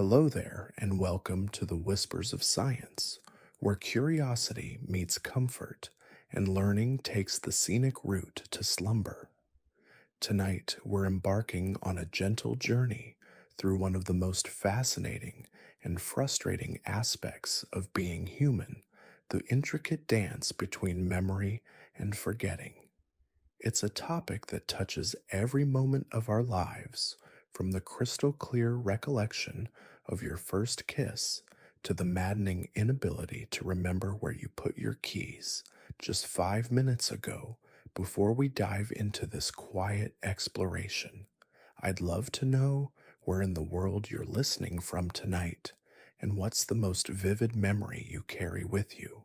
Hello there, and welcome to the Whispers of Science, where curiosity meets comfort and learning takes the scenic route to slumber. Tonight, we're embarking on a gentle journey through one of the most fascinating and frustrating aspects of being human, the intricate dance between memory and forgetting. It's a topic that touches every moment of our lives, from the crystal clear recollection of your first kiss to the maddening inability to remember where you put your keys just 5 minutes ago. Before we dive into this quiet exploration, I'd love to know where in the world you're listening from tonight and what's the most vivid memory you carry with you.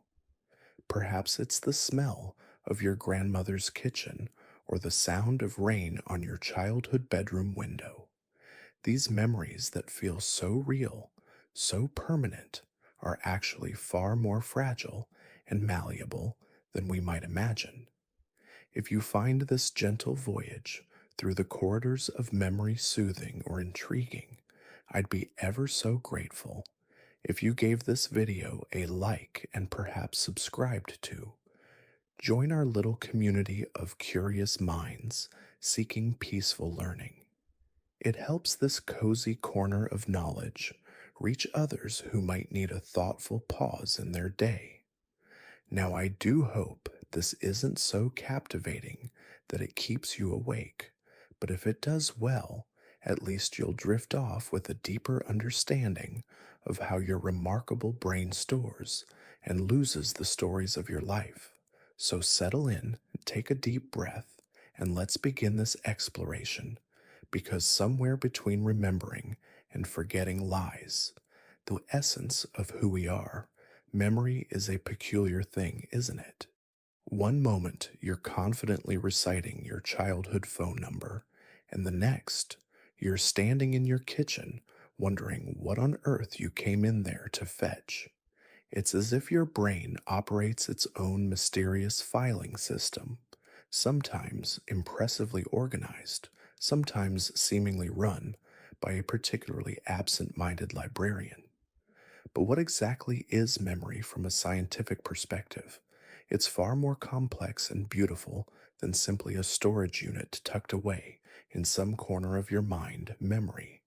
Perhaps it's the smell of your grandmother's kitchen or the sound of rain on your childhood bedroom window. These memories that feel so real, so permanent, are actually far more fragile and malleable than we might imagine. If you find this gentle voyage through the corridors of memory soothing or intriguing, I'd be ever so grateful if you gave this video a like and perhaps subscribed to. Join our little community of curious minds seeking peaceful learning. It helps this cozy corner of knowledge reach others who might need a thoughtful pause in their day. Now, I do hope this isn't so captivating that it keeps you awake, but if it does well, at least you'll drift off with a deeper understanding of how your remarkable brain stores and loses the stories of your life. So settle in, take a deep breath, and let's begin this exploration, because somewhere between remembering and forgetting lies the essence of who we are. Memory is a peculiar thing, isn't it? One moment you're confidently reciting your childhood phone number, and the next you're standing in your kitchen wondering what on earth you came in there to fetch. It's as if your brain operates its own mysterious filing system, sometimes impressively organized, sometimes seemingly run by a particularly absent minded librarian. But what exactly is memory from a scientific perspective? It's far more complex and beautiful than simply a storage unit tucked away in some corner of your mind. Memory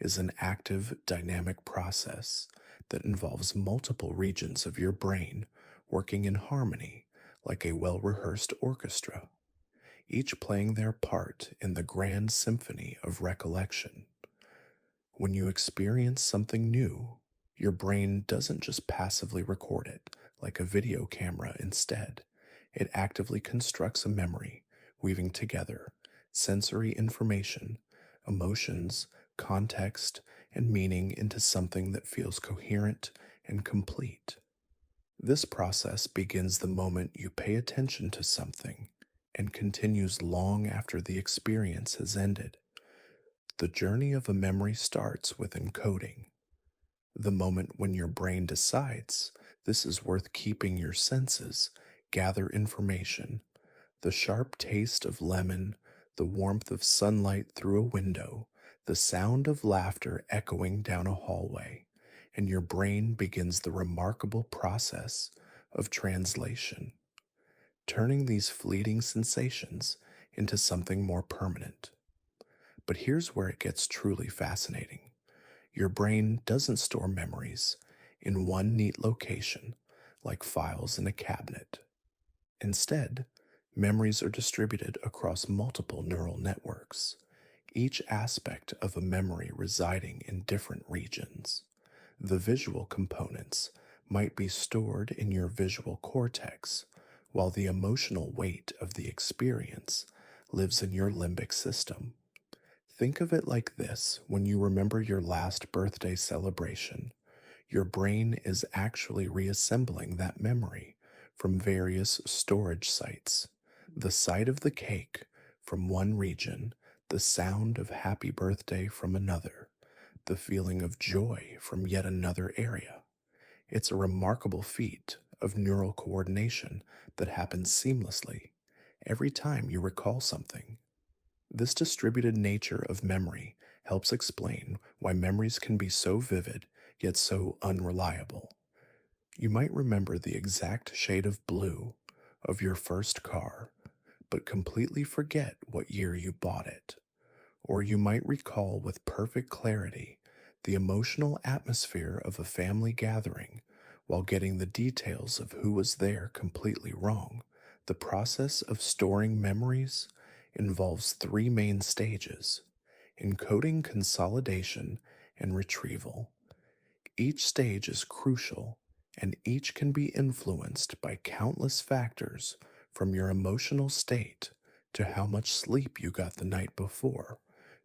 is an active, dynamic process that involves multiple regions of your brain working in harmony like a well rehearsed orchestra, each playing their part in the grand symphony of recollection. When you experience something new, your brain doesn't just passively record it like a video camera. Instead, it actively constructs a memory, weaving together sensory information, emotions, context, and meaning into something that feels coherent and complete. This process begins the moment you pay attention to something and continues long after the experience has ended. The journey of a memory starts with encoding, the moment when your brain decides this is worth keeping. Your senses gather information: the sharp taste of lemon, the warmth of sunlight through a window, the sound of laughter echoing down a hallway, and your brain begins the remarkable process of translation, turning these fleeting sensations into something more permanent. But here's where it gets truly fascinating. Your brain doesn't store memories in one neat location like files in a cabinet. Instead, memories are distributed across multiple neural networks, each aspect of a memory residing in different regions. The visual components might be stored in your visual cortex, while the emotional weight of the experience lives in your limbic system. Think of it like this: when you remember your last birthday celebration, your brain is actually reassembling that memory from various storage sites. The sight of the cake from one region, the sound of happy birthday from another, the feeling of joy from yet another area. It's a remarkable feat of neural coordination that happens seamlessly every time you recall something. This distributed nature of memory helps explain why memories can be so vivid yet so unreliable. You might remember the exact shade of blue of your first car, but completely forget what year you bought it. Or you might recall with perfect clarity the emotional atmosphere of a family gathering while getting the details of who was there completely wrong. The process of storing memories involves three main stages: encoding, consolidation, and retrieval. Each stage is crucial, and each can be influenced by countless factors from your emotional state to how much sleep you got the night before,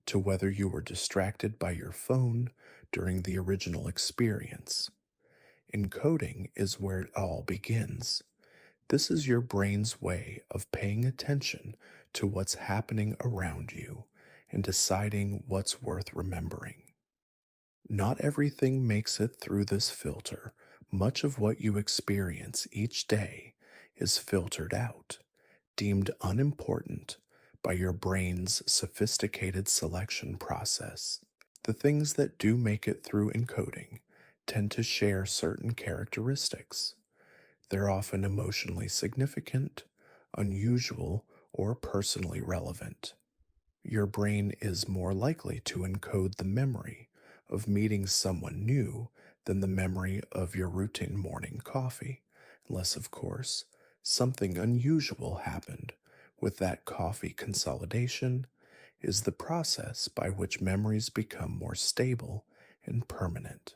to whether you were distracted by your phone during the original experience. Encoding is where it all begins. This is your brain's way of paying attention to what's happening around you and deciding what's worth remembering. Not everything makes it through this filter. Much of what you experience each day is filtered out, deemed unimportant by your brain's sophisticated selection process. The things that do make it through encoding tend to share certain characteristics. They're often emotionally significant, unusual, or personally relevant. Your brain is more likely to encode the memory of meeting someone new than the memory of your routine morning coffee, unless, of course, something unusual happened. With that, coffee consolidation is the process by which memories become more stable and permanent.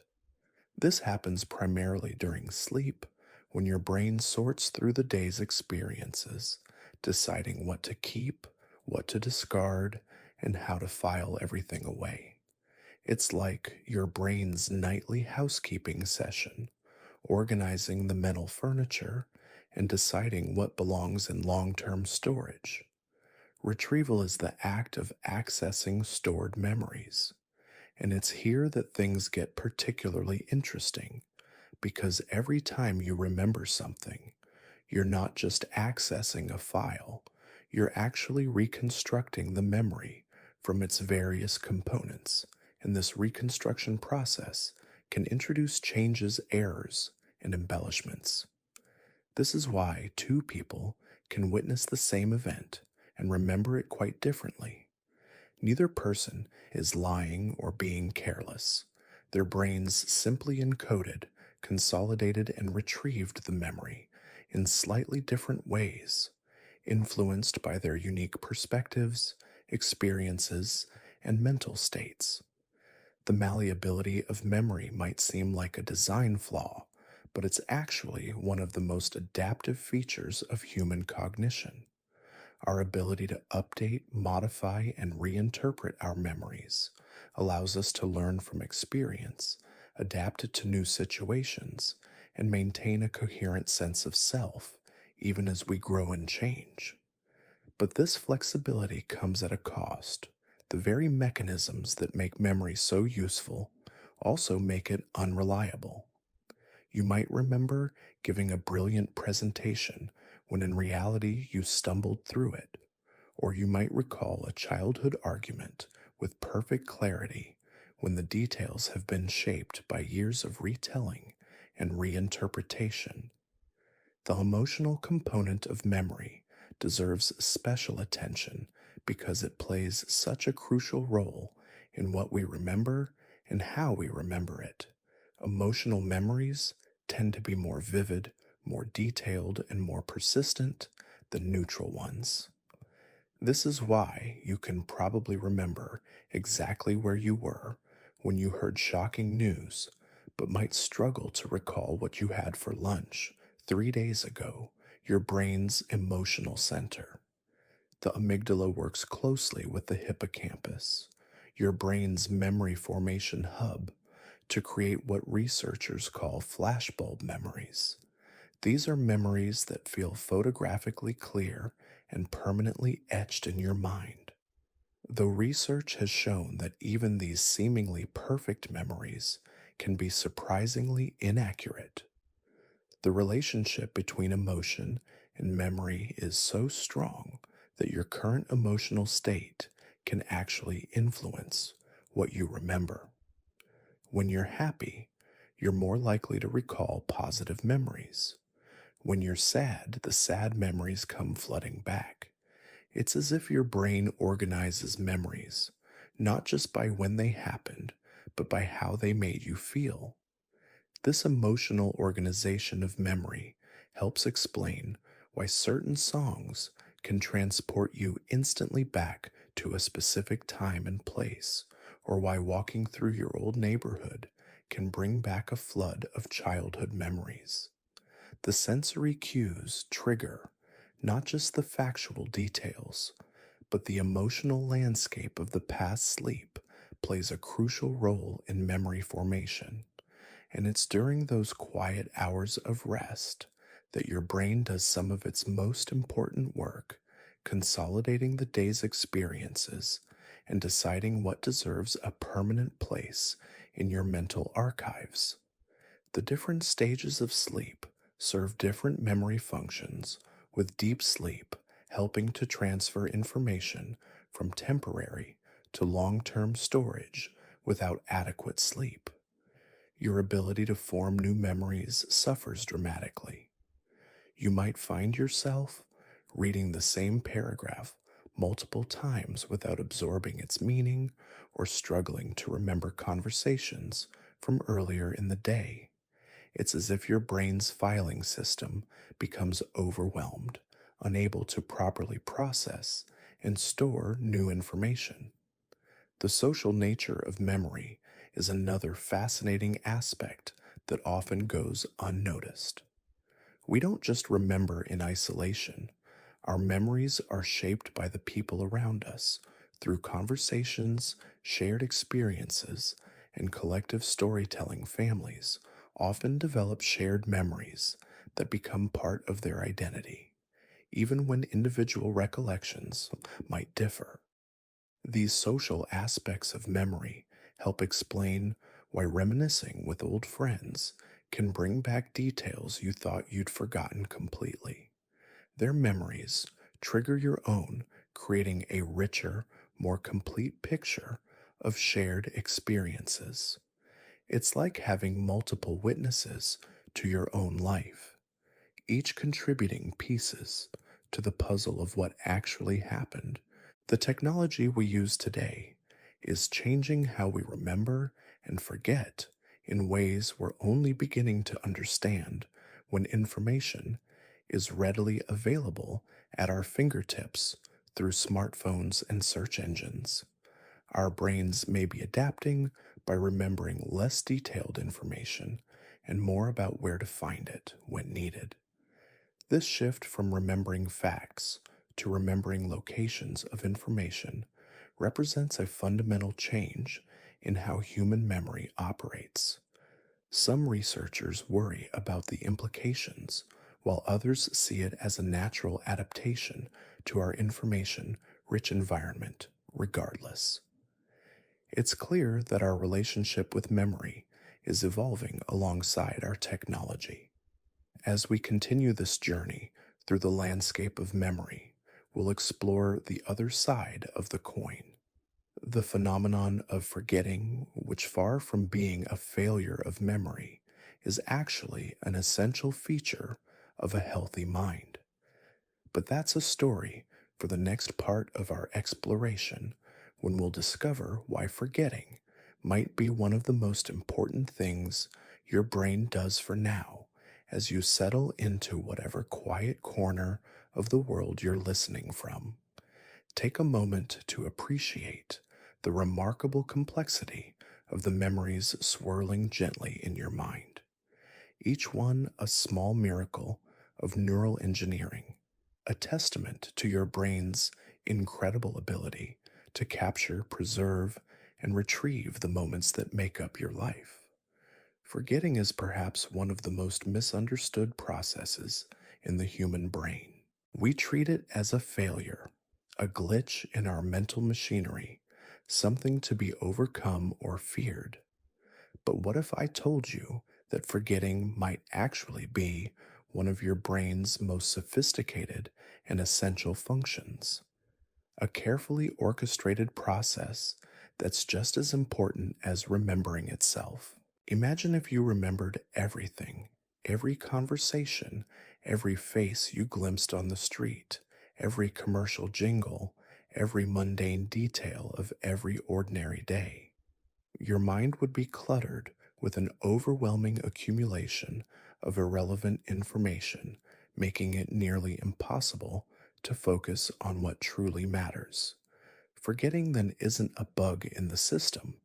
This happens primarily during sleep, when your brain sorts through the day's experiences, deciding what to keep, what to discard, and how to file everything away. It's like your brain's nightly housekeeping session, organizing the mental furniture and deciding what belongs in long term storage. Retrieval is the act of accessing stored memories, and it's here that things get particularly interesting because every time you remember something, you're not just accessing a file, you're actually reconstructing the memory from its various components, and this reconstruction process can introduce changes, errors, and embellishments. This is why two people can witness the same event and remember it quite differently. Neither person is lying or being careless. Their brains simply encoded, consolidated, and retrieved the memory in slightly different ways, influenced by their unique perspectives, experiences, and mental states. The malleability of memory might seem like a design flaw, but it's actually one of the most adaptive features of human cognition. Our ability to update, modify, and reinterpret our memories allows us to learn from experience, adapt it to new situations, and maintain a coherent sense of self, even as we grow and change. But this flexibility comes at a cost. The very mechanisms that make memory so useful also make it unreliable. You might remember giving a brilliant presentation when in reality you stumbled through it, or you might recall a childhood argument with perfect clarity when the details have been shaped by years of retelling and reinterpretation. The emotional component of memory deserves special attention because it plays such a crucial role in what we remember and how we remember it. Emotional memories tend to be more vivid, more detailed, and more persistent than neutral ones. This is why you can probably remember exactly where you were when you heard shocking news, but might struggle to recall what you had for lunch 3 days ago, your brain's emotional center. The amygdala works closely with the hippocampus, your brain's memory formation hub, to create what researchers call flashbulb memories. These are memories that feel photographically clear and permanently etched in your mind. Though research has shown that even these seemingly perfect memories can be surprisingly inaccurate, the relationship between emotion and memory is so strong that your current emotional state can actually influence what you remember. When you're happy, you're more likely to recall positive memories. When you're sad, the sad memories come flooding back. It's as if your brain organizes memories, not just by when they happened, but by how they made you feel. This emotional organization of memory helps explain why certain songs can transport you instantly back to a specific time and place, or why walking through your old neighborhood can bring back a flood of childhood memories. The sensory cues trigger not just the factual details, but the emotional landscape of the past sleep plays a crucial role in memory formation. And it's during those quiet hours of rest that your brain does some of its most important work, consolidating the day's experiences and deciding what deserves a permanent place in your mental archives. The different stages of sleep serve different memory functions, with deep sleep helping to transfer information from temporary to long term storage without adequate sleep. Your ability to form new memories suffers dramatically. You might find yourself reading the same paragraph multiple times without absorbing its meaning, or struggling to remember conversations from earlier in the day. It's as if your brain's filing system becomes overwhelmed, unable to properly process and store new information. The social nature of memory is another fascinating aspect that often goes unnoticed. We don't just remember in isolation. Our memories are shaped by the people around us through conversations, shared experiences, and collective storytelling. Families often develop shared memories that become part of their identity, even when individual recollections might differ. These social aspects of memory help explain why reminiscing with old friends can bring back details you thought you'd forgotten completely. Their memories trigger your own, creating a richer, more complete picture of shared experiences. It's like having multiple witnesses to your own life, each contributing pieces to the puzzle of what actually happened. The technology we use today is changing how we remember and forget in ways we're only beginning to understand when information is readily available at our fingertips through smartphones and search engines. Our brains may be adapting by remembering less detailed information and more about where to find it when needed. This shift from remembering facts to remembering locations of information represents a fundamental change in how human memory operates. Some researchers worry about the implications, while others see it as a natural adaptation to our information rich environment, regardless. It's clear that our relationship with memory is evolving alongside our technology. As we continue this journey through the landscape of memory, we'll explore the other side of the coin, the phenomenon of forgetting, which, far from being a failure of memory, is actually an essential feature of a healthy mind. But that's a story for the next part of our exploration, when we'll discover why forgetting might be one of the most important things your brain does for now, as you settle into whatever quiet corner of the world you're listening from. Take a moment to appreciate the remarkable complexity of the memories swirling gently in your mind, each one a small miracle of neural engineering, a testament to your brain's incredible ability to capture, preserve, and retrieve the moments that make up your life. Forgetting is perhaps one of the most misunderstood processes in the human brain. We treat it as a failure, a glitch in our mental machinery, something to be overcome or feared. But what if I told you that forgetting might actually be one of your brain's most sophisticated and essential functions? A carefully orchestrated process that's just as important as remembering itself. Imagine if you remembered everything, every conversation, every face you glimpsed on the street, every commercial jingle, every mundane detail of every ordinary day. Your mind would be cluttered with an overwhelming accumulation of irrelevant information, making it nearly impossible to focus on what truly matters. Forgetting then isn't a bug in the system,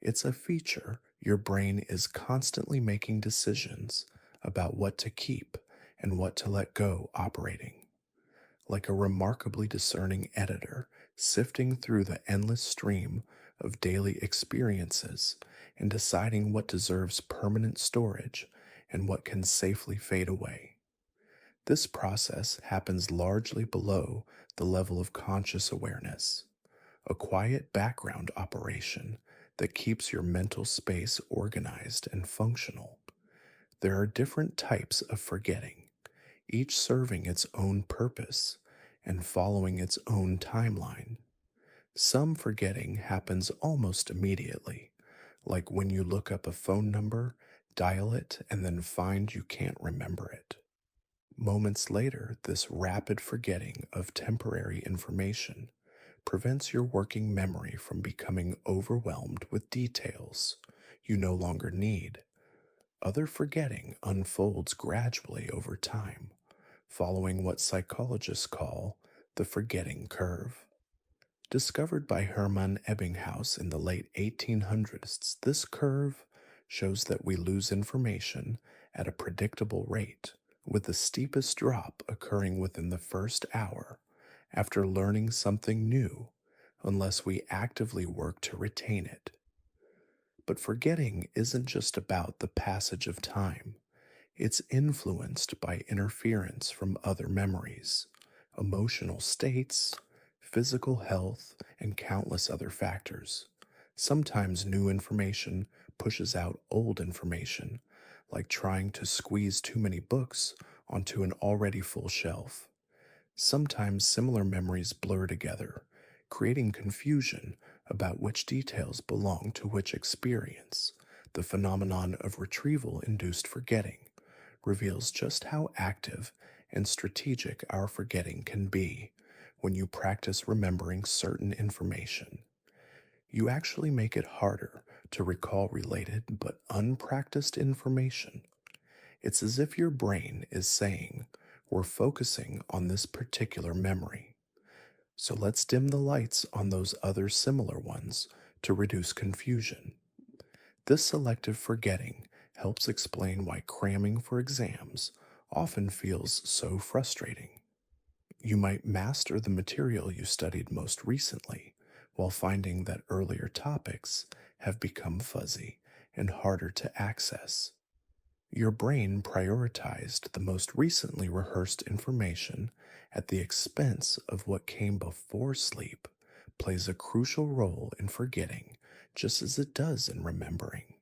it's a feature your brain is constantly making decisions about what to keep and what to let go operating. Like a remarkably discerning editor sifting through the endless stream of daily experiences and deciding what deserves permanent storage and what can safely fade away. This process happens largely below the level of conscious awareness, a quiet background operation that keeps your mental space organized and functional. There are different types of forgetting, each serving its own purpose and following its own timeline. Some forgetting happens almost immediately, like when you look up a phone number, dial it, and then find you can't remember it. Moments later, this rapid forgetting of temporary information prevents your working memory from becoming overwhelmed with details you no longer need. Other forgetting unfolds gradually over time, following what psychologists call the forgetting curve. Discovered by Hermann Ebbinghaus in the late 1800s, this curve shows that we lose information at a predictable rate, with the steepest drop occurring within the first hour after learning something new, unless we actively work to retain it. But forgetting isn't just about the passage of time. It's influenced by interference from other memories, emotional states, physical health, and countless other factors. Sometimes new information pushes out old information, like trying to squeeze too many books onto an already full shelf. Sometimes similar memories blur together, creating confusion about which details belong to which experience. The phenomenon of retrieval induced forgetting reveals just how active and strategic our forgetting can be when you practice remembering certain information. You actually make it harder to recall related but unpracticed information. It's as if your brain is saying, we're focusing on this particular memory, so let's dim the lights on those other similar ones to reduce confusion. This selective forgetting helps explain why cramming for exams often feels so frustrating. You might master the material you studied most recently while finding that earlier topics have become fuzzy and harder to access. Your brain prioritized the most recently rehearsed information at the expense of what came before sleep, plays a crucial role in forgetting just as it does in remembering.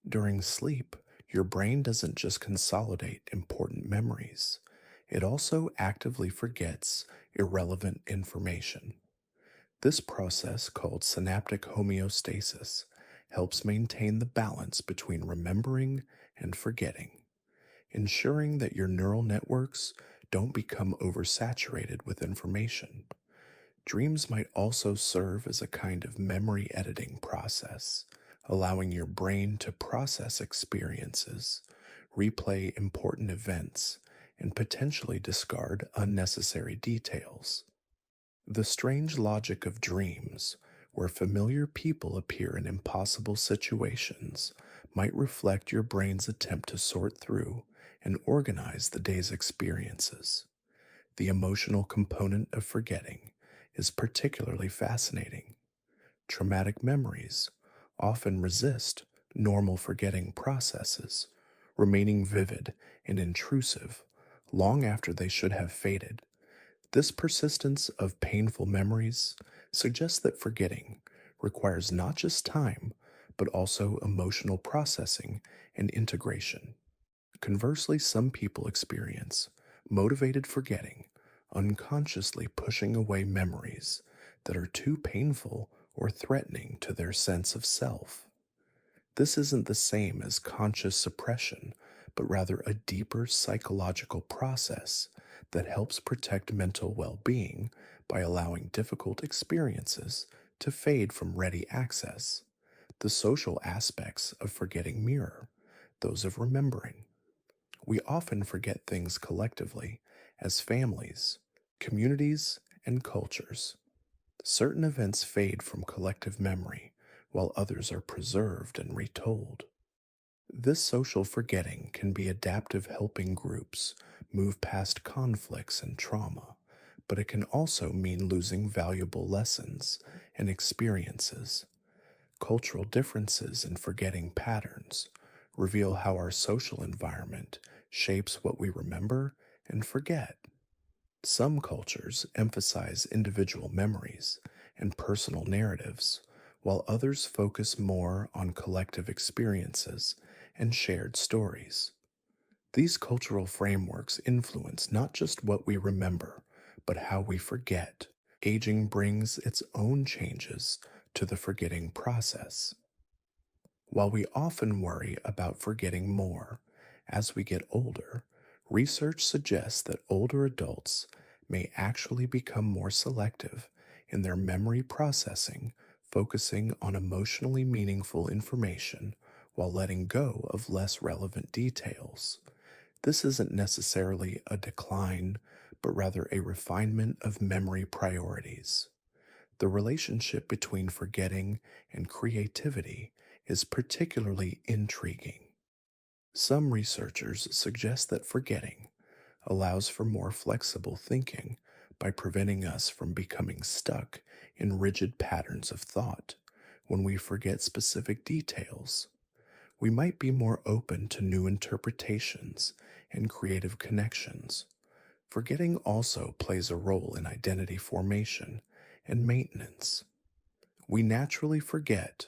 During sleep, your brain doesn't just consolidate important memories, it also actively forgets irrelevant information. This process, called synaptic homeostasis, helps maintain the balance between remembering and forgetting, ensuring that your neural networks don't become oversaturated with information. Dreams might also serve as a kind of memory editing process, allowing your brain to process experiences, replay important events, and potentially discard unnecessary details. The strange logic of dreams, where familiar people appear in impossible situations, might reflect your brain's attempt to sort through and organize the day's experiences. The emotional component of forgetting is particularly fascinating. Traumatic memories often resist normal forgetting processes, remaining vivid and intrusive long after they should have faded. This persistence of painful memories suggests that forgetting requires not just time, but also emotional processing and integration. Conversely, some people experience motivated forgetting, unconsciously pushing away memories that are too painful or threatening to their sense of self. This isn't the same as conscious suppression, but rather a deeper psychological process that helps protect mental well being by allowing difficult experiences to fade from ready access. The social aspects of forgetting mirror those of remembering. We often forget things collectively as families, communities, and cultures. Certain events fade from collective memory, while others are preserved and retold. This social forgetting can be adaptive, helping groups move past conflicts and trauma, but it can also mean losing valuable lessons and experiences. Cultural differences and forgetting patterns reveal how our social environment shapes what we remember and forget. Some cultures emphasize individual memories and personal narratives, while others focus more on collective experiences and shared stories. These cultural frameworks influence not just what we remember, but how we forget. Aging brings its own changes to the forgetting process. While we often worry about forgetting more as we get older, research suggests that older adults may actually become more selective in their memory processing, focusing on emotionally meaningful information while letting go of less relevant details. This isn't necessarily a decline, but rather a refinement of memory priorities. The relationship between forgetting and creativity is particularly intriguing. Some researchers suggest that forgetting allows for more flexible thinking by preventing us from becoming stuck in rigid patterns of thought. When we forget specific details, we might be more open to new interpretations and creative connections. Forgetting also plays a role in identity formation and maintenance. We naturally forget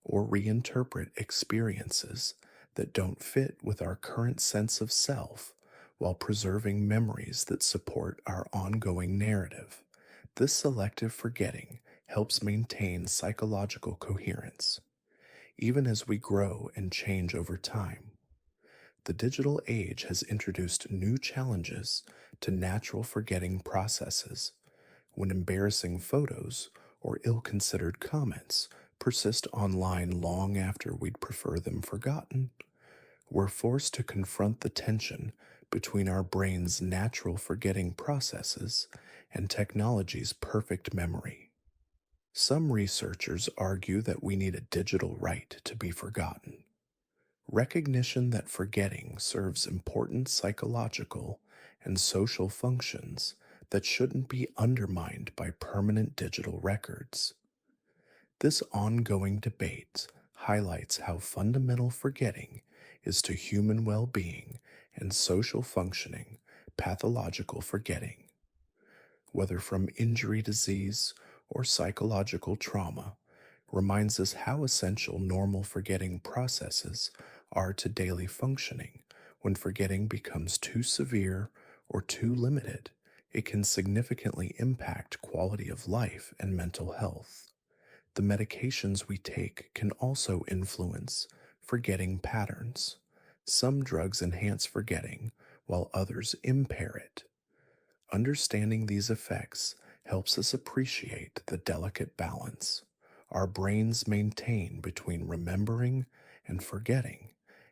or reinterpret experiences that don't fit with our current sense of self while preserving memories that support our ongoing narrative. This selective forgetting helps maintain psychological coherence, even as we grow and change over time. The digital age has introduced new challenges to natural forgetting processes. When embarrassing photos or ill considered comments persist online long after we'd prefer them forgotten, we're forced to confront the tension between our brain's natural forgetting processes and technology's perfect memory. Some researchers argue that we need a digital right to be forgotten. Recognition that forgetting serves important psychological and social functions that shouldn't be undermined by permanent digital records. This ongoing debate highlights how fundamental forgetting is to human well being and social functioning. Pathological forgetting, whether from injury, disease, or psychological trauma, reminds us how essential normal forgetting processes are to daily functioning. When forgetting becomes too severe or too limited, it can significantly impact quality of life and mental health. The medications we take can also influence forgetting patterns. Some drugs enhance forgetting, while others impair it. Understanding these effects helps us appreciate the delicate balance our brains maintain between remembering and forgetting,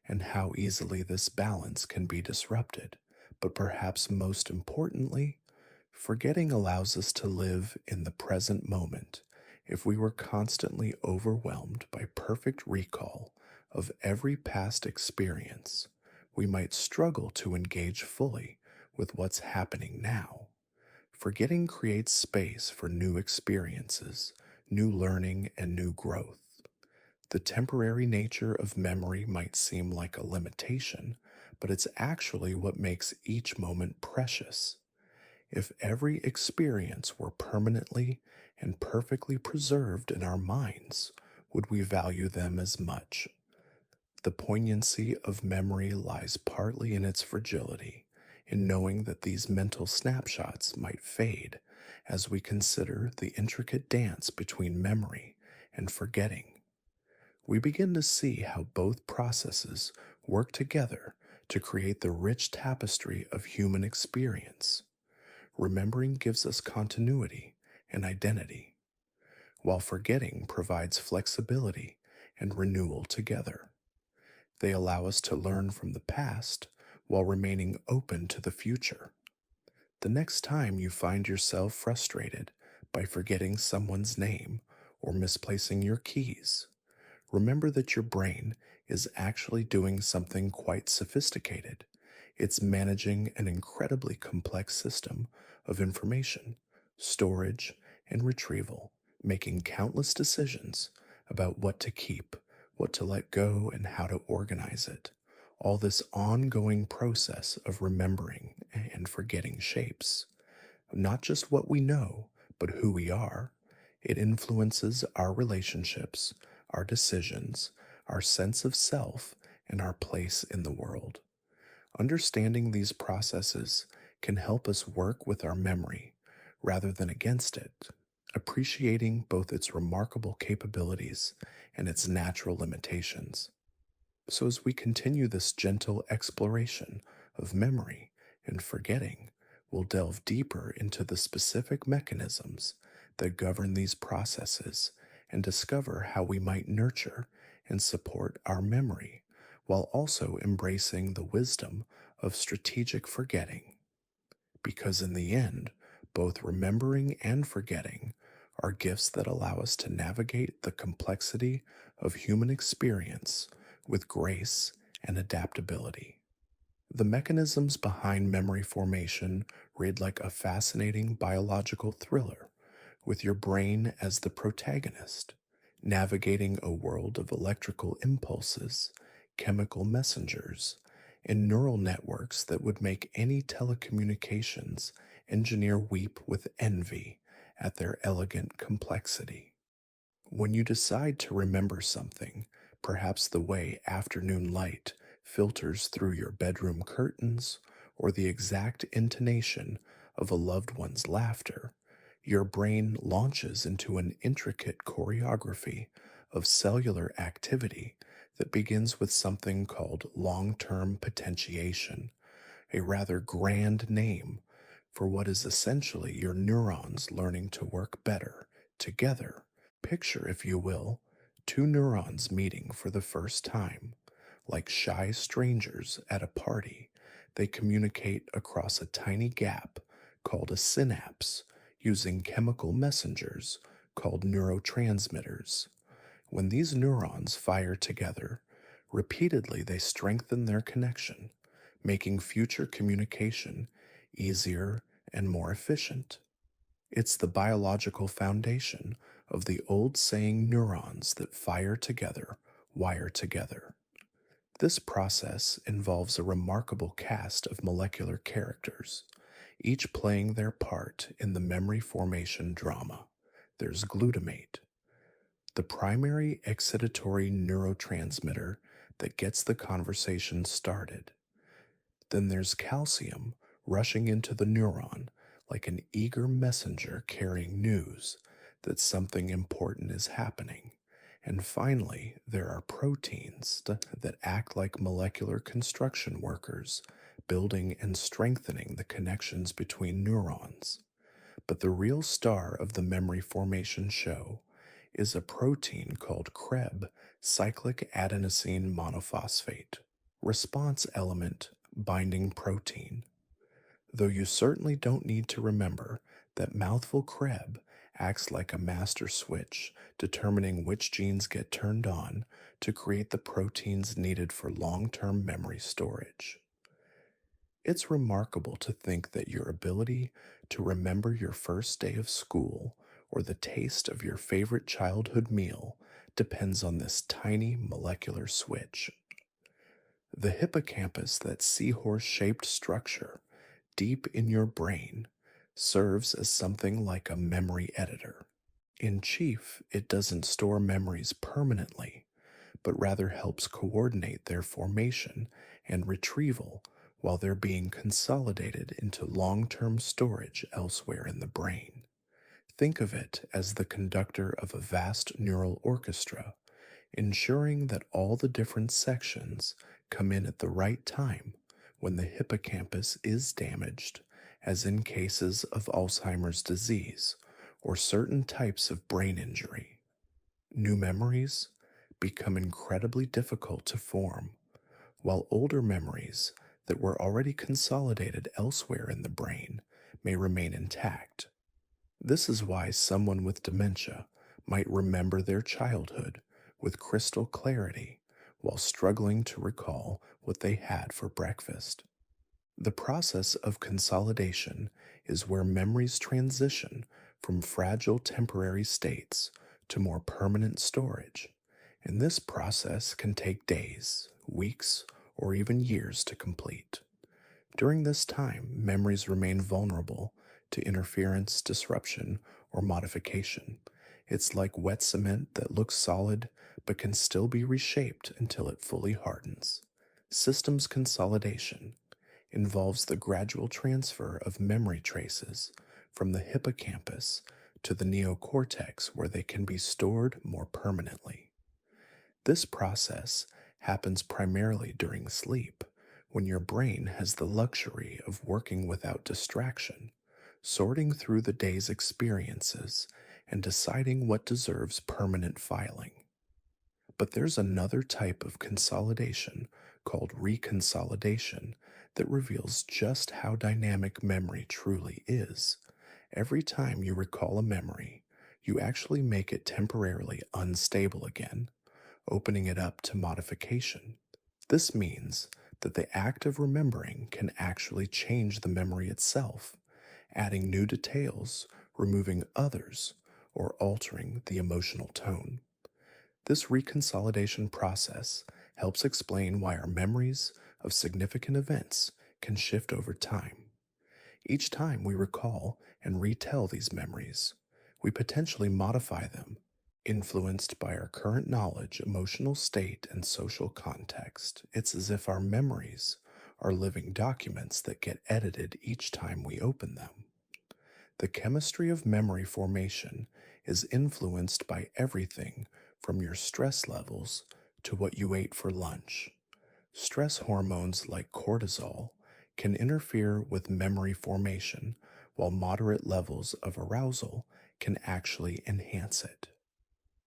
and how easily this balance can be disrupted. But perhaps most importantly, forgetting allows us to live in the present moment. If we were constantly overwhelmed by perfect recall of every past experience, we might struggle to engage fully with what's happening now. Forgetting creates space for new experiences, new learning, and new growth. The temporary nature of memory might seem like a limitation, but it's actually what makes each moment precious. If every experience were permanently and perfectly preserved in our minds, would we value them as much? The poignancy of memory lies partly in its fragility, in knowing that these mental snapshots might fade as we consider the intricate dance between memory and forgetting. We begin to see how both processes work together to create the rich tapestry of human experience. Remembering gives us continuity and identity, while forgetting provides flexibility and renewal together. They allow us to learn from the past while remaining open to the future. The next time you find yourself frustrated by forgetting someone's name or misplacing your keys, remember that your brain is actually doing something quite sophisticated. It's managing an incredibly complex system of information, storage, and retrieval, making countless decisions about what to keep, what to let go, and how to organize it. All this ongoing process of remembering and forgetting shapes not just what we know, but who we are. It influences our relationships, our decisions, our sense of self, and our place in the world. Understanding these processes can help us work with our memory rather than against it, appreciating both its remarkable capabilities and its natural limitations. So, as we continue this gentle exploration of memory and forgetting, we'll delve deeper into the specific mechanisms that govern these processes and discover how we might nurture and support our memory while also embracing the wisdom of strategic forgetting. Because in the end, both remembering and forgetting are gifts that allow us to navigate the complexity of human experience with grace and adaptability. The mechanisms behind memory formation read like a fascinating biological thriller, with your brain as the protagonist, navigating a world of electrical impulses, chemical messengers, and neural networks that would make any telecommunications engineer weep with envy at their elegant complexity. When you decide to remember something, perhaps the way afternoon light filters through your bedroom curtains, or the exact intonation of a loved one's laughter, your brain launches into an intricate choreography of cellular activity that begins with something called long term potentiation, a rather grand name for what is essentially your neurons learning to work better together. Picture, if you will, two neurons meeting for the first time. Like shy strangers at a party, they communicate across a tiny gap called a synapse using chemical messengers called neurotransmitters. When these neurons fire together, repeatedly they strengthen their connection, making future communication easier and more efficient. It's the biological foundation of the old saying neurons that fire together, wire together. This process involves a remarkable cast of molecular characters, each playing their part in the memory formation drama. There's glutamate, the primary excitatory neurotransmitter that gets the conversation started. Then there's calcium rushing into the neuron like an eager messenger carrying news that something important is happening. And finally, there are proteins that act like molecular construction workers, building and strengthening the connections between neurons. But the real star of the memory formation show is a protein called CREB, cyclic adenosine monophosphate, response element binding protein. Though you certainly don't need to remember that mouthful CREB acts like a master switch, determining which genes get turned on to create the proteins needed for long term memory storage. It's remarkable to think that your ability to remember your first day of school or the taste of your favorite childhood meal depends on this tiny molecular switch. The hippocampus, that seahorse shaped structure deep in your brain, serves as something like a memory editor. In chief, it doesn't store memories permanently, but rather helps coordinate their formation and retrieval while they're being consolidated into long term storage elsewhere in the brain. Think of it as the conductor of a vast neural orchestra, ensuring that all the different sections come in at the right time when the hippocampus is damaged, as in cases of Alzheimer's disease or certain types of brain injury. New memories become incredibly difficult to form, while older memories that were already consolidated elsewhere in the brain may remain intact. This is why someone with dementia might remember their childhood with crystal clarity while struggling to recall what they had for breakfast. The process of consolidation is where memories transition from fragile temporary states to more permanent storage, and this process can take days, weeks, or even years to complete. During this time, memories remain vulnerable to interference, disruption, or modification. It's like wet cement that looks solid but can still be reshaped until it fully hardens. Systems consolidation involves the gradual transfer of memory traces from the hippocampus to the neocortex where they can be stored more permanently. This process happens primarily during sleep, when your brain has the luxury of working without distraction, sorting through the day's experiences and deciding what deserves permanent filing. But there's another type of consolidation called reconsolidation that reveals just how dynamic memory truly is. Every time you recall a memory, you actually make it temporarily unstable again, opening it up to modification. This means that the act of remembering can actually change the memory itself, adding new details, removing others, or altering the emotional tone. This reconsolidation process helps explain why our memories of significant events can shift over time. Each time we recall and retell these memories, we potentially modify them, influenced by our current knowledge, emotional state, and social context. It's as if our memories are living documents that get edited each time we open them. The chemistry of memory formation is influenced by everything from your stress levels to what you ate for lunch. Stress hormones like cortisol can interfere with memory formation, while moderate levels of arousal can actually enhance it.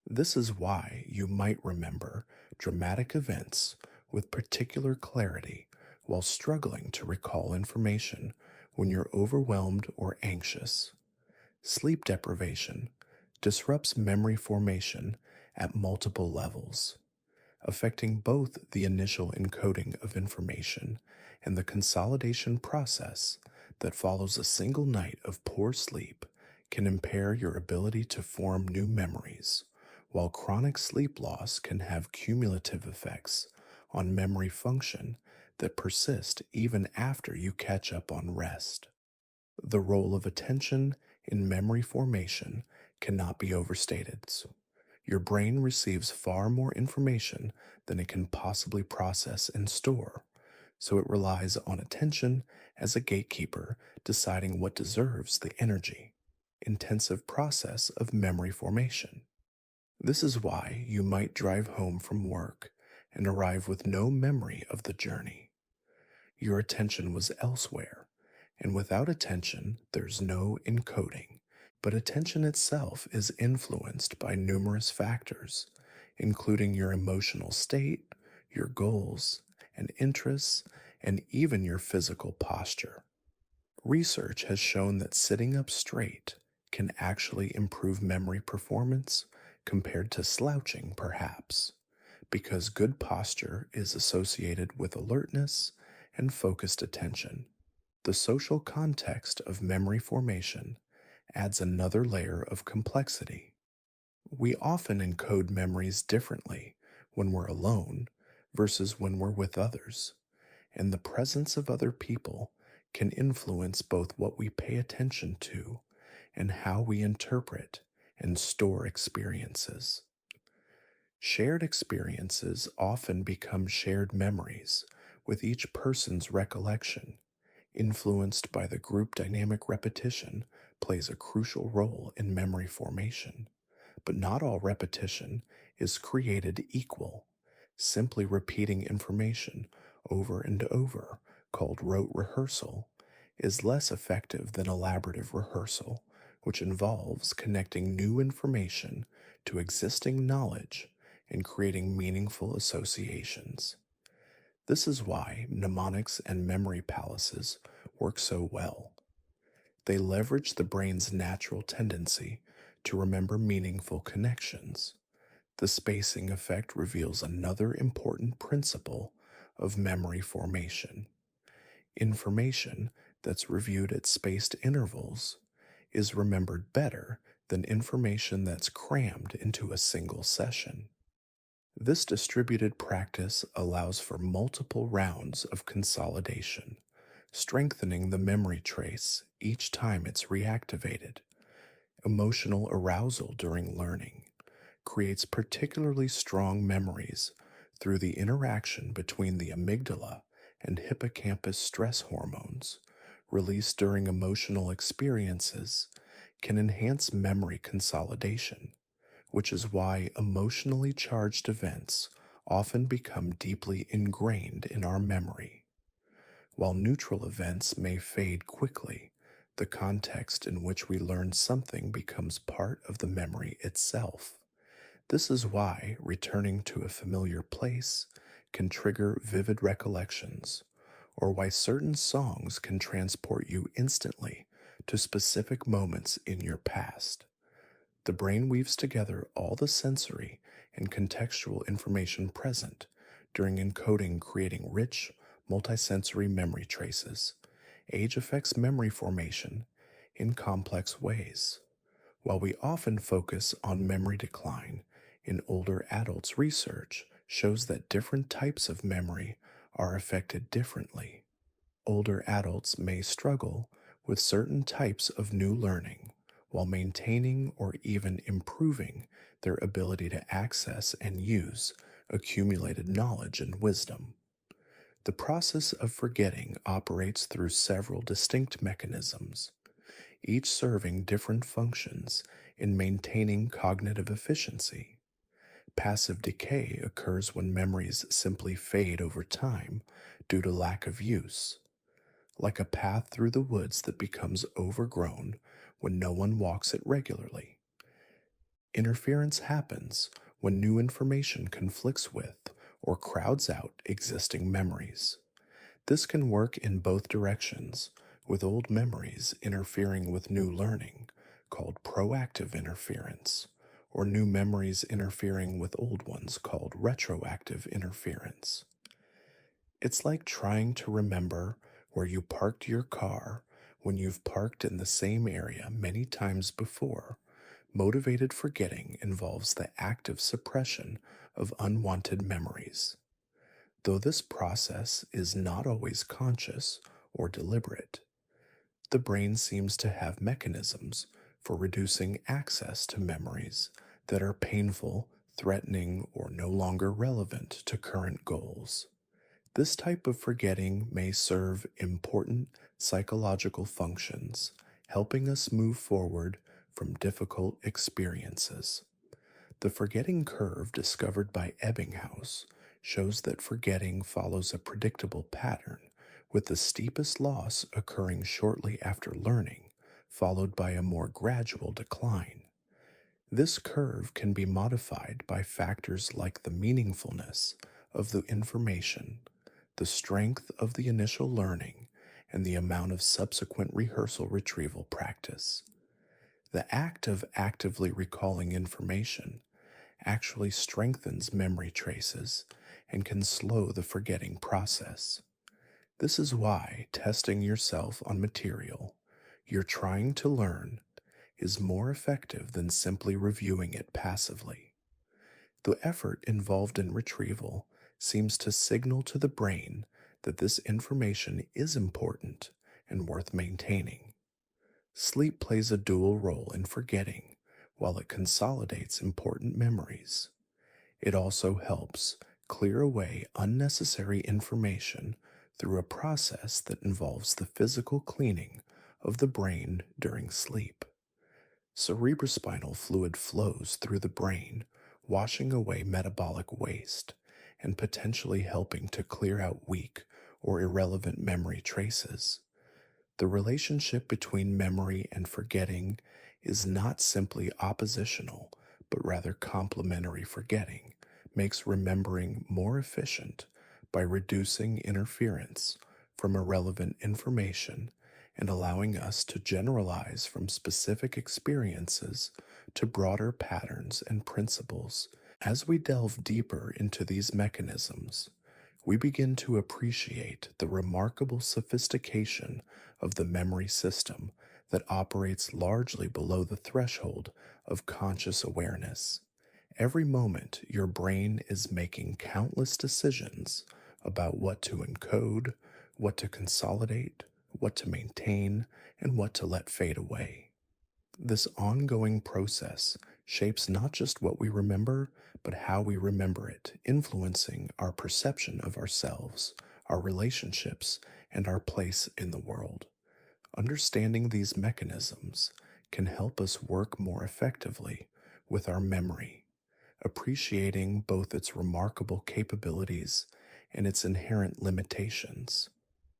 This is why you might remember dramatic events with particular clarity while struggling to recall information when you're overwhelmed or anxious. Sleep deprivation disrupts memory formation at multiple levels, affecting both the initial encoding of information and the consolidation process that follows. A single night of poor sleep can impair your ability to form new memories, while chronic sleep loss can have cumulative effects on memory function that persist even after you catch up on rest. The role of attention in memory formation cannot be overstated. Your brain receives far more information than it can possibly process and store, so it relies on attention as a gatekeeper deciding what deserves the energy intensive process of memory formation. This is why you might drive home from work and arrive with no memory of the journey. Your attention was elsewhere, and without attention, there's no encoding. But attention itself is influenced by numerous factors, including your emotional state, your goals and interests, and even your physical posture. Research has shown that sitting up straight can actually improve memory performance compared to slouching, perhaps, because good posture is associated with alertness and focused attention. The social context of memory formation adds another layer of complexity. We often encode memories differently when we're alone versus when we're with others, and the presence of other people can influence both what we pay attention to and how we interpret and store experiences. Shared experiences often become shared memories, with each person's recollection influenced by the group dynamic repetition plays a crucial role in memory formation, but not all repetition is created equal. Simply repeating information over and over, called rote rehearsal, is less effective than elaborative rehearsal, which involves connecting new information to existing knowledge and creating meaningful associations. This is why mnemonics and memory palaces work so well. They leverage the brain's natural tendency to remember meaningful connections. The spacing effect reveals another important principle of memory formation. Information that's reviewed at spaced intervals is remembered better than information that's crammed into a single session. This distributed practice allows for multiple rounds of consolidation, strengthening the memory trace each time it's reactivated. Emotional arousal during learning creates particularly strong memories through the interaction between the amygdala and hippocampus. Stress hormones released during emotional experiences can enhance memory consolidation, which is why emotionally charged events often become deeply ingrained in our memory. While neutral events may fade quickly, the context in which we learn something becomes part of the memory itself. This is why returning to a familiar place can trigger vivid recollections, or why certain songs can transport you instantly to specific moments in your past. The brain weaves together all the sensory and contextual information present during encoding, creating rich, multisensory memory traces. Age affects memory formation in complex ways. While we often focus on memory decline in older adults, research shows that different types of memory are affected differently. Older adults may struggle with certain types of new learning while maintaining or even improving their ability to access and use accumulated knowledge and wisdom. The process of forgetting operates through several distinct mechanisms, each serving different functions in maintaining cognitive efficiency. Passive decay occurs when memories simply fade over time due to lack of use, like a path through the woods that becomes overgrown when no one walks it regularly. Interference happens when new information conflicts with or crowds out existing memories. This can work in both directions, with old memories interfering with new learning, called proactive interference, or new memories interfering with old ones, called retroactive interference. It's like trying to remember where you parked your car when you've parked in the same area many times before. Motivated forgetting involves the active suppression of unwanted memories. Though this process is not always conscious or deliberate, the brain seems to have mechanisms for reducing access to memories that are painful, threatening, or no longer relevant to current goals. This type of forgetting may serve important psychological functions, helping us move forward from difficult experiences. The forgetting curve discovered by Ebbinghaus shows that forgetting follows a predictable pattern, with the steepest loss occurring shortly after learning, followed by a more gradual decline. This curve can be modified by factors like the meaningfulness of the information, the strength of the initial learning, and the amount of subsequent rehearsal retrieval practice. The act of actively recalling information actually strengthens memory traces and can slow the forgetting process. This is why testing yourself on material you're trying to learn is more effective than simply reviewing it passively. The effort involved in retrieval seems to signal to the brain that this information is important and worth maintaining. Sleep plays a dual role in forgetting while it consolidates important memories. It also helps clear away unnecessary information through a process that involves the physical cleaning of the brain during sleep. Cerebrospinal fluid flows through the brain, washing away metabolic waste and potentially helping to clear out weak or irrelevant memory traces. The relationship between memory and forgetting is not simply oppositional, but rather complementary. Forgetting makes remembering more efficient by reducing interference from irrelevant information and allowing us to generalize from specific experiences to broader patterns and principles. As we delve deeper into these mechanisms, we begin to appreciate the remarkable sophistication of the memory system that operates largely below the threshold of conscious awareness. Every moment, your brain is making countless decisions about what to encode, what to consolidate, what to maintain, and what to let fade away. This ongoing process shapes not just what we remember, but how we remember it, influencing our perception of ourselves, our relationships, and our place in the world. Understanding these mechanisms can help us work more effectively with our memory, appreciating both its remarkable capabilities and its inherent limitations.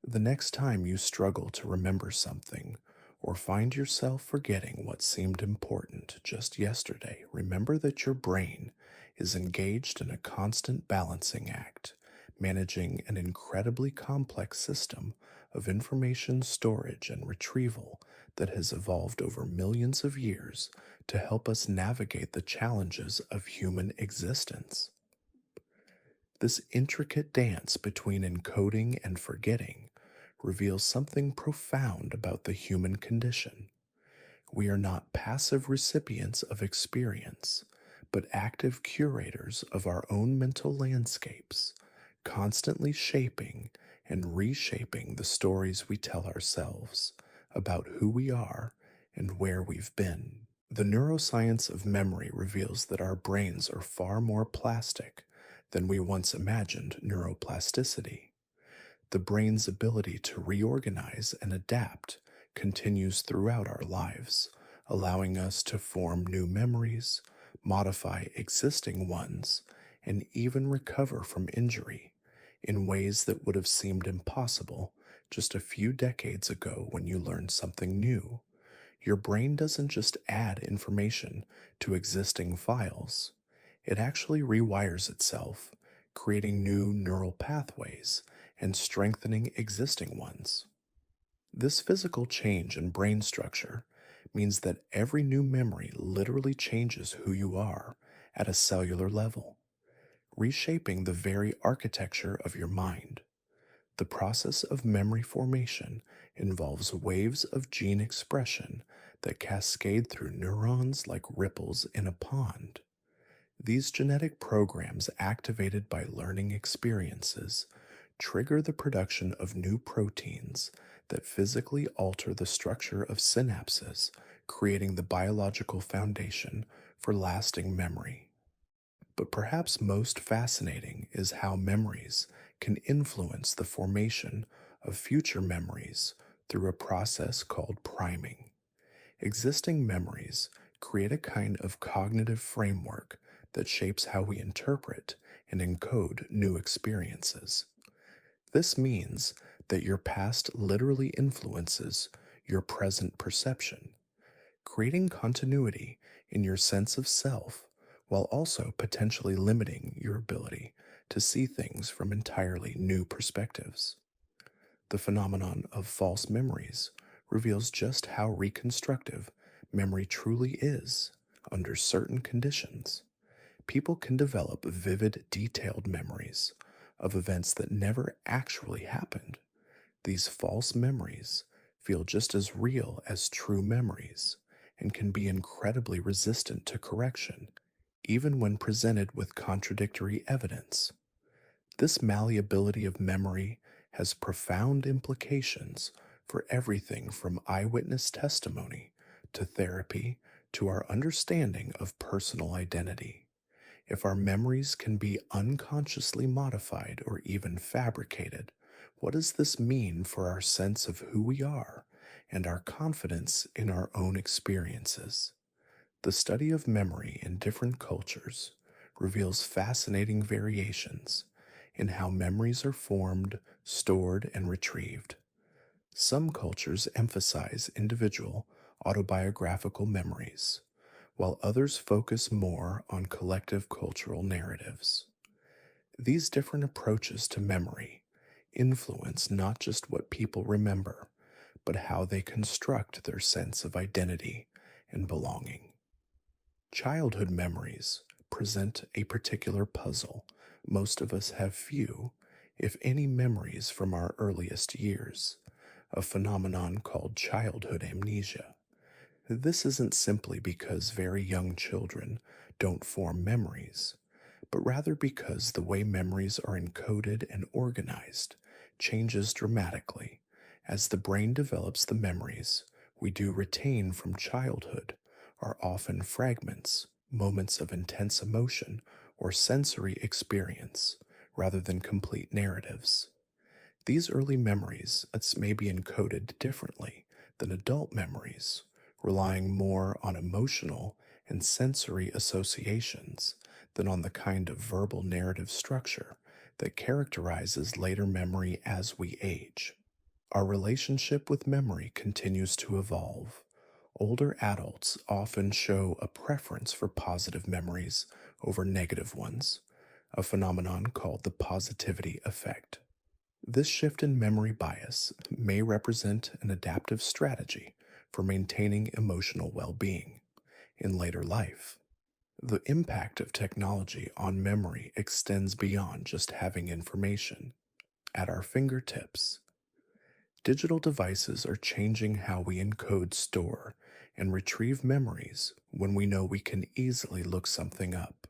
The next time you struggle to remember something or find yourself forgetting what seemed important just yesterday, remember that your brain is engaged in a constant balancing act, managing an incredibly complex system of information storage and retrieval that has evolved over millions of years to help us navigate the challenges of human existence. This intricate dance between encoding and forgetting reveals something profound about the human condition. We are not passive recipients of experience, but active curators of our own mental landscapes, constantly shaping and reshaping the stories we tell ourselves about who we are and where we've been. The neuroscience of memory reveals that our brains are far more plastic than we once imagined. Neuroplasticity, the brain's ability to reorganize and adapt, continues throughout our lives, allowing us to form new memories, modify existing ones, and even recover from injury in ways that would have seemed impossible just a few decades ago when you learned something new. Your brain doesn't just add information to existing files, it actually rewires itself, creating new neural pathways and strengthening existing ones. This physical change in brain structure means that every new memory literally changes who you are at a cellular level, reshaping the very architecture of your mind. The process of memory formation involves waves of gene expression that cascade through neurons like ripples in a pond. These genetic programs, activated by learning experiences, trigger the production of new proteins that physically alter the structure of synapses, creating the biological foundation for lasting memory. But perhaps most fascinating is how memories can influence the formation of future memories through a process called priming. Existing memories create a kind of cognitive framework that shapes how we interpret and encode new experiences. This means that your past literally influences your present perception, creating continuity in your sense of self while also potentially limiting your ability to see things from entirely new perspectives. The phenomenon of false memories reveals just how reconstructive memory truly is under certain conditions. People can develop vivid, detailed memories of events that never actually happened. These false memories feel just as real as true memories and can be incredibly resistant to correction, even when presented with contradictory evidence. This malleability of memory has profound implications for everything from eyewitness testimony to therapy to our understanding of personal identity. If our memories can be unconsciously modified or even fabricated, what does this mean for our sense of who we are and our confidence in our own experiences. The study of memory in different cultures reveals fascinating variations in how memories are formed, stored, and retrieved. Some cultures emphasize individual autobiographical memories, while others focus more on collective cultural narratives. These different approaches to memory influence not just what people remember, but how they construct their sense of identity and belonging. Childhood memories present a particular puzzle. Most of us have few, if any, memories from our earliest years, a phenomenon called childhood amnesia. This isn't simply because very young children don't form memories, but rather because the way memories are encoded and organized changes dramatically as the brain develops. The memories we do retain from childhood are often fragments, moments of intense emotion, or sensory experience, rather than complete narratives. These early memories may be encoded differently than adult memories, relying more on emotional and sensory associations than on the kind of verbal narrative structure that characterizes later memory as we age. Our relationship with memory continues to evolve. Older adults often show a preference for positive memories over negative ones, a phenomenon called the positivity effect. This shift in memory bias may represent an adaptive strategy for maintaining emotional well being in later life. The impact of technology on memory extends beyond just having information at our fingertips. Digital devices are changing how we encode, store, and retrieve memories when we know we can easily look something up.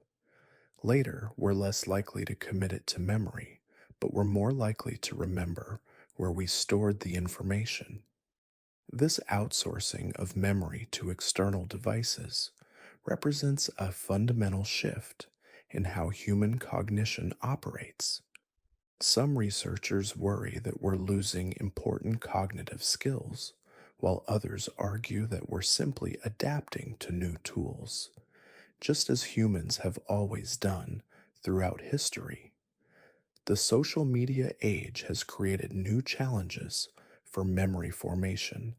Later, we're less likely to commit it to memory, but we're more likely to remember where we stored the information. This outsourcing of memory to external devices represents a fundamental shift in how human cognition operates. Some researchers worry that we're losing important cognitive skills, while others argue that we're simply adapting to new tools, just as humans have always done throughout history. The social media age has created new challenges for memory formation.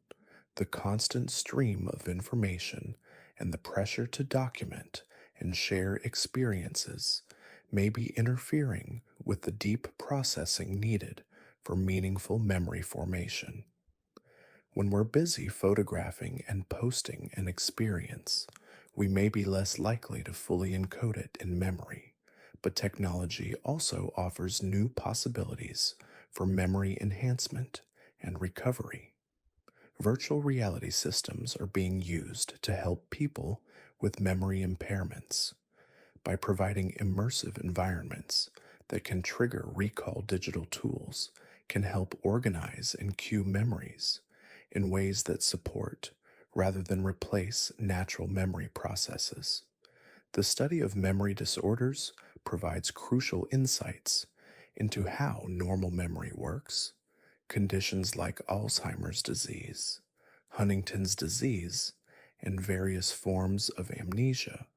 The constant stream of information and the pressure to document and share experiences may be interfering with the deep processing needed for meaningful memory formation. When we're busy photographing and posting an experience, we may be less likely to fully encode it in memory, but technology also offers new possibilities for memory enhancement and recovery. Virtual reality systems are being used to help people with memory impairments. By providing immersive environments that can trigger recall, digital tools can help organize and cue memories in ways that support rather than replace natural memory processes. The study of memory disorders provides crucial insights into how normal memory works. Conditions like Alzheimer's disease, Huntington's disease, and various forms of amnesia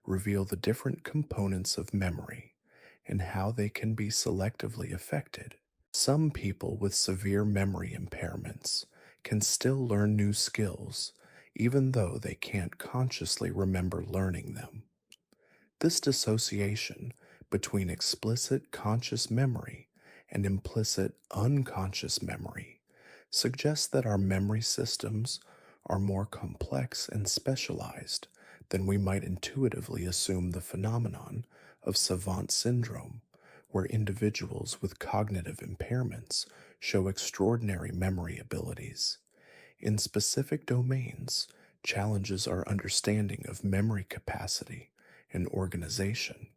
reveal the different components of memory and how they can be selectively affected. Some people with severe memory impairments can still learn new skills even though they can't consciously remember learning them. This dissociation between explicit conscious memory and implicit unconscious memory suggests that our memory systems are more complex and specialized than we might intuitively assume. The phenomenon of savant syndrome, where individuals with cognitive impairments show extraordinary memory abilities in specific domains, challenges our understanding of memory capacity and organization.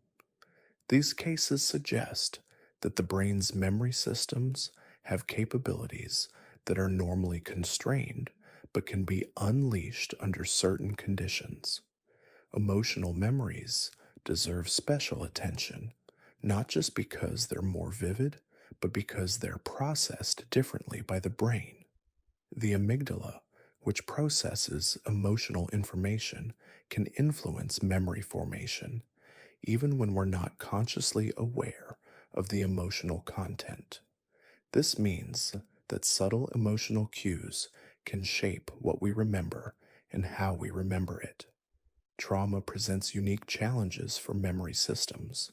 These cases suggest that the brain's memory systems have capabilities that are normally constrained but can be unleashed under certain conditions. Emotional memories deserve special attention, not just because they're more vivid, but because they're processed differently by the brain. The amygdala, which processes emotional information, can influence memory formation, even when we're not consciously aware of the emotional content. This means that subtle emotional cues can shape what we remember and how we remember it. Trauma presents unique challenges for memory systems.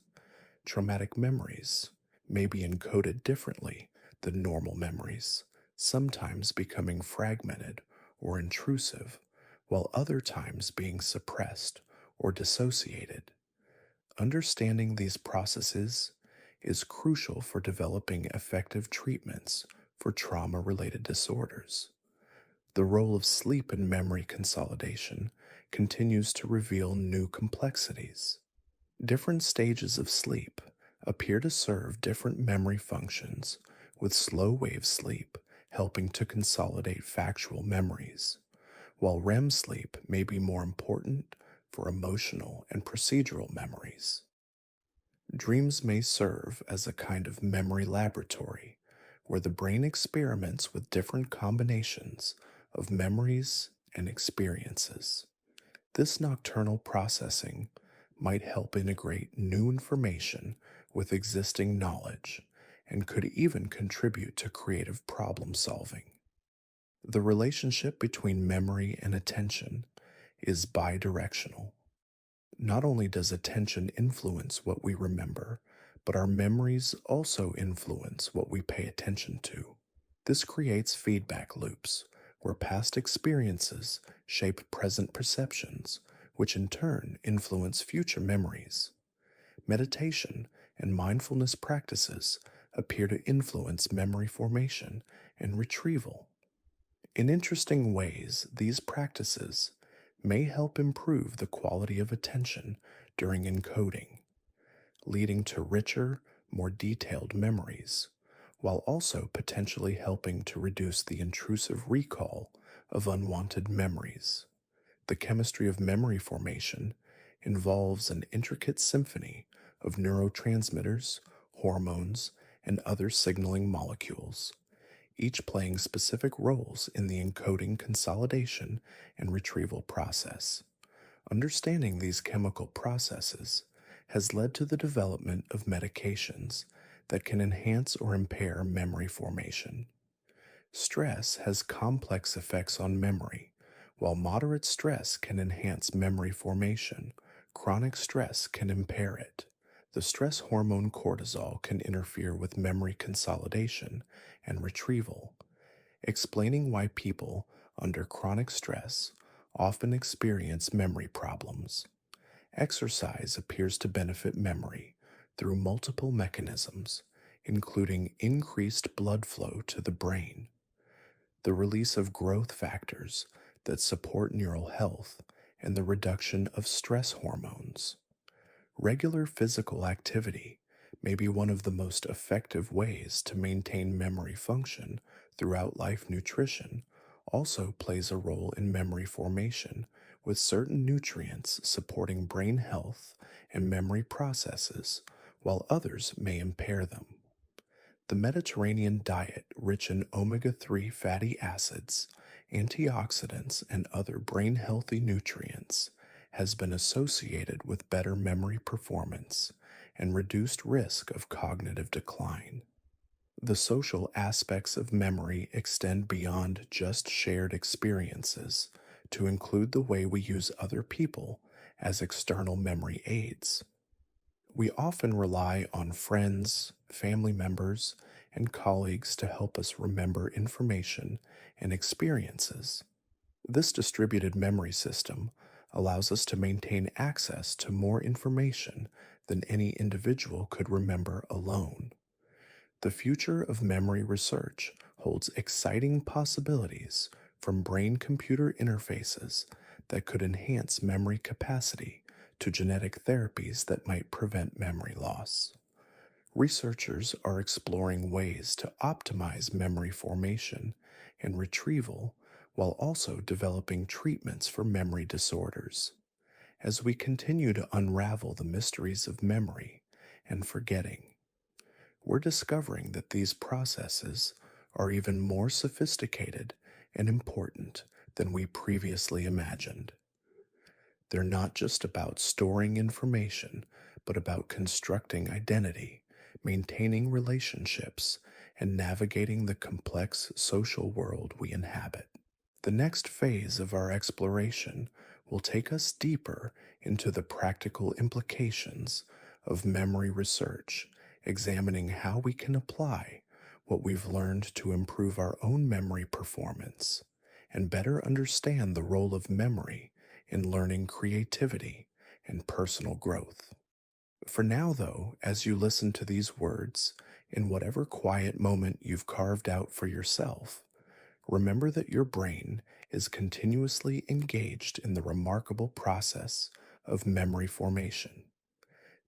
Traumatic memories may be encoded differently than normal memories, sometimes becoming fragmented or intrusive, while other times being suppressed or dissociated. Understanding these processes is crucial for developing effective treatments for trauma related disorders. The role of sleep in memory consolidation continues to reveal new complexities. Different stages of sleep appear to serve different memory functions, with slow wave sleep helping to consolidate factual memories, while REM sleep may be more important for emotional and procedural memories. Dreams may serve as a kind of memory laboratory where the brain experiments with different combinations of memories and experiences. This nocturnal processing might help integrate new information with existing knowledge and could even contribute to creative problem solving. The relationship between memory and attention is bidirectional. Not only does attention influence what we remember, but our memories also influence what we pay attention to. This creates feedback loops where past experiences shape present perceptions, which in turn influence future memories. Meditation and mindfulness practices appear to influence memory formation and retrieval. In interesting ways, these practices may help improve the quality of attention during encoding, leading to richer, more detailed memories, while also potentially helping to reduce the intrusive recall of unwanted memories. The chemistry of memory formation involves an intricate symphony of neurotransmitters, hormones, and other signaling molecules, each playing specific roles in the encoding, consolidation, and retrieval process. Understanding these chemical processes has led to the development of medications that can enhance or impair memory formation. Stress has complex effects on memory. While moderate stress can enhance memory formation, chronic stress can impair it. The stress hormone cortisol can interfere with memory consolidation and retrieval, explaining why people under chronic stress often experience memory problems. Exercise appears to benefit memory through multiple mechanisms, including increased blood flow to the brain, the release of growth factors that support neural health, and the reduction of stress hormones. Regular physical activity may be one of the most effective ways to maintain memory function throughout life. Nutrition also plays a role in memory formation, with certain nutrients supporting brain health and memory processes, while others may impair them. The Mediterranean diet, rich in omega 3 fatty acids, antioxidants, and other brain healthy nutrients, has been associated with better memory performance and reduced risk of cognitive decline. The social aspects of memory extend beyond just shared experiences to include the way we use other people as external memory aids. We often rely on friends, family members, and colleagues to help us remember information and experiences. This distributed memory system allows us to maintain access to more information than any individual could remember alone. The future of memory research holds exciting possibilities from brain computer interfaces that could enhance memory capacity to genetic therapies that might prevent memory loss. Researchers are exploring ways to optimize memory formation and retrieval while also developing treatments for memory disorders. As we continue to unravel the mysteries of memory and forgetting, we're discovering that these processes are even more sophisticated and important than we previously imagined. They're not just about storing information, but about constructing identity, maintaining relationships, and navigating the complex social world we inhabit. The next phase of our exploration will take us deeper into the practical implications of memory research, examining how we can apply what we've learned to improve our own memory performance and better understand the role of memory in learning creativity and personal growth. For now, though, as you listen to these words, in whatever quiet moment you've carved out for yourself, remember that your brain is continuously engaged in the remarkable process of memory formation.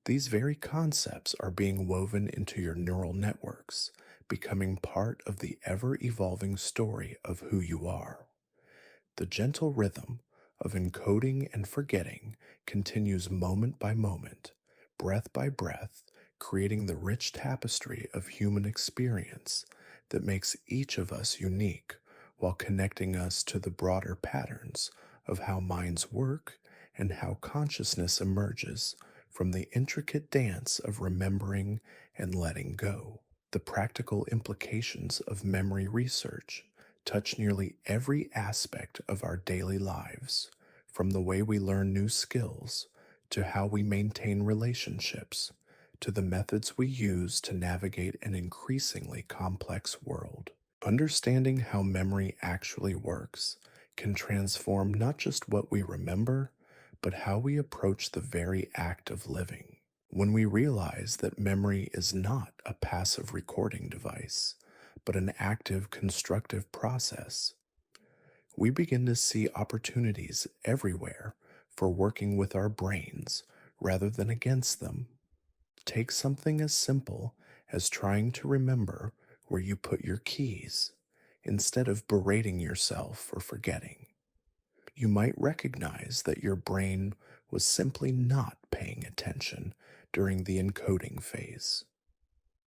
These very concepts are being woven into your neural networks, becoming part of the ever evolving story of who you are. The gentle rhythm of encoding and forgetting continues moment by moment, breath by breath, creating the rich tapestry of human experience that makes each of us unique while connecting us to the broader patterns of how minds work and how consciousness emerges from the intricate dance of remembering and letting go. The practical implications of memory research touch nearly every aspect of our daily lives, from the way we learn new skills, to how we maintain relationships, to the methods we use to navigate an increasingly complex world. Understanding how memory actually works can transform not just what we remember, but how we approach the very act of living. When we realize that memory is not a passive recording device, but an active, constructive process, we begin to see opportunities everywhere for working with our brains rather than against them. Take something as simple as trying to remember where you put your keys instead of berating yourself for forgetting. You might recognize that your brain was simply not paying attention during the encoding phase.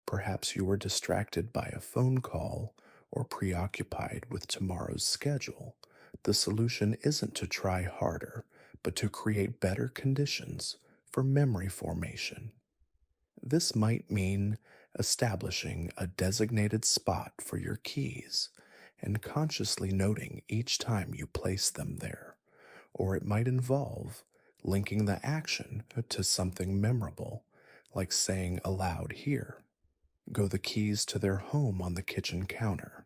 Perhaps you were distracted by a phone call or preoccupied with tomorrow's schedule. The solution isn't to try harder, but to create better conditions for memory formation. This might mean establishing a designated spot for your keys and consciously noting each time you place them there, or it might involve linking the action to something memorable, like saying aloud, "Here go the keys to their home on the kitchen counter."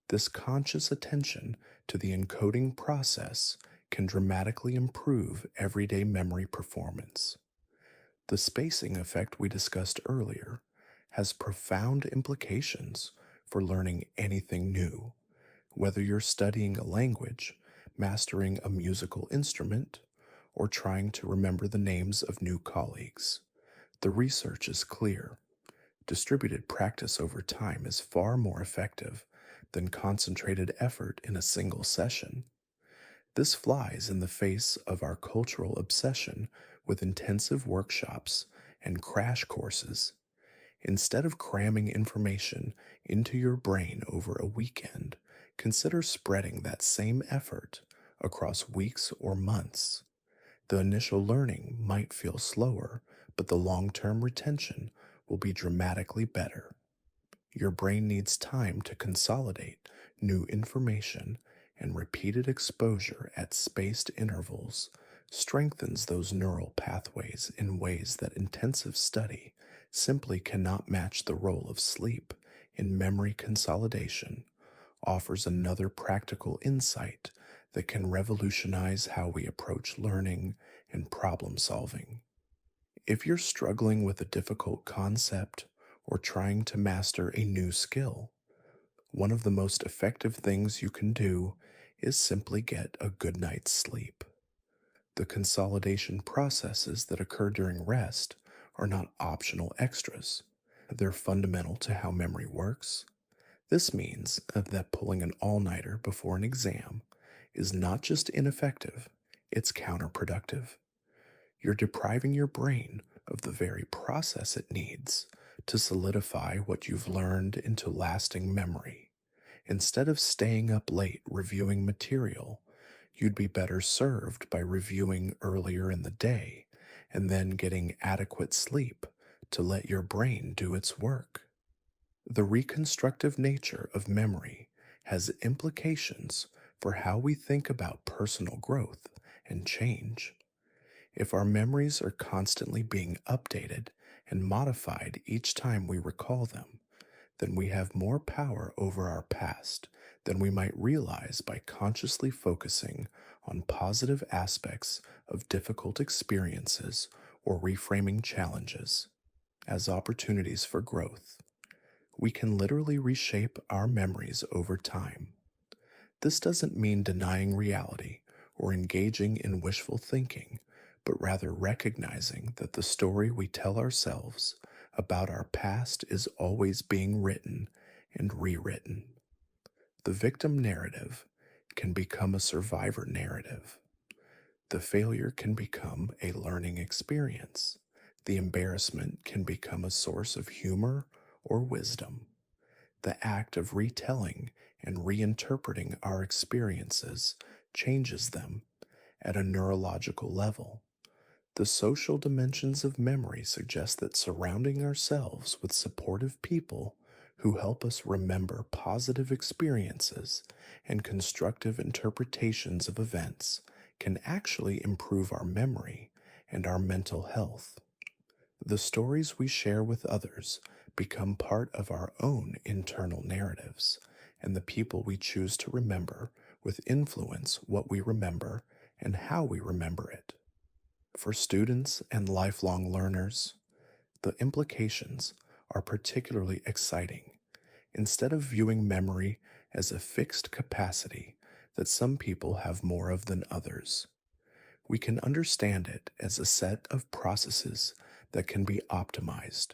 This conscious attention to the encoding process can dramatically improve everyday memory performance. The spacing effect we discussed earlier has profound implications for learning anything new, whether you're studying a language, mastering a musical instrument, or trying to remember the names of new colleagues. The research is clear. Distributed practice over time is far more effective than concentrated effort in a single session. This flies in the face of our cultural obsession with intensive workshops and crash courses. Instead of cramming information into your brain over a weekend, consider spreading that same effort across weeks or months. The initial learning might feel slower, but the long-term retention will be dramatically better. Your brain needs time to consolidate new information, and repeated exposure at spaced intervals strengthens those neural pathways in ways that intensive study simply cannot match. The role of sleep in memory consolidation offers another practical insight that can revolutionize how we approach learning and problem solving. If you're struggling with a difficult concept or trying to master a new skill, one of the most effective things you can do is simply get a good night's sleep. The consolidation processes that occur during rest are not optional extras. They're fundamental to how memory works. This means that pulling an all-nighter before an exam is not just ineffective, it's counterproductive. You're depriving your brain of the very process it needs to solidify what you've learned into lasting memory. Instead of staying up late reviewing material, you'd be better served by reviewing earlier in the day and then getting adequate sleep to let your brain do its work. The reconstructive nature of memory has implications for how we think about personal growth and change. If our memories are constantly being updated and modified each time we recall them, then we have more power over our past than we might realize by consciously focusing on positive aspects of difficult experiences or reframing challenges as opportunities for growth. We can literally reshape our memories over time. This doesn't mean denying reality or engaging in wishful thinking, but rather recognizing that the story we tell ourselves about our past is always being written and rewritten. The victim narrative can become a survivor narrative. The failure can become a learning experience. The embarrassment can become a source of humor or wisdom. The act of retelling and reinterpreting our experiences changes them at a neurological level. The social dimensions of memory suggest that surrounding ourselves with supportive people who help us remember positive experiences and constructive interpretations of events can actually improve our memory and our mental health. The stories we share with others become part of our own internal narratives, and the people we choose to remember with influence what we remember and how we remember it. For students and lifelong learners, the implications are particularly exciting. Instead of viewing memory as a fixed capacity that some people have more of than others, we can understand it as a set of processes that can be optimized.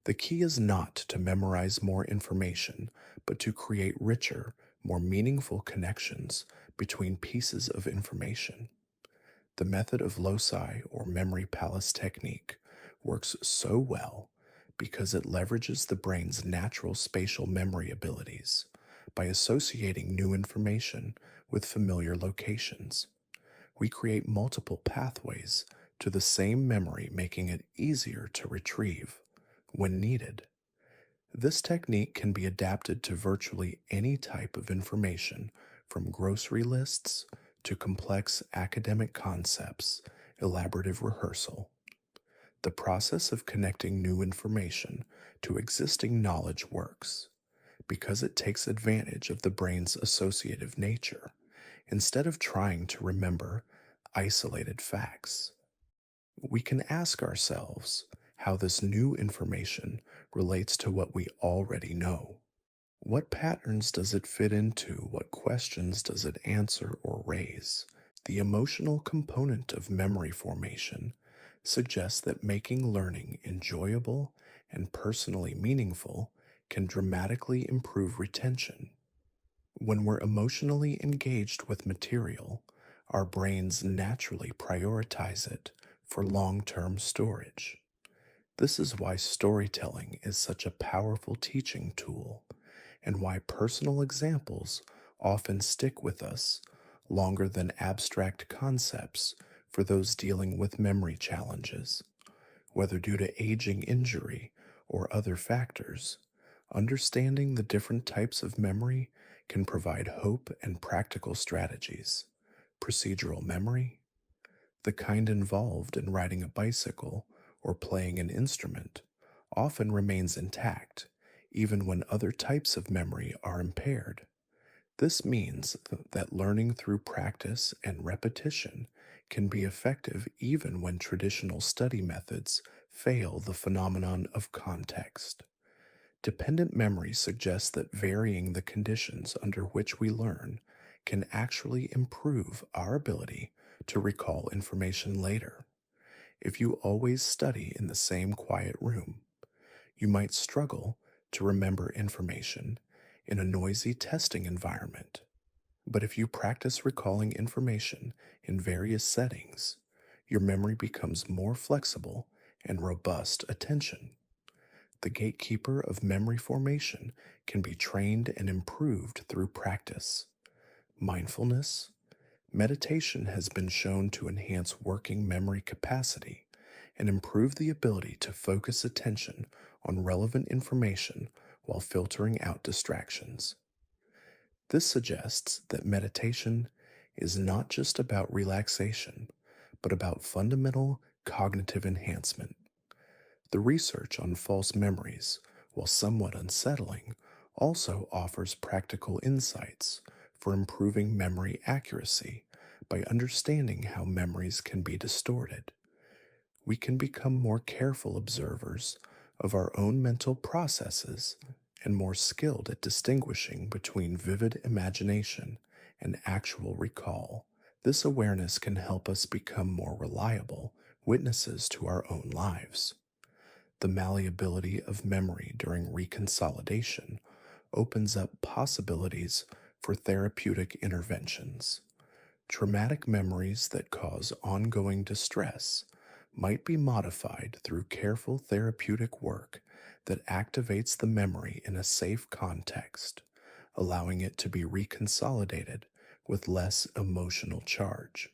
The key is not to memorize more information, but to create richer, more meaningful connections between pieces of information. The method of loci or memory palace technique works so well because it leverages the brain's natural spatial memory abilities by associating new information with familiar locations. We create multiple pathways to the same memory, making it easier to retrieve when needed. This technique can be adapted to virtually any type of information, from grocery lists to complex academic concepts, elaborative rehearsal. The process of connecting new information to existing knowledge works because it takes advantage of the brain's associative nature instead of trying to remember isolated facts. We can ask ourselves how this new information relates to what we already know. What patterns does it fit into? What questions does it answer or raise? The emotional component of memory formation suggests that making learning enjoyable and personally meaningful can dramatically improve retention. When we're emotionally engaged with material, our brains naturally prioritize it for long-term storage. This is why storytelling is such a powerful teaching tool, and why personal examples often stick with us longer than abstract concepts for those dealing with memory challenges. Whether due to aging, injury, or other factors, understanding the different types of memory can provide hope and practical strategies. Procedural memory, the kind involved in riding a bicycle or playing an instrument, often remains intact even when other types of memory are impaired. This means that learning through practice and repetition can be effective even when traditional study methods fail the phenomenon of context. Dependent memory suggests that varying the conditions under which we learn can actually improve our ability to recall information later. If you always study in the same quiet room, you might struggle to remember information in a noisy testing environment. But if you practice recalling information in various settings, your memory becomes more flexible and robust attention. The gatekeeper of memory formation can be trained and improved through practice. Mindfulness, meditation has been shown to enhance working memory capacity and improve the ability to focus attention on relevant information while filtering out distractions. This suggests that meditation is not just about relaxation, but about fundamental cognitive enhancement. The research on false memories, while somewhat unsettling, also offers practical insights for improving memory accuracy by understanding how memories can be distorted. We can become more careful observers of our own mental processes and more skilled at distinguishing between vivid imagination and actual recall. This awareness can help us become more reliable witnesses to our own lives. The malleability of memory during reconsolidation opens up possibilities for therapeutic interventions. Traumatic memories that cause ongoing distress might be modified through careful therapeutic work that activates the memory in a safe context, allowing it to be reconsolidated with less emotional charge.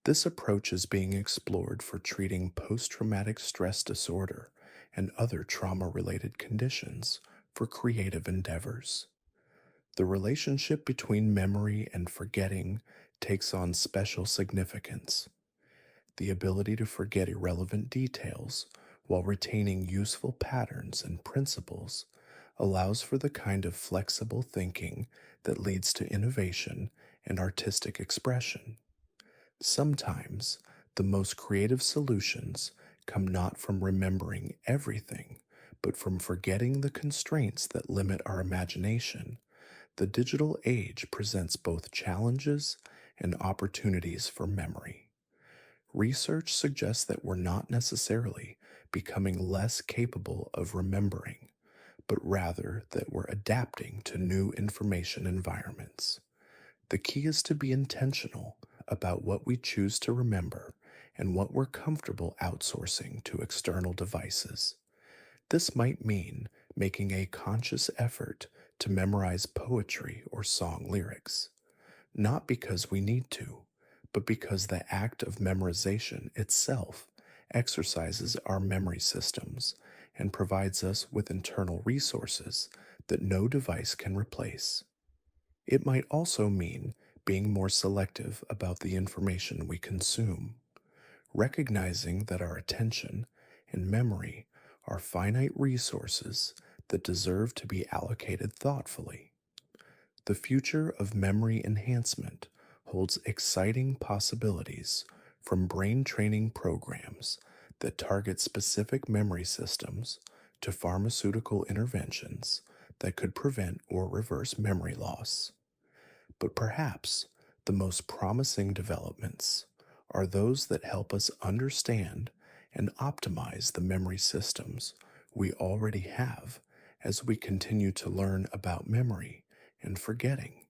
This approach is being explored for treating post traumatic stress disorder and other trauma related conditions for creative endeavors. The relationship between memory and forgetting takes on special significance. The ability to forget irrelevant details while retaining useful patterns and principles allows for the kind of flexible thinking that leads to innovation and artistic expression. Sometimes the most creative solutions come not from remembering everything, but from forgetting the constraints that limit our imagination. The digital age presents both challenges and opportunities for memory. Research suggests that we're not necessarily becoming less capable of remembering, but rather that we're adapting to new information environments. The key is to be intentional about what we choose to remember and what we're comfortable outsourcing to external devices. This might mean making a conscious effort to memorize poetry or song lyrics, not because we need to, but because the act of memorization itself exercises our memory systems and provides us with internal resources that no device can replace. It might also mean being more selective about the information we consume, recognizing that our attention and memory are finite resources that deserve to be allocated thoughtfully. The future of memory enhancement holds exciting possibilities, from brain training programs that target specific memory systems to pharmaceutical interventions that could prevent or reverse memory loss. But perhaps the most promising developments are those that help us understand and optimize the memory systems we already have as we continue to learn about memory and forgetting.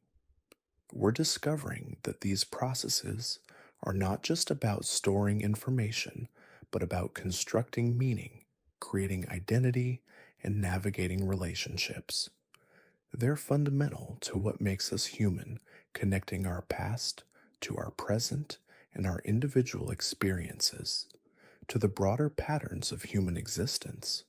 We're discovering that these processes are not just about storing information, but about constructing meaning, creating identity, and navigating relationships. They're fundamental to what makes us human, connecting our past to our present and our individual experiences to the broader patterns of human existence.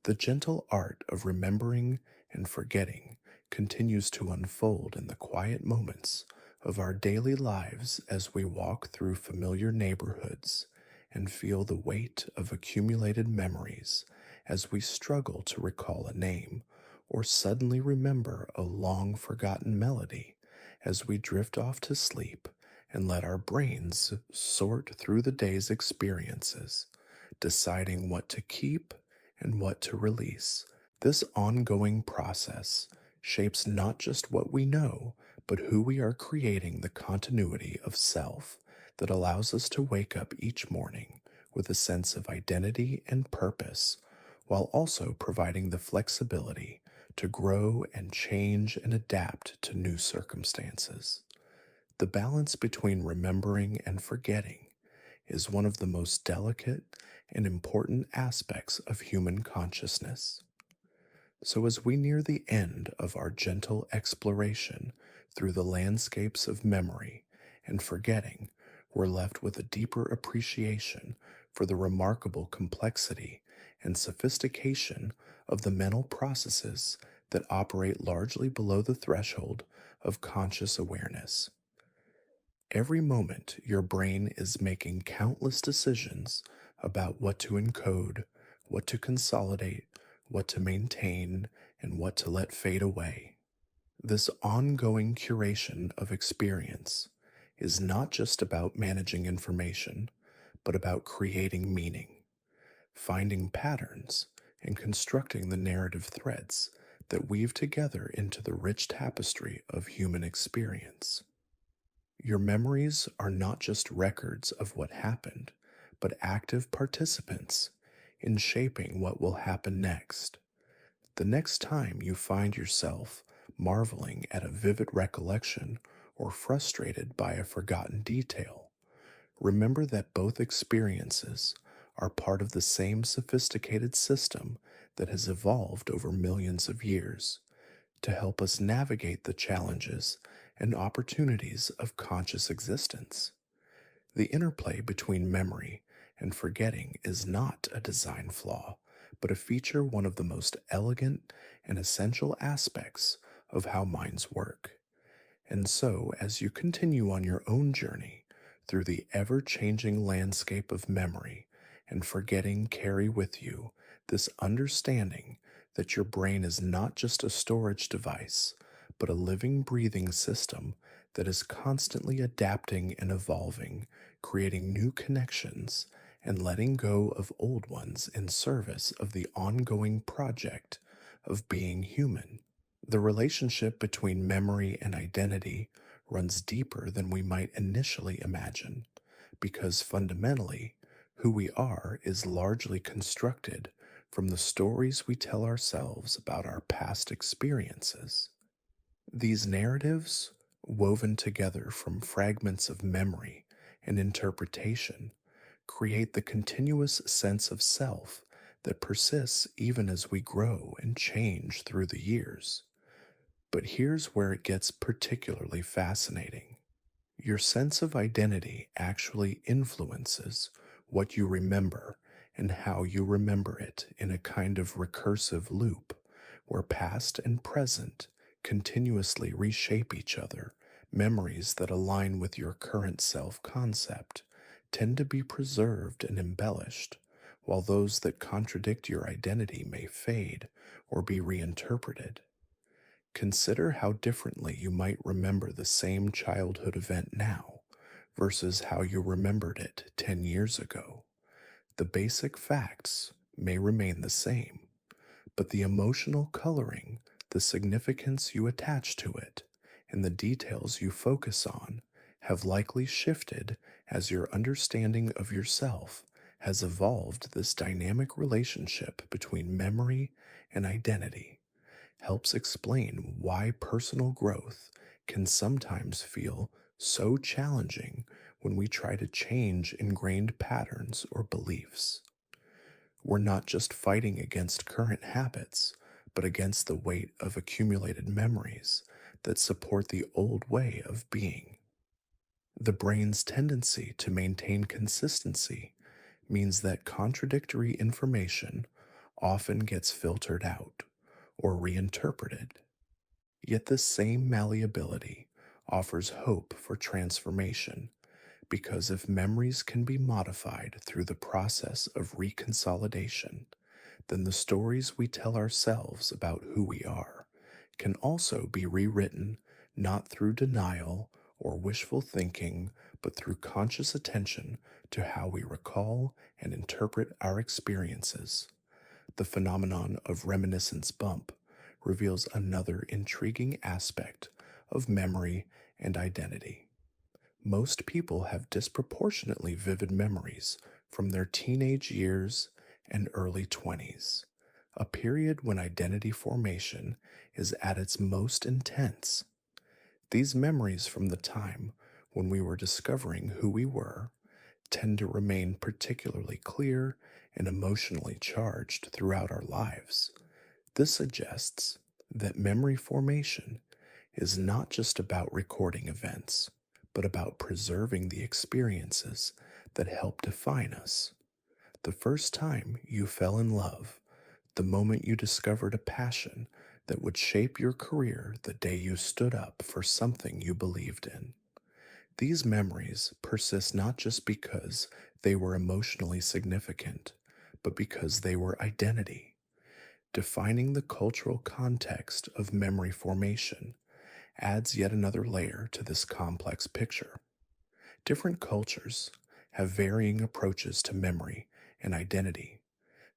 The gentle art of remembering and forgetting continues to unfold in the quiet moments of our daily lives as we walk through familiar neighborhoods and feel the weight of accumulated memories as we struggle to recall a name or suddenly remember a long forgotten melody as we drift off to sleep and let our brains sort through the day's experiences, deciding what to keep and what to release. This ongoing process shapes not just what we know, but who we are, creating the continuity of self that allows us to wake up each morning with a sense of identity and purpose, while also providing the flexibility to grow and change and adapt to new circumstances. The balance between remembering and forgetting is one of the most delicate and important aspects of human consciousness. So, as we near the end of our gentle exploration through the landscapes of memory and forgetting, we're left with a deeper appreciation for the remarkable complexity and sophistication of the mental processes that operate largely below the threshold of conscious awareness. Every moment, your brain is making countless decisions about what to encode, what to consolidate, what to maintain, and what to let fade away. This ongoing curation of experience is not just about managing information, but about creating meaning, finding patterns, and constructing the narrative threads that weave together into the rich tapestry of human experience. Your memories are not just records of what happened, but active participants in shaping what will happen next. The next time you find yourself marveling at a vivid recollection or frustrated by a forgotten detail, remember that both experiences are part of the same sophisticated system that has evolved over millions of years to help us navigate the challenges and opportunities of conscious existence. The interplay between memory and forgetting is not a design flaw, but a feature one of the most elegant and essential aspects of how minds work. And so, as you continue on your own journey through the ever changing landscape of memory and forgetting, carry with you this understanding that your brain is not just a storage device, but a living, breathing system that is constantly adapting and evolving, creating new connections, and letting go of old ones in service of the ongoing project of being human. The relationship between memory and identity runs deeper than we might initially imagine, because fundamentally, who we are is largely constructed from the stories we tell ourselves about our past experiences. These narratives, woven together from fragments of memory and interpretation, create the continuous sense of self that persists even as we grow and change through the years. But here's where it gets particularly fascinating. Your sense of identity actually influences what you remember and how you remember it in a kind of recursive loop where past and present continuously reshape each other. Memories that align with your current self concept tend to be preserved and embellished, while those that contradict your identity may fade or be reinterpreted. Consider how differently you might remember the same childhood event now versus how you remembered it 10 years ago. The basic facts may remain the same, but the emotional coloring, the significance you attach to it, and the details you focus on have likely shifted as your understanding of yourself has evolved. This dynamic relationship between memory and identity helps explain why personal growth can sometimes feel so challenging when we try to change ingrained patterns or beliefs. We're not just fighting against current habits, but against the weight of accumulated memories that support the old way of being. The brain's tendency to maintain consistency means that contradictory information often gets filtered out or reinterpreted. Yet this same malleability offers hope for transformation, because if memories can be modified through the process of reconsolidation, then the stories we tell ourselves about who we are can also be rewritten, not through denial or wishful thinking, but through conscious attention to how we recall and interpret our experiences. The phenomenon of reminiscence bump reveals another intriguing aspect of memory and identity. Most people have disproportionately vivid memories from their teenage years and early 20s, a period when identity formation is at its most intense. These memories from the time when we were discovering who we were tend to remain particularly clear and emotionally charged throughout our lives. This suggests that memory formation is not just about recording events, but about preserving the experiences that help define us. The first time you fell in love, the moment you discovered a passion that would shape your career, the day you stood up for something you believed in. These memories persist not just because they were emotionally significant, but because they were identity. Defining the cultural context of memory formation adds yet another layer to this complex picture. Different cultures have varying approaches to memory and identity,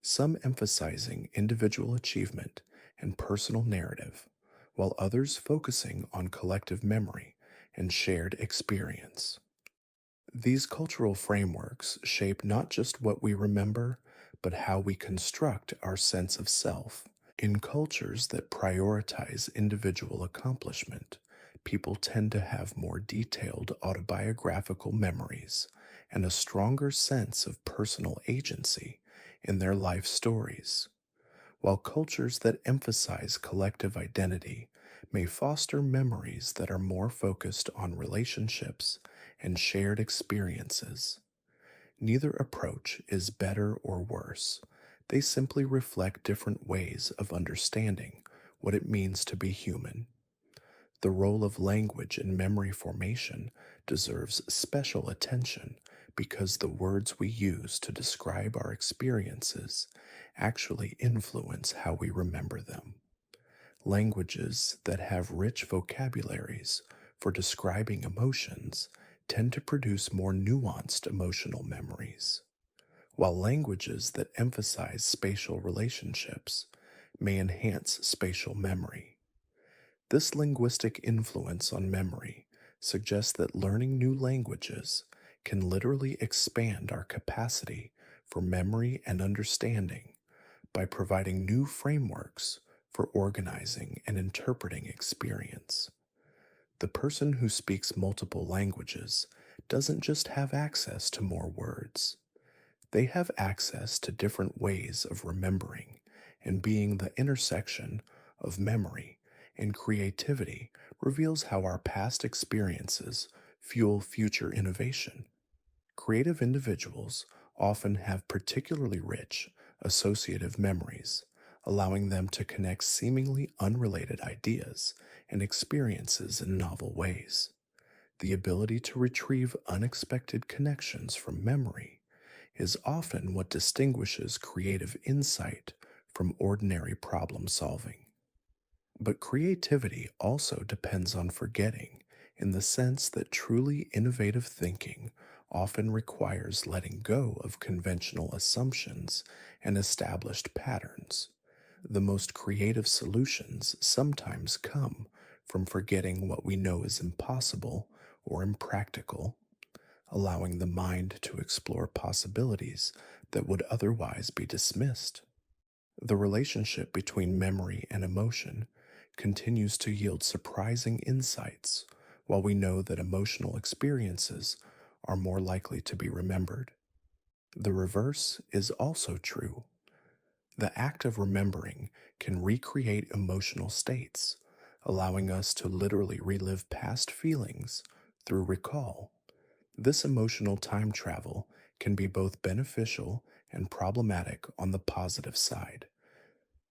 some emphasizing individual achievement and personal narrative, while others focusing on collective memory and shared experience. These cultural frameworks shape not just what we remember, but how we construct our sense of self. In cultures that prioritize individual accomplishment, people tend to have more detailed autobiographical memories and a stronger sense of personal agency in their life stories, while cultures that emphasize collective identity may foster memories that are more focused on relationships and shared experiences. Neither approach is better or worse. They simply reflect different ways of understanding what it means to be human. The role of language in memory formation deserves special attention because the words we use to describe our experiences actually influence how we remember them. Languages that have rich vocabularies for describing emotions tend to produce more nuanced emotional memories, while languages that emphasize spatial relationships may enhance spatial memory. This linguistic influence on memory suggests that learning new languages can literally expand our capacity for memory and understanding by providing new frameworks for organizing and interpreting experience. The person who speaks multiple languages doesn't just have access to more words, they have access to different ways of remembering, and being the intersection of memory and creativity reveals how our past experiences fuel future innovation. Creative individuals often have particularly rich associative memories, allowing them to connect seemingly unrelated ideas and experiences in novel ways. The ability to retrieve unexpected connections from memory is often what distinguishes creative insight from ordinary problem solving. But creativity also depends on forgetting, in the sense that truly innovative thinking often requires letting go of conventional assumptions and established patterns. The most creative solutions sometimes come from forgetting what we know is impossible or impractical, allowing the mind to explore possibilities that would otherwise be dismissed. The relationship between memory and emotion continues to yield surprising insights, while we know that emotional experiences are more likely to be remembered. The reverse is also true. The act of remembering can recreate emotional states, allowing us to literally relive past feelings through recall. This emotional time travel can be both beneficial and problematic on the positive side.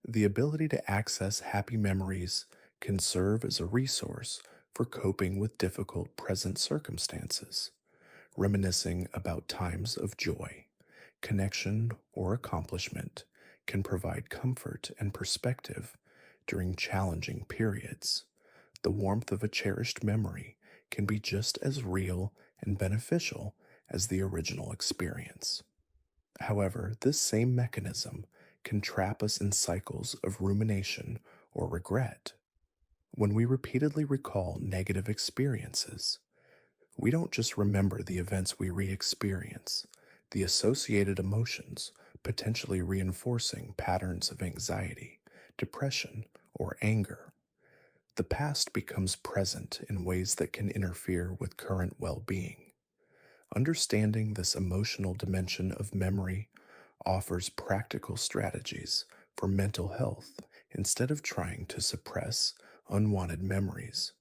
The ability to access happy memories can serve as a resource for coping with difficult present circumstances, reminiscing about times of joy, connection, or accomplishment can provide comfort and perspective during challenging periods. The warmth of a cherished memory can be just as real and beneficial as the original experience. However, this same mechanism can trap us in cycles of rumination or regret. When we repeatedly recall negative experiences, we don't just remember the events we re experience, the associated emotions potentially reinforcing patterns of anxiety, depression, or anger. The past becomes present in ways that can interfere with current well being. Understanding this emotional dimension of memory offers practical strategies for mental health instead of trying to suppress unwanted memories,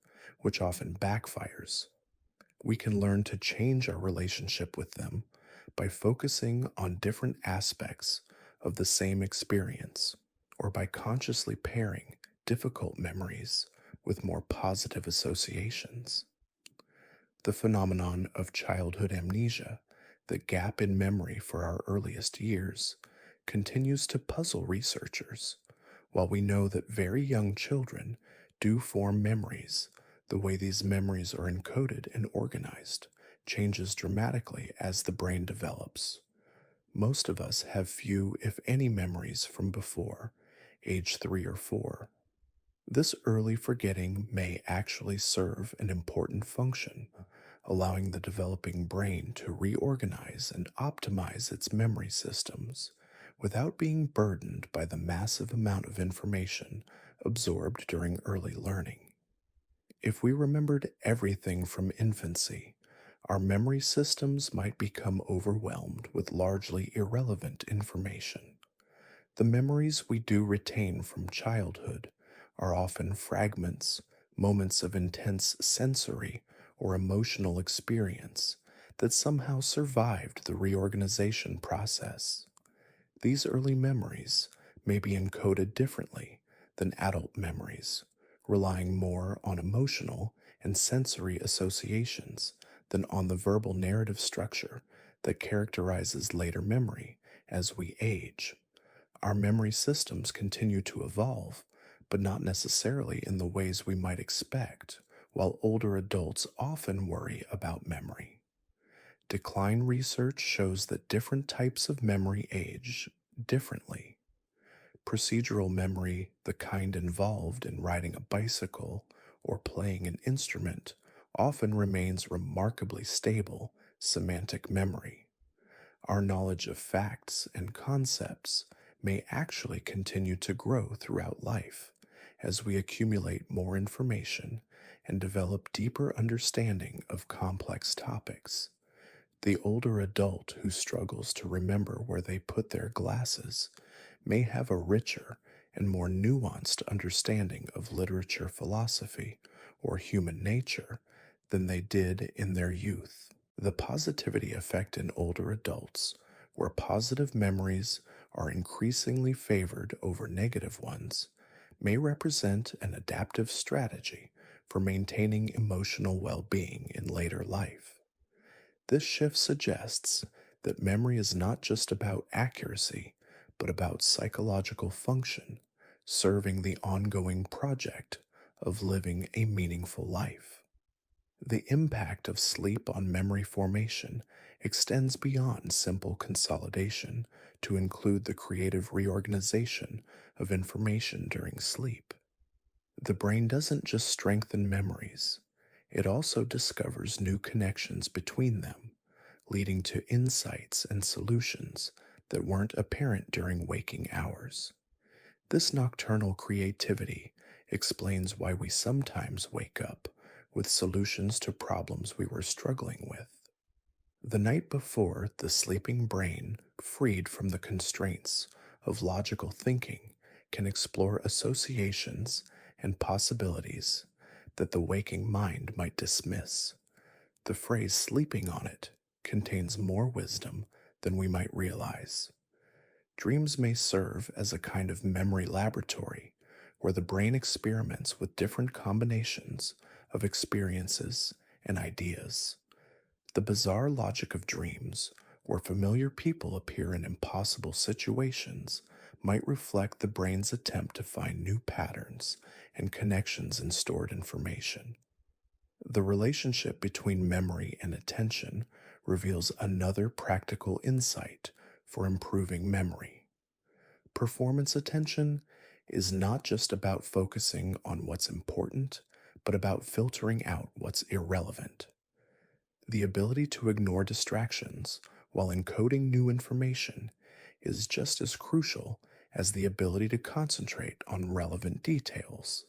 which often backfires. We can learn to change our relationship with them by focusing on different aspects of the same experience, or by consciously pairing difficult memories with more positive associations. The phenomenon of childhood amnesia, the gap in memory for our earliest years, continues to puzzle researchers. While we know that very young children do form memories, the way these memories are encoded and organized changes dramatically as the brain develops. Most of us have few, if any, memories from before age 3 or 4. This early forgetting may actually serve an important function, allowing the developing brain to reorganize and optimize its memory systems without being burdened by the massive amount of information absorbed during early learning. If we remembered everything from infancy, our memory systems might become overwhelmed with largely irrelevant information. The memories we do retain from childhood are often fragments, moments of intense sensory or emotional experience that somehow survived the reorganization process. These early memories may be encoded differently than adult memories, relying more on emotional and sensory associations than on the verbal narrative structure that characterizes later memory as we age. Our memory systems continue to evolve, but not necessarily in the ways we might expect, while older adults often worry about memory. Decline research shows that different types of memory age differently. Procedural memory, the kind involved in riding a bicycle or playing an instrument, often remains remarkably stable semantic memory. Our knowledge of facts and concepts may actually continue to grow throughout life as we accumulate more information and develop deeper understanding of complex topics. The older adult who struggles to remember where they put their glasses may have a richer and more nuanced understanding of literature, philosophy, or human nature than they did in their youth. The positivity effect in older adults, where positive memories are increasingly favored over negative ones, may represent an adaptive strategy for maintaining emotional well being in later life. This shift suggests that memory is not just about accuracy, but about psychological function, serving the ongoing project of living a meaningful life. The impact of sleep on memory formation extends beyond simple consolidation to include the creative reorganization of information during sleep. The brain doesn't just strengthen memories, it also discovers new connections between them, leading to insights and solutions that weren't apparent during waking hours. This nocturnal creativity explains why we sometimes wake up with solutions to problems we were struggling with. The night before, the sleeping brain, freed from the constraints of logical thinking, can explore associations and possibilities that the waking mind might dismiss. The phrase sleeping on it contains more wisdom than we might realize. Dreams may serve as a kind of memory laboratory where the brain experiments with different combinations of experiences and ideas. The bizarre logic of dreams, where familiar people appear in impossible situations, might reflect the brain's attempt to find new patterns and connections in stored information. The relationship between memory and attention reveals another practical insight for improving memory. Performance attention is not just about focusing on what's important, but about filtering out what's irrelevant. The ability to ignore distractions while encoding new information is just as crucial as the ability to concentrate on relevant details.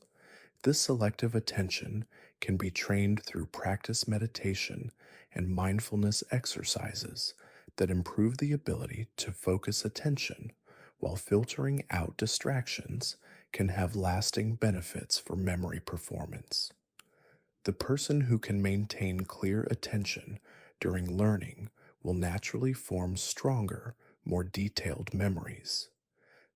This selective attention can be trained through practice meditation and mindfulness exercises that improve the ability to focus attention while filtering out distractions can have lasting benefits for memory performance. The person who can maintain clear attention during learning will naturally form stronger, more detailed memories.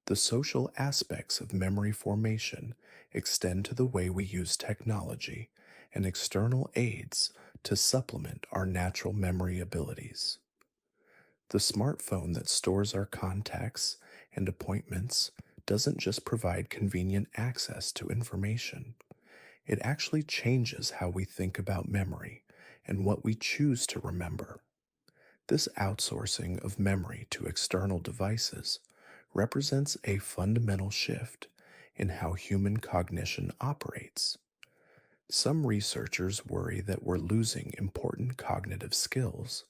The social aspects of memory formation extend to the way we use technology and external aids to supplement our natural memory abilities. The smartphone that stores our contacts and appointments doesn't just provide convenient access to information, it actually changes how we think about memory and what we choose to remember. This outsourcing of memory to external devices represents a fundamental shift in how human cognition operates. Some researchers worry that we're losing important cognitive skills,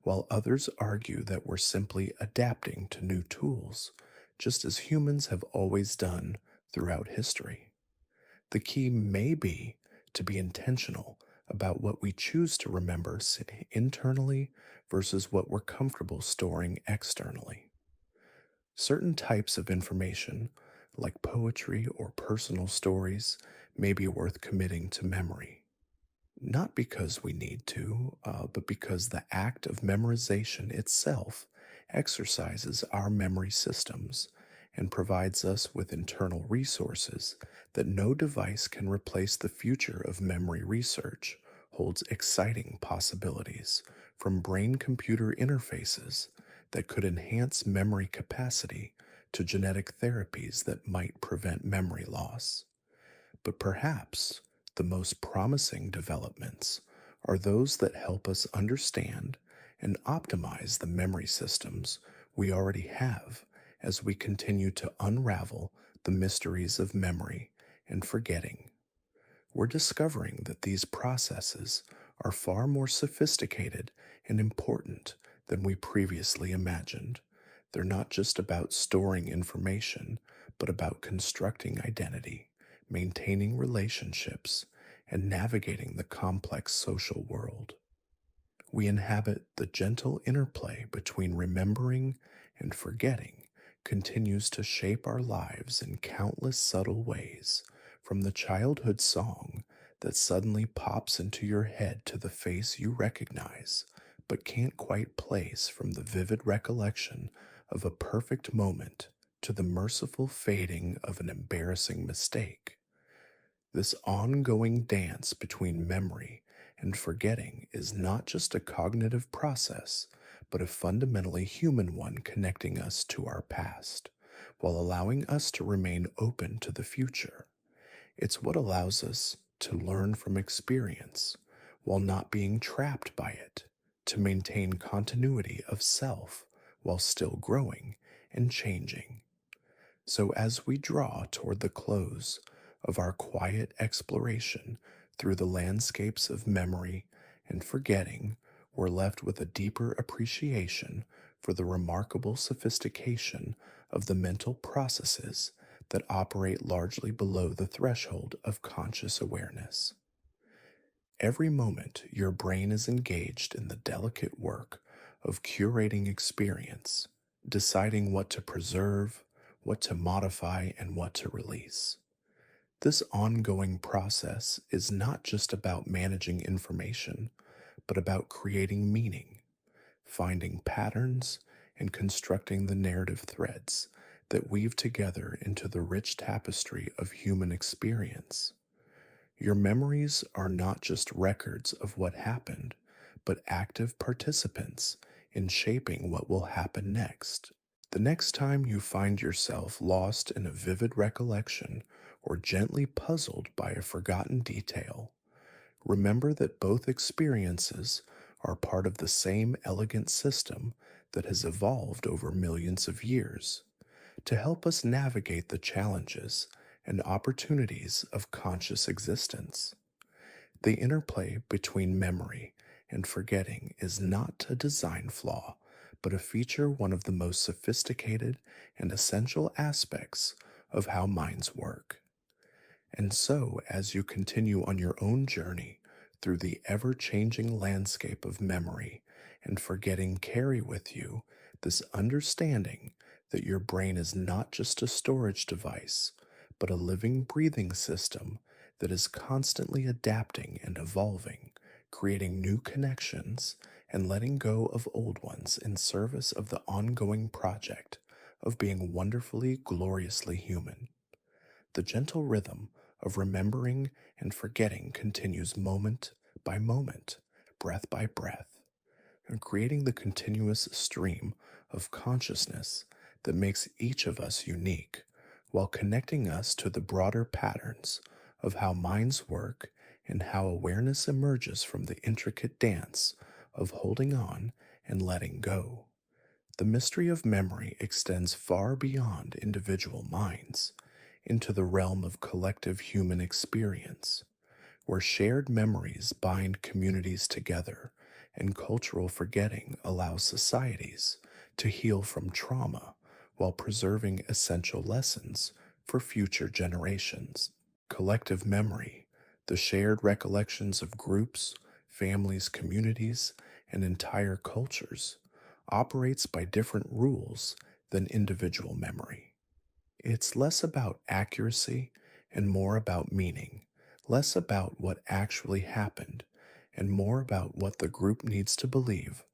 while others argue that we're simply adapting to new tools, just as humans have always done throughout history. The key may be to be intentional about what we choose to remember internally versus what we're comfortable storing externally. Certain types of information, like poetry or personal stories, may be worth committing to memory. Not because we need to, but because the act of memorization itself exercises our memory systems and provides us with internal resources that no device can replace. The future of memory research holds exciting possibilities, from brain computer interfaces that could enhance memory capacity to genetic therapies that might prevent memory loss. But perhaps the most promising developments are those that help us understand and optimize the memory systems we already have as we continue to unravel the mysteries of memory and forgetting. We're discovering that these processes are far more sophisticated and important than we previously imagined. They're not just about storing information, but about constructing identity, maintaining relationships, and navigating the complex social world. We inhabit the gentle interplay between remembering and forgetting continues to shape our lives in countless subtle ways, from the childhood song that suddenly pops into your head to the face you recognize but can't quite place, from the vivid recollection of a perfect moment to the merciful fading of an embarrassing mistake. This ongoing dance between memory and forgetting is not just a cognitive process, but a fundamentally human one, connecting us to our past while allowing us to remain open to the future. It's what allows us to learn from experience while not being trapped by it, to maintain continuity of self while still growing and changing. So, as we draw toward the close of our quiet exploration through the landscapes of memory and forgetting, we're left with a deeper appreciation for the remarkable sophistication of the mental processes that operate largely below the threshold of conscious awareness. Every moment, your brain is engaged in the delicate work of curating experience, deciding what to preserve, what to modify, and what to release. This ongoing process is not just about managing information, but about creating meaning, finding patterns, and constructing the narrative threads that weave together into the rich tapestry of human experience. Your memories are not just records of what happened, but active participants in shaping what will happen next. The next time you find yourself lost in a vivid recollection or gently puzzled by a forgotten detail, remember that both experiences are part of the same elegant system that has evolved over millions of years to help us navigate the challenges and opportunities of conscious existence. The interplay between memory and forgetting is not a design flaw, but a feature, one of the most sophisticated and essential aspects of how minds work. And so, as you continue on your own journey through the ever changing landscape of memory and forgetting, carry with you this understanding that your brain is not just a storage device, but a living, breathing system that is constantly adapting and evolving, creating new connections and letting go of old ones in service of the ongoing project of being wonderfully, gloriously human. The gentle rhythm of remembering and forgetting continues moment by moment, breath by breath, and creating the continuous stream of consciousness that makes each of us unique, while connecting us to the broader patterns of how minds work and how awareness emerges from the intricate dance of holding on and letting go. The mystery of memory extends far beyond individual minds into the realm of collective human experience, where shared memories bind communities together and cultural forgetting allows societies to heal from trauma while preserving essential lessons for future generations. Collective memory, the shared recollections of groups, families, communities, and entire cultures, operates by different rules than individual memory. It's less about accuracy and more about meaning, less about what actually happened and more about what the group needs to believe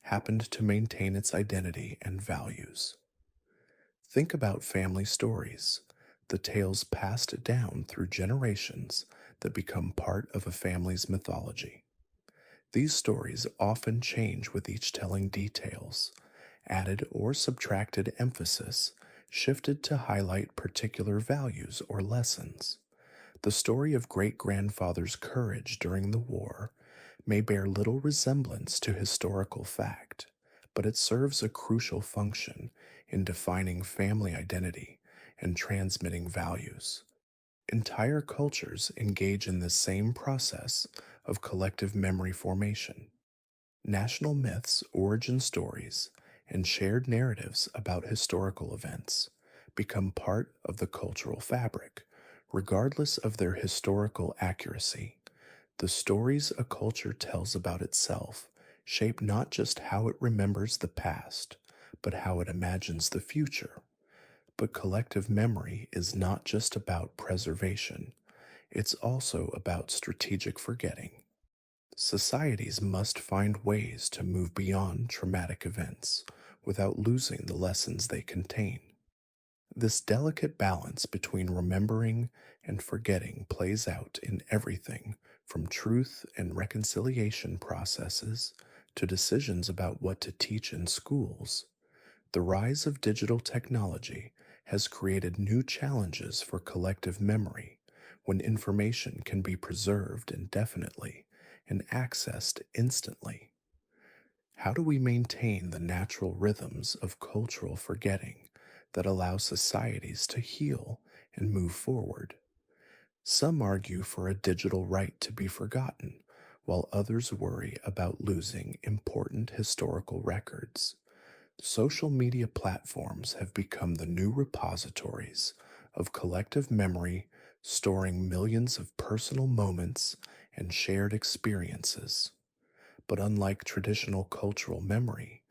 happened to maintain its identity and values. Think about family stories, the tales passed down through generations that become part of a family's mythology. These stories often change with each telling details, added or subtracted emphasis, shifted to highlight particular values or lessons. The story of great grandfather's courage during the war may bear little resemblance to historical fact, but it serves a crucial function in defining family identity and transmitting values. Entire cultures engage in the same process of collective memory formation. National myths, origin stories, and shared narratives about historical events become part of the cultural fabric, regardless of their historical accuracy. The stories a culture tells about itself shape not just how it remembers the past, but how it imagines the future. But collective memory is not just about preservation, it's also about strategic forgetting. Societies must find ways to move beyond traumatic events without losing the lessons they contain. This delicate balance between remembering and forgetting plays out in everything from truth and reconciliation processes to decisions about what to teach in schools. The rise of digital technology has created new challenges for collective memory when information can be preserved indefinitely and accessed instantly. How do we maintain the natural rhythms of cultural forgetting that allow societies to heal and move forward? Some argue for a digital right to be forgotten, while others worry about losing important historical records. Social media platforms have become the new repositories of collective memory, storing millions of personal moments and shared experiences. But unlike traditional cultural memory,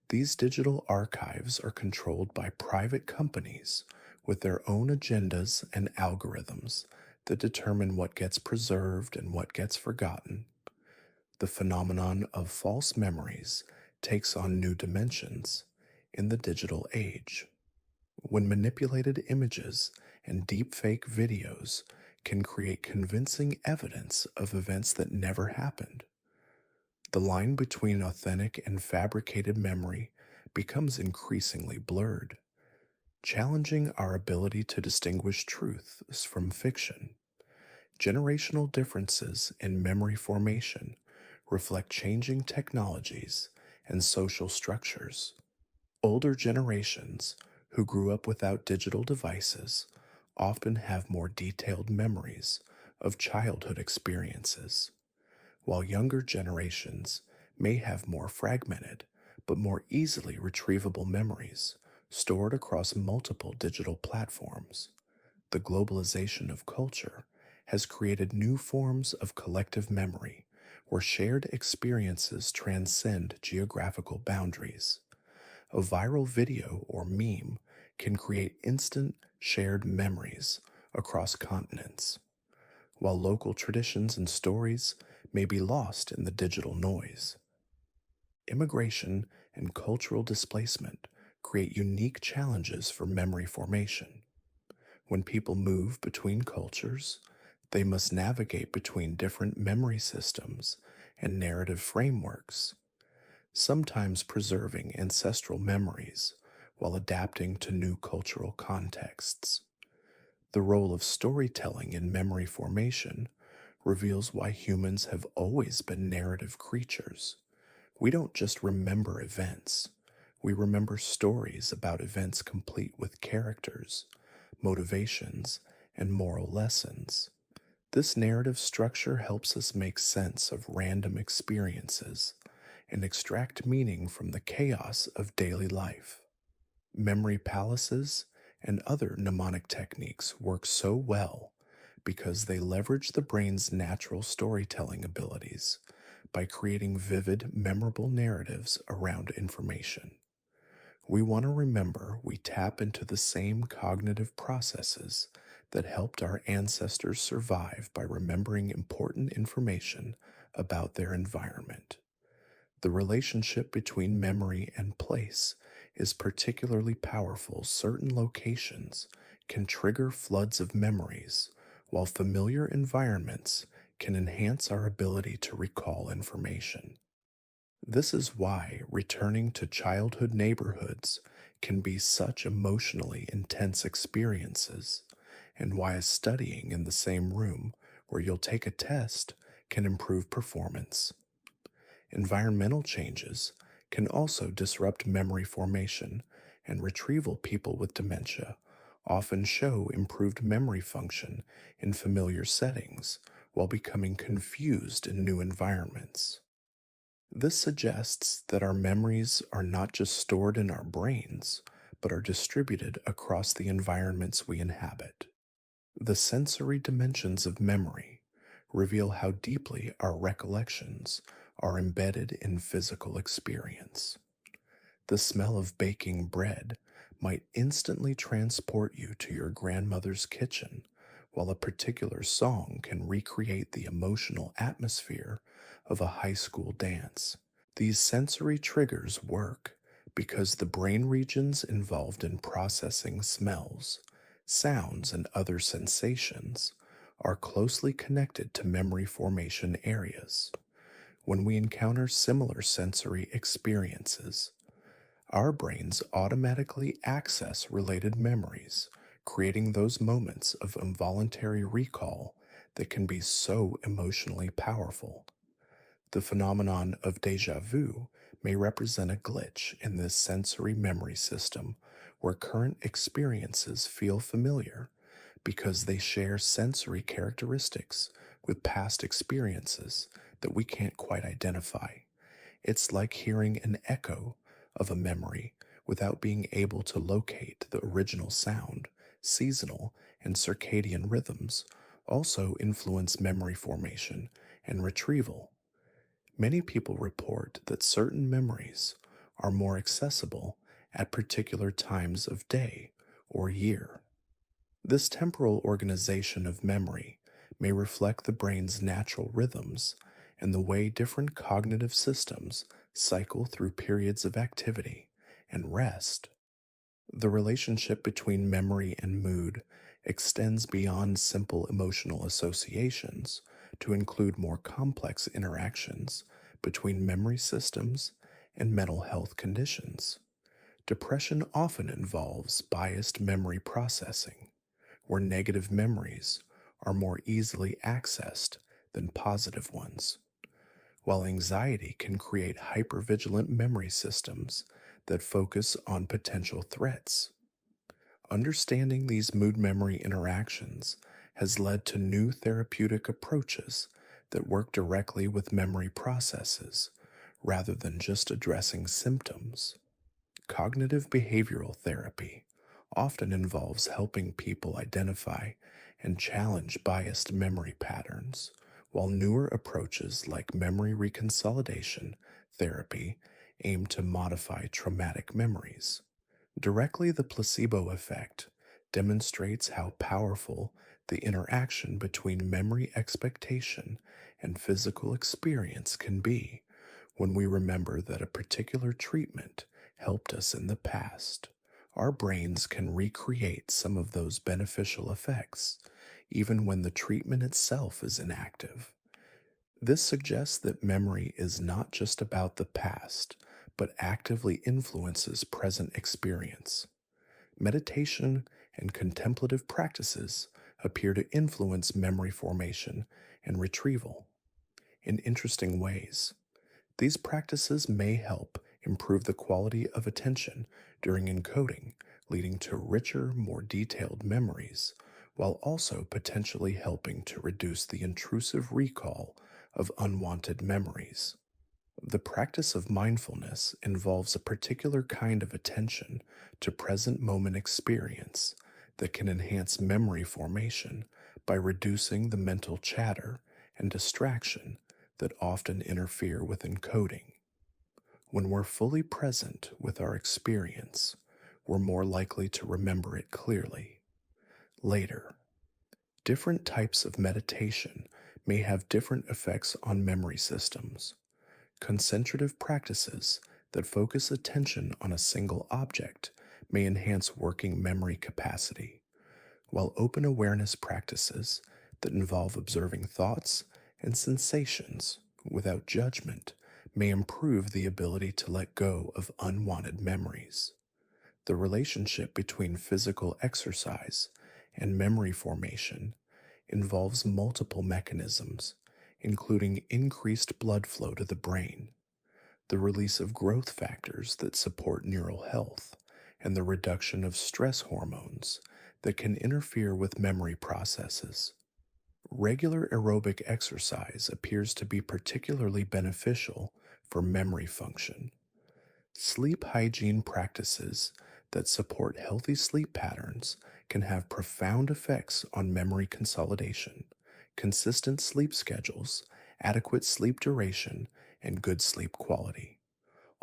these digital archives are controlled by private companies with their own agendas and algorithms that determine what gets preserved and what gets forgotten. The phenomenon of false memories takes on new dimensions in the digital age. When manipulated images and deepfake videos can create convincing evidence of events that never happened, the line between authentic and fabricated memory becomes increasingly blurred, challenging our ability to distinguish truth from fiction. Generational differences in memory formation reflect changing technologies and social structures. Older generations who grew up without digital devices often have more detailed memories of childhood experiences, while younger generations may have more fragmented but more easily retrievable memories stored across multiple digital platforms. The globalization of culture has created new forms of collective memory where shared experiences transcend geographical boundaries. A viral video or meme can create instant shared memories across continents, while local traditions and stories may be lost in the digital noise. Immigration and cultural displacement create unique challenges for memory formation. When people move between cultures, they must navigate between different memory systems and narrative frameworks, sometimes preserving ancestral memories while adapting to new cultural contexts. The role of storytelling in memory formation reveals why humans have always been narrative creatures. We don't just remember events, we remember stories about events complete with characters, motivations, and moral lessons. This narrative structure helps us make sense of random experiences and extract meaning from the chaos of daily life. Memory palaces and other mnemonic techniques work so well because they leverage the brain's natural storytelling abilities by creating vivid, memorable narratives around information. We want to remember we tap into the same cognitive processes that helped our ancestors survive by remembering important information about their environment. The relationship between memory and place is particularly powerful. Certain locations can trigger floods of memories, while familiar environments can enhance our ability to recall information. This is why returning to childhood neighborhoods can be such emotionally intense experiences, and why studying in the same room where you'll take a test can improve performance. Environmental changes can also disrupt memory formation, and retrieval people with dementia often show improved memory function in familiar settings while becoming confused in new environments. This suggests that our memories are not just stored in our brains, but are distributed across the environments we inhabit. The sensory dimensions of memory reveal how deeply our recollections are embedded in physical experience. The smell of baking bread might instantly transport you to your grandmother's kitchen, while a particular song can recreate the emotional atmosphere of a high school dance. These sensory triggers work because the brain regions involved in processing smells, sounds, and other sensations are closely connected to memory formation areas. When we encounter similar sensory experiences, our brains automatically access related memories, creating those moments of involuntary recall that can be so emotionally powerful. The phenomenon of deja vu may represent a glitch in this sensory memory system where current experiences feel familiar because they share sensory characteristics with past experiences that we can't quite identify. It's like hearing an echo of a memory without being able to locate the original sound. Seasonal and circadian rhythms also influence memory formation and retrieval. Many people report that certain memories are more accessible at particular times of day or year. This temporal organization of memory may reflect the brain's natural rhythms and the way different cognitive systems cycle through periods of activity and rest. The relationship between memory and mood extends beyond simple emotional associations to include more complex interactions between memory systems and mental health conditions. Depression often involves biased memory processing, where negative memories are more easily accessed than positive ones, while anxiety can create hypervigilant memory systems that focus on potential threats. Understanding these mood memory interactions has led to new therapeutic approaches that work directly with memory processes rather than just addressing symptoms. Cognitive behavioral therapy, often involves helping people identify and challenge biased memory patterns, while newer approaches like memory reconsolidation therapy aim to modify traumatic memories. Directly, the placebo effect demonstrates how powerful the interaction between memory expectation and physical experience can be when we remember that a particular treatment helped us in the past. Our brains can recreate some of those beneficial effects, even when the treatment itself is inactive. This suggests that memory is not just about the past, but actively influences present experience. Meditation and contemplative practices appear to influence memory formation and retrieval in interesting ways. These practices may help improve the quality of attention during encoding, leading to richer, more detailed memories, while also potentially helping to reduce the intrusive recall of unwanted memories. The practice of mindfulness involves a particular kind of attention to present moment experience that can enhance memory formation by reducing the mental chatter and distraction that often interfere with encoding. When we're fully present with our experience, we're more likely to remember it clearly. Later, different types of meditation may have different effects on memory systems. Concentrative practices that focus attention on a single object may enhance working memory capacity, while open awareness practices that involve observing thoughts and sensations without judgment may improve the ability to let go of unwanted memories. The relationship between physical exercise and memory formation involves multiple mechanisms, including increased blood flow to the brain, the release of growth factors that support neural health, and the reduction of stress hormones that can interfere with memory processes. Regular aerobic exercise appears to be particularly beneficial for memory function. Sleep hygiene practices that support healthy sleep patterns can have profound effects on memory consolidation. Consistent sleep schedules, adequate sleep duration, and good sleep quality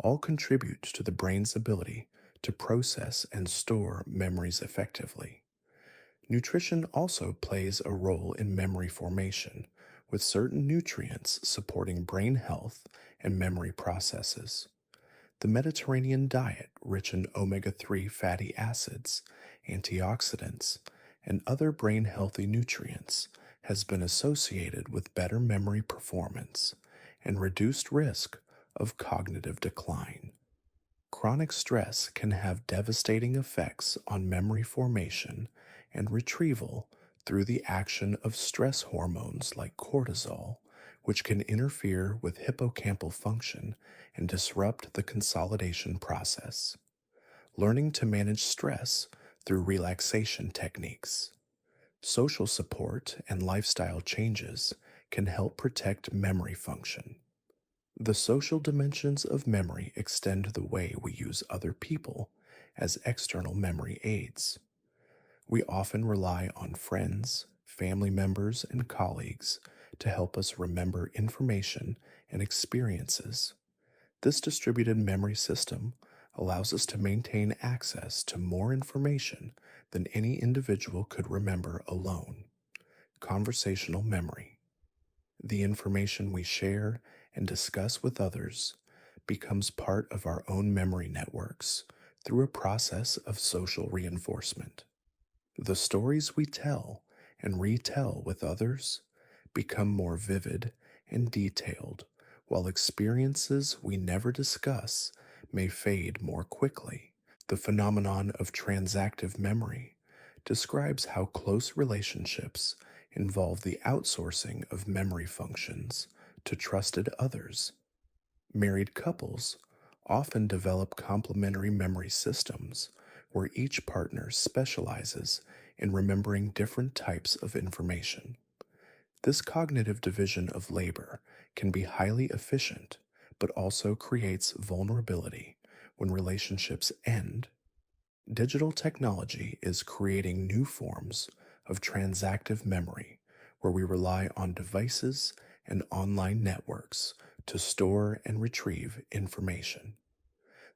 all contribute to the brain's ability to process and store memories effectively. Nutrition also plays a role in memory formation, with certain nutrients supporting brain health and memory processes. The Mediterranean diet, rich in omega 3 fatty acids, antioxidants, and other brain healthy nutrients, has been associated with better memory performance and reduced risk of cognitive decline. Chronic stress can have devastating effects on memory formation and retrieval through the action of stress hormones like cortisol, which can interfere with hippocampal function and disrupt the consolidation process. Learning to manage stress through relaxation techniques. Social support and lifestyle changes can help protect memory function. The social dimensions of memory extend the way we use other people as external memory aids. We often rely on friends, family members, and colleagues to help us remember information and experiences. This distributed memory system allows us to maintain access to more information than any individual could remember alone. Conversational memory. The information we share and discuss with others becomes part of our own memory networks through a process of social reinforcement. The stories we tell and retell with others become more vivid and detailed, while experiences we never discuss may fade more quickly. The phenomenon of transactive memory describes how close relationships involve the outsourcing of memory functions to trusted others. Married couples often develop complementary memory systems where each partner specializes in remembering different types of information. This cognitive division of labor can be highly efficient, but also creates vulnerability when relationships end. Digital technology is creating new forms of transactive memory where we rely on devices and online networks to store and retrieve information.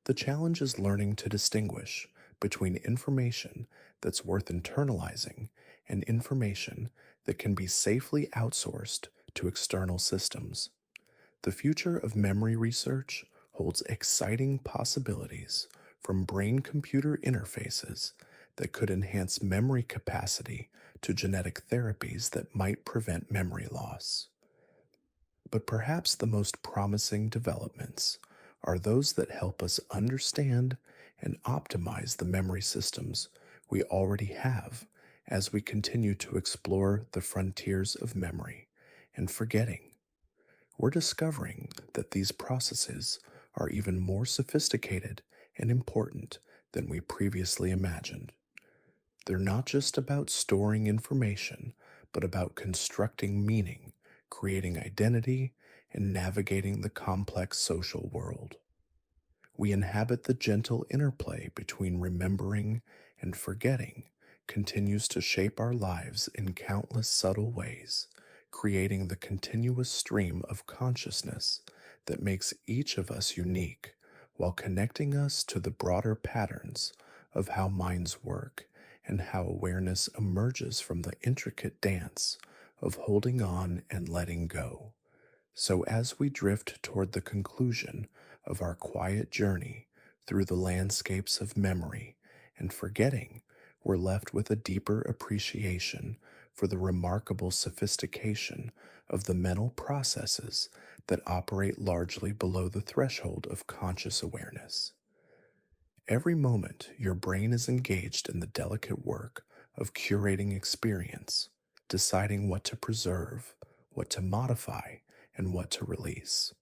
The challenge is learning to distinguish between information that's worth internalizing and information that can be safely outsourced to external systems. The future of memory research holds exciting possibilities from brain computer interfaces that could enhance memory capacity to genetic therapies that might prevent memory loss. But perhaps the most promising developments are those that help us understand and optimize the memory systems we already have as we continue to explore the frontiers of memory and forgetting. We're discovering that these processes are even more sophisticated and important than we previously imagined. They're not just about storing information, but about constructing meaning, creating identity, and navigating the complex social world. We inhabit the gentle interplay between remembering and forgetting continues to shape our lives in countless subtle ways, creating the continuous stream of consciousness that makes each of us unique while connecting us to the broader patterns of how minds work and how awareness emerges from the intricate dance of holding on and letting go. So, as we drift toward the conclusion of our quiet journey through the landscapes of memory and forgetting, we're left with a deeper appreciation for the remarkable sophistication of the mental processes that operate largely below the threshold of conscious awareness. Every moment, your brain is engaged in the delicate work of curating experience, deciding what to preserve, what to modify, and what to release.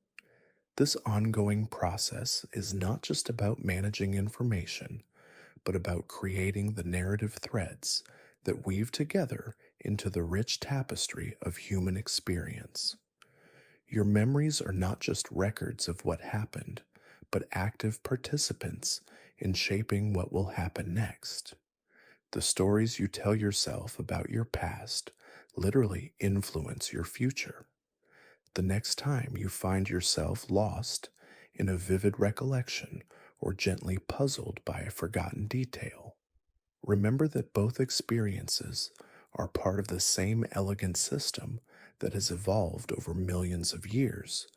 This ongoing process is not just about managing information, but about creating the narrative threads that weave together into the rich tapestry of human experience. Your memories are not just records of what happened, but active participants in shaping what will happen next. The stories you tell yourself about your past literally influence your future. The next time you find yourself lost in a vivid recollection or gently puzzled by a forgotten detail, remember that both experiences are part of the same elegant system that has evolved over millions of years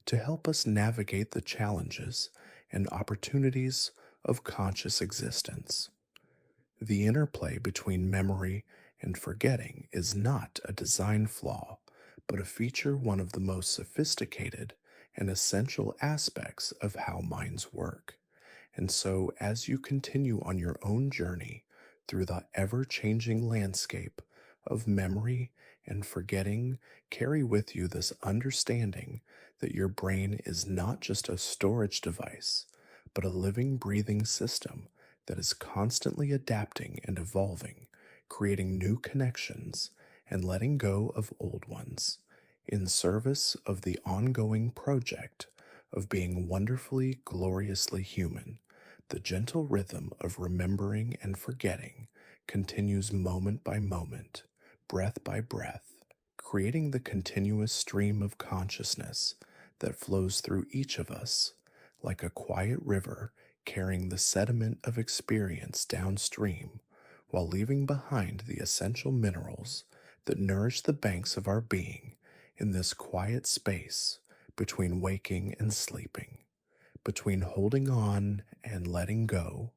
to help us navigate the challenges and opportunities of conscious existence. The interplay between memory and forgetting is not a design flaw, but a feature one of the most sophisticated and essential aspects of how minds work. And so, as you continue on your own journey through the ever changing landscape of memory and forgetting, carry with you this understanding that your brain is not just a storage device, but a living, breathing system that is constantly adapting and evolving, creating new connections and letting go of old ones in service of the ongoing project of being wonderfully, gloriously human. The gentle rhythm of remembering and forgetting continues moment by moment, breath by breath, creating the continuous stream of consciousness that flows through each of us like a quiet river carrying the sediment of experience downstream while leaving behind the essential minerals that nourish the banks of our being in this quiet space between waking and sleeping. Between holding on and letting go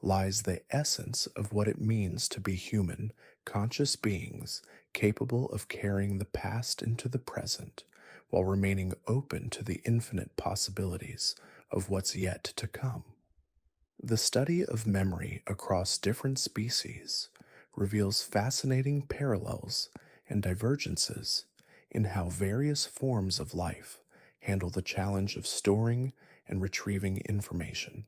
lies the essence of what it means to be human, conscious beings capable of carrying the past into the present while remaining open to the infinite possibilities of what's yet to come. The study of memory across different species reveals fascinating parallels and divergences in how various forms of life handle the challenge of storing and retrieving information.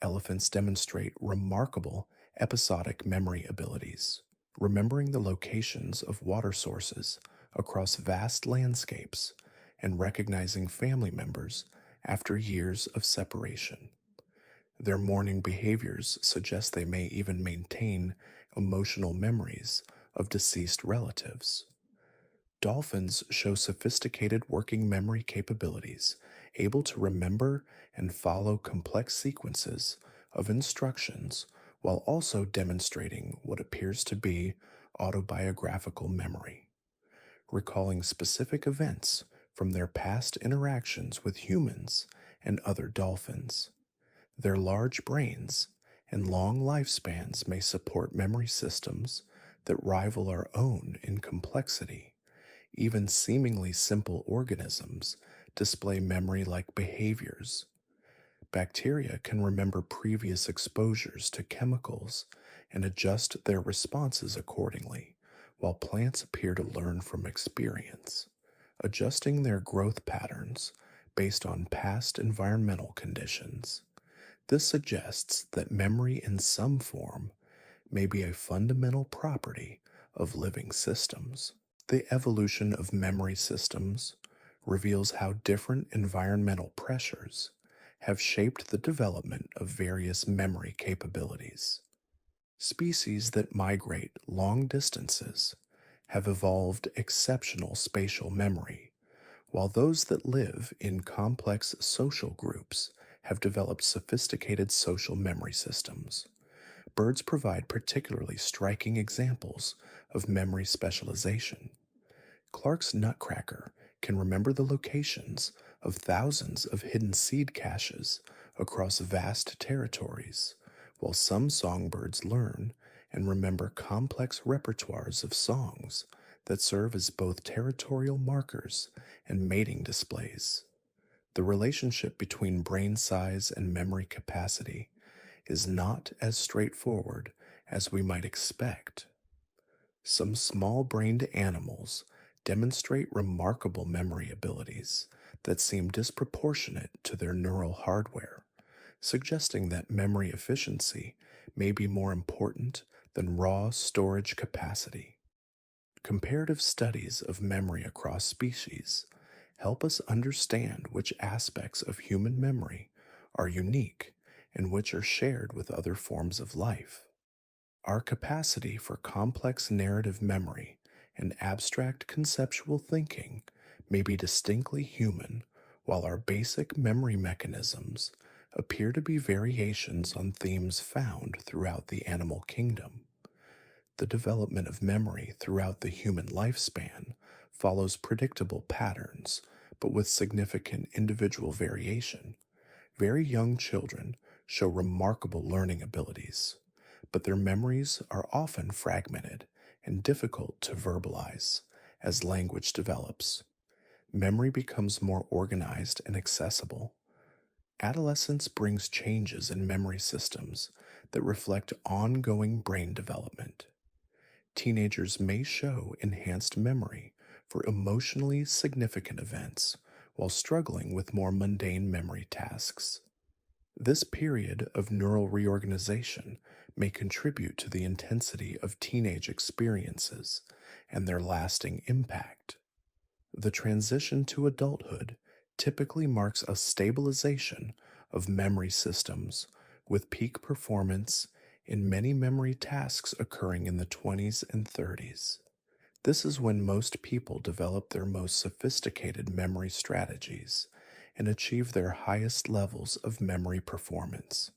Elephants demonstrate remarkable episodic memory abilities, remembering the locations of water sources across vast landscapes and recognizing family members after years of separation. Their mourning behaviors suggest they may even maintain emotional memories of deceased relatives. Dolphins show sophisticated working memory capabilities, able to remember and follow complex sequences of instructions while also demonstrating what appears to be autobiographical memory, recalling specific events from their past interactions with humans and other dolphins. Their large brains and long lifespans may support memory systems that rival our own in complexity. Even seemingly simple organisms display memory like behaviors. Bacteria can remember previous exposures to chemicals and adjust their responses accordingly, while plants appear to learn from experience, adjusting their growth patterns based on past environmental conditions. This suggests that memory in some form may be a fundamental property of living systems. The evolution of memory systems reveals how different environmental pressures have shaped the development of various memory capabilities. Species that migrate long distances have evolved exceptional spatial memory, while those that live in complex social groups have developed sophisticated social memory systems. Birds provide particularly striking examples of memory specialization. Clark's nutcracker can remember the locations of thousands of hidden seed caches across vast territories, while some songbirds learn and remember complex repertoires of songs that serve as both territorial markers and mating displays. The relationship between brain size and memory capacity is not as straightforward as we might expect. Some small brained animals demonstrate remarkable memory abilities that seem disproportionate to their neural hardware, suggesting that memory efficiency may be more important than raw storage capacity. Comparative studies of memory across species help us understand which aspects of human memory are unique and which are shared with other forms of life. Our capacity for complex narrative memory and abstract conceptual thinking may be distinctly human, while our basic memory mechanisms appear to be variations on themes found throughout the animal kingdom. The development of memory throughout the human lifespan follows predictable patterns, but with significant individual variation. Very young children show remarkable learning abilities, but their memories are often fragmented and difficult to verbalize. As language develops, memory becomes more organized and accessible. Adolescence brings changes in memory systems that reflect ongoing brain development. Teenagers may show enhanced memory for emotionally significant events while struggling with more mundane memory tasks. This period of neural reorganization may contribute to the intensity of teenage experiences and their lasting impact. The transition to adulthood typically marks a stabilization of memory systems, with peak performance in many memory tasks occurring in the 20s and 30s. This is when most people develop their most sophisticated memory strategies and achieve their highest levels of memory performance.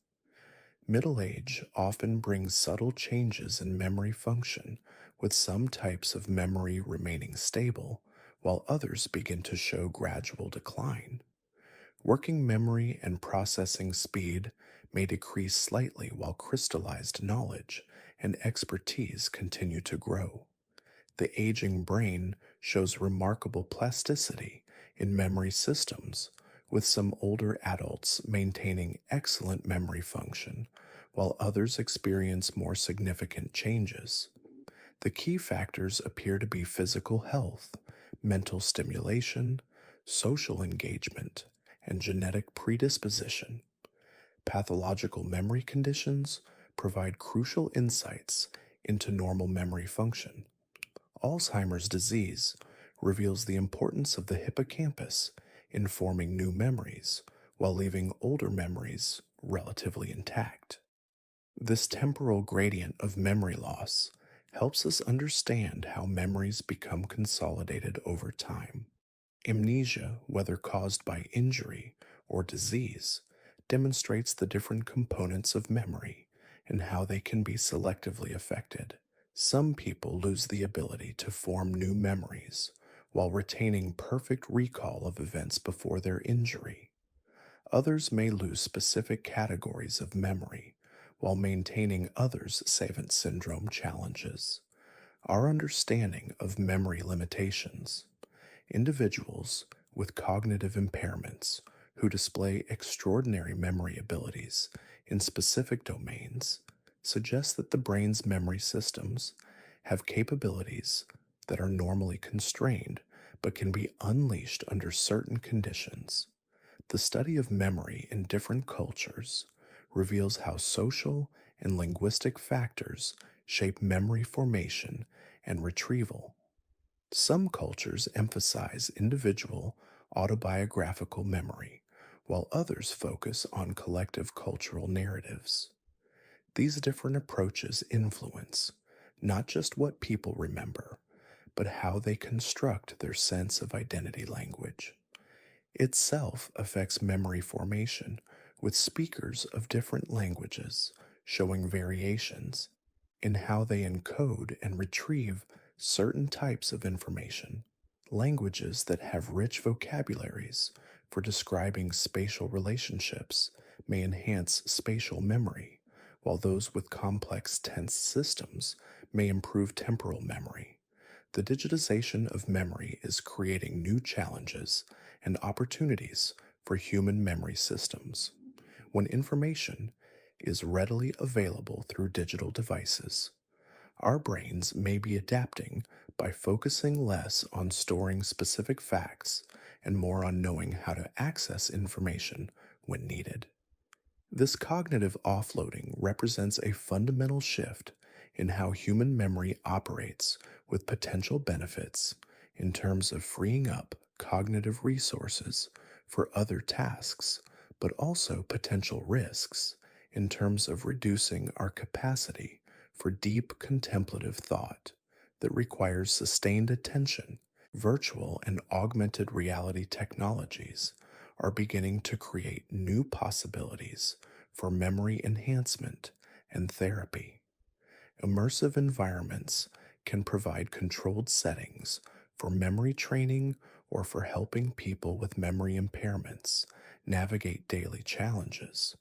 Middle age often brings subtle changes in memory function, with some types of memory remaining stable, while others begin to show gradual decline. Working memory and processing speed may decrease slightly while crystallized knowledge and expertise continue to grow. The aging brain shows remarkable plasticity in memory systems, with some older adults maintaining excellent memory function, while others experience more significant changes. The key factors appear to be physical health, mental stimulation, social engagement, and genetic predisposition. Pathological memory conditions provide crucial insights into normal memory function. Alzheimer's disease reveals the importance of the hippocampus in forming new memories, while leaving older memories relatively intact. This temporal gradient of memory loss helps us understand how memories become consolidated over time. Amnesia, whether caused by injury or disease, demonstrates the different components of memory and how they can be selectively affected. Some people lose the ability to form new memories while retaining perfect recall of events before their injury. Others may lose specific categories of memory while maintaining others' savant syndrome challenges. Our understanding of memory limitations. Individuals with cognitive impairments who display extraordinary memory abilities in specific domains suggest that the brain's memory systems have capabilities that are normally constrained but can be unleashed under certain conditions. The study of memory in different cultures reveals how social and linguistic factors shape memory formation and retrieval. Some cultures emphasize individual autobiographical memory, while others focus on collective cultural narratives. These different approaches influence not just what people remember, but how they construct their sense of identity language. Itself affects memory formation, with speakers of different languages showing variations in how they encode and retrieve certain types of information. Languages that have rich vocabularies for describing spatial relationships may enhance spatial memory, while those with complex tense systems may improve temporal memory. The digitization of memory is creating new challenges and opportunities for human memory systems. When information is readily available through digital devices, our brains may be adapting by focusing less on storing specific facts and more on knowing how to access information when needed. This cognitive offloading represents a fundamental shift in how human memory operates, with potential benefits in terms of freeing up cognitive resources for other tasks, but also potential risks in terms of reducing our capacity for deep contemplative thought that requires sustained attention. Virtual and augmented reality technologies are beginning to create new possibilities for memory enhancement and therapy. Immersive environments can provide controlled settings for memory training or for helping people with memory impairments navigate daily challenges.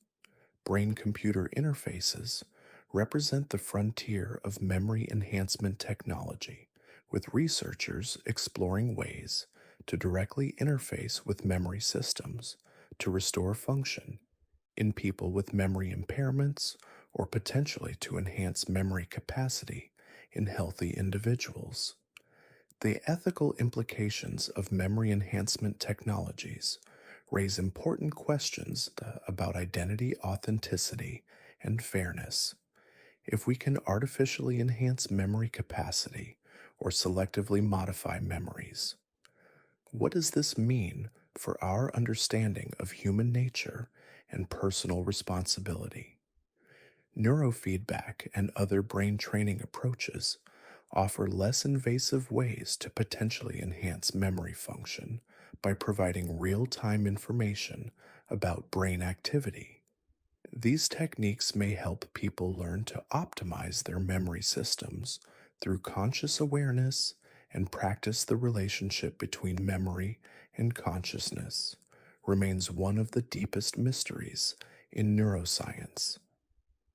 Brain computer interfaces represent the frontier of memory enhancement technology, with researchers exploring ways to directly interface with memory systems to restore function in people with memory impairments or potentially to enhance memory capacity in healthy individuals. The ethical implications of memory enhancement technologies raise important questions about identity, authenticity, and fairness. If we can artificially enhance memory capacity or selectively modify memories, what does this mean for our understanding of human nature and personal responsibility? Neurofeedback and other brain training approaches offer less invasive ways to potentially enhance memory function by providing real time information about brain activity. These techniques may help people learn to optimize their memory systems through conscious awareness and practice. The relationship between memory and consciousness remains one of the deepest mysteries in neuroscience.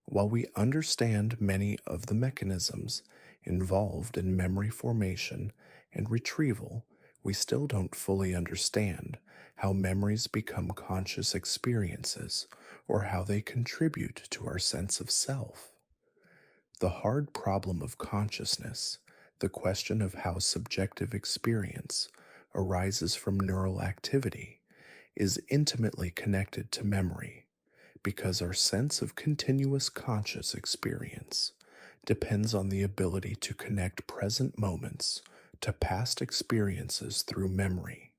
While we understand many of the mechanisms involved in memory formation and retrieval, we still don't fully understand how memories become conscious experiences or how they contribute to our sense of self. The hard problem of consciousness, the question of how subjective experience arises from neural activity, is intimately connected to memory, because our sense of continuous conscious experience depends on the ability to connect present moments to past experiences through memory.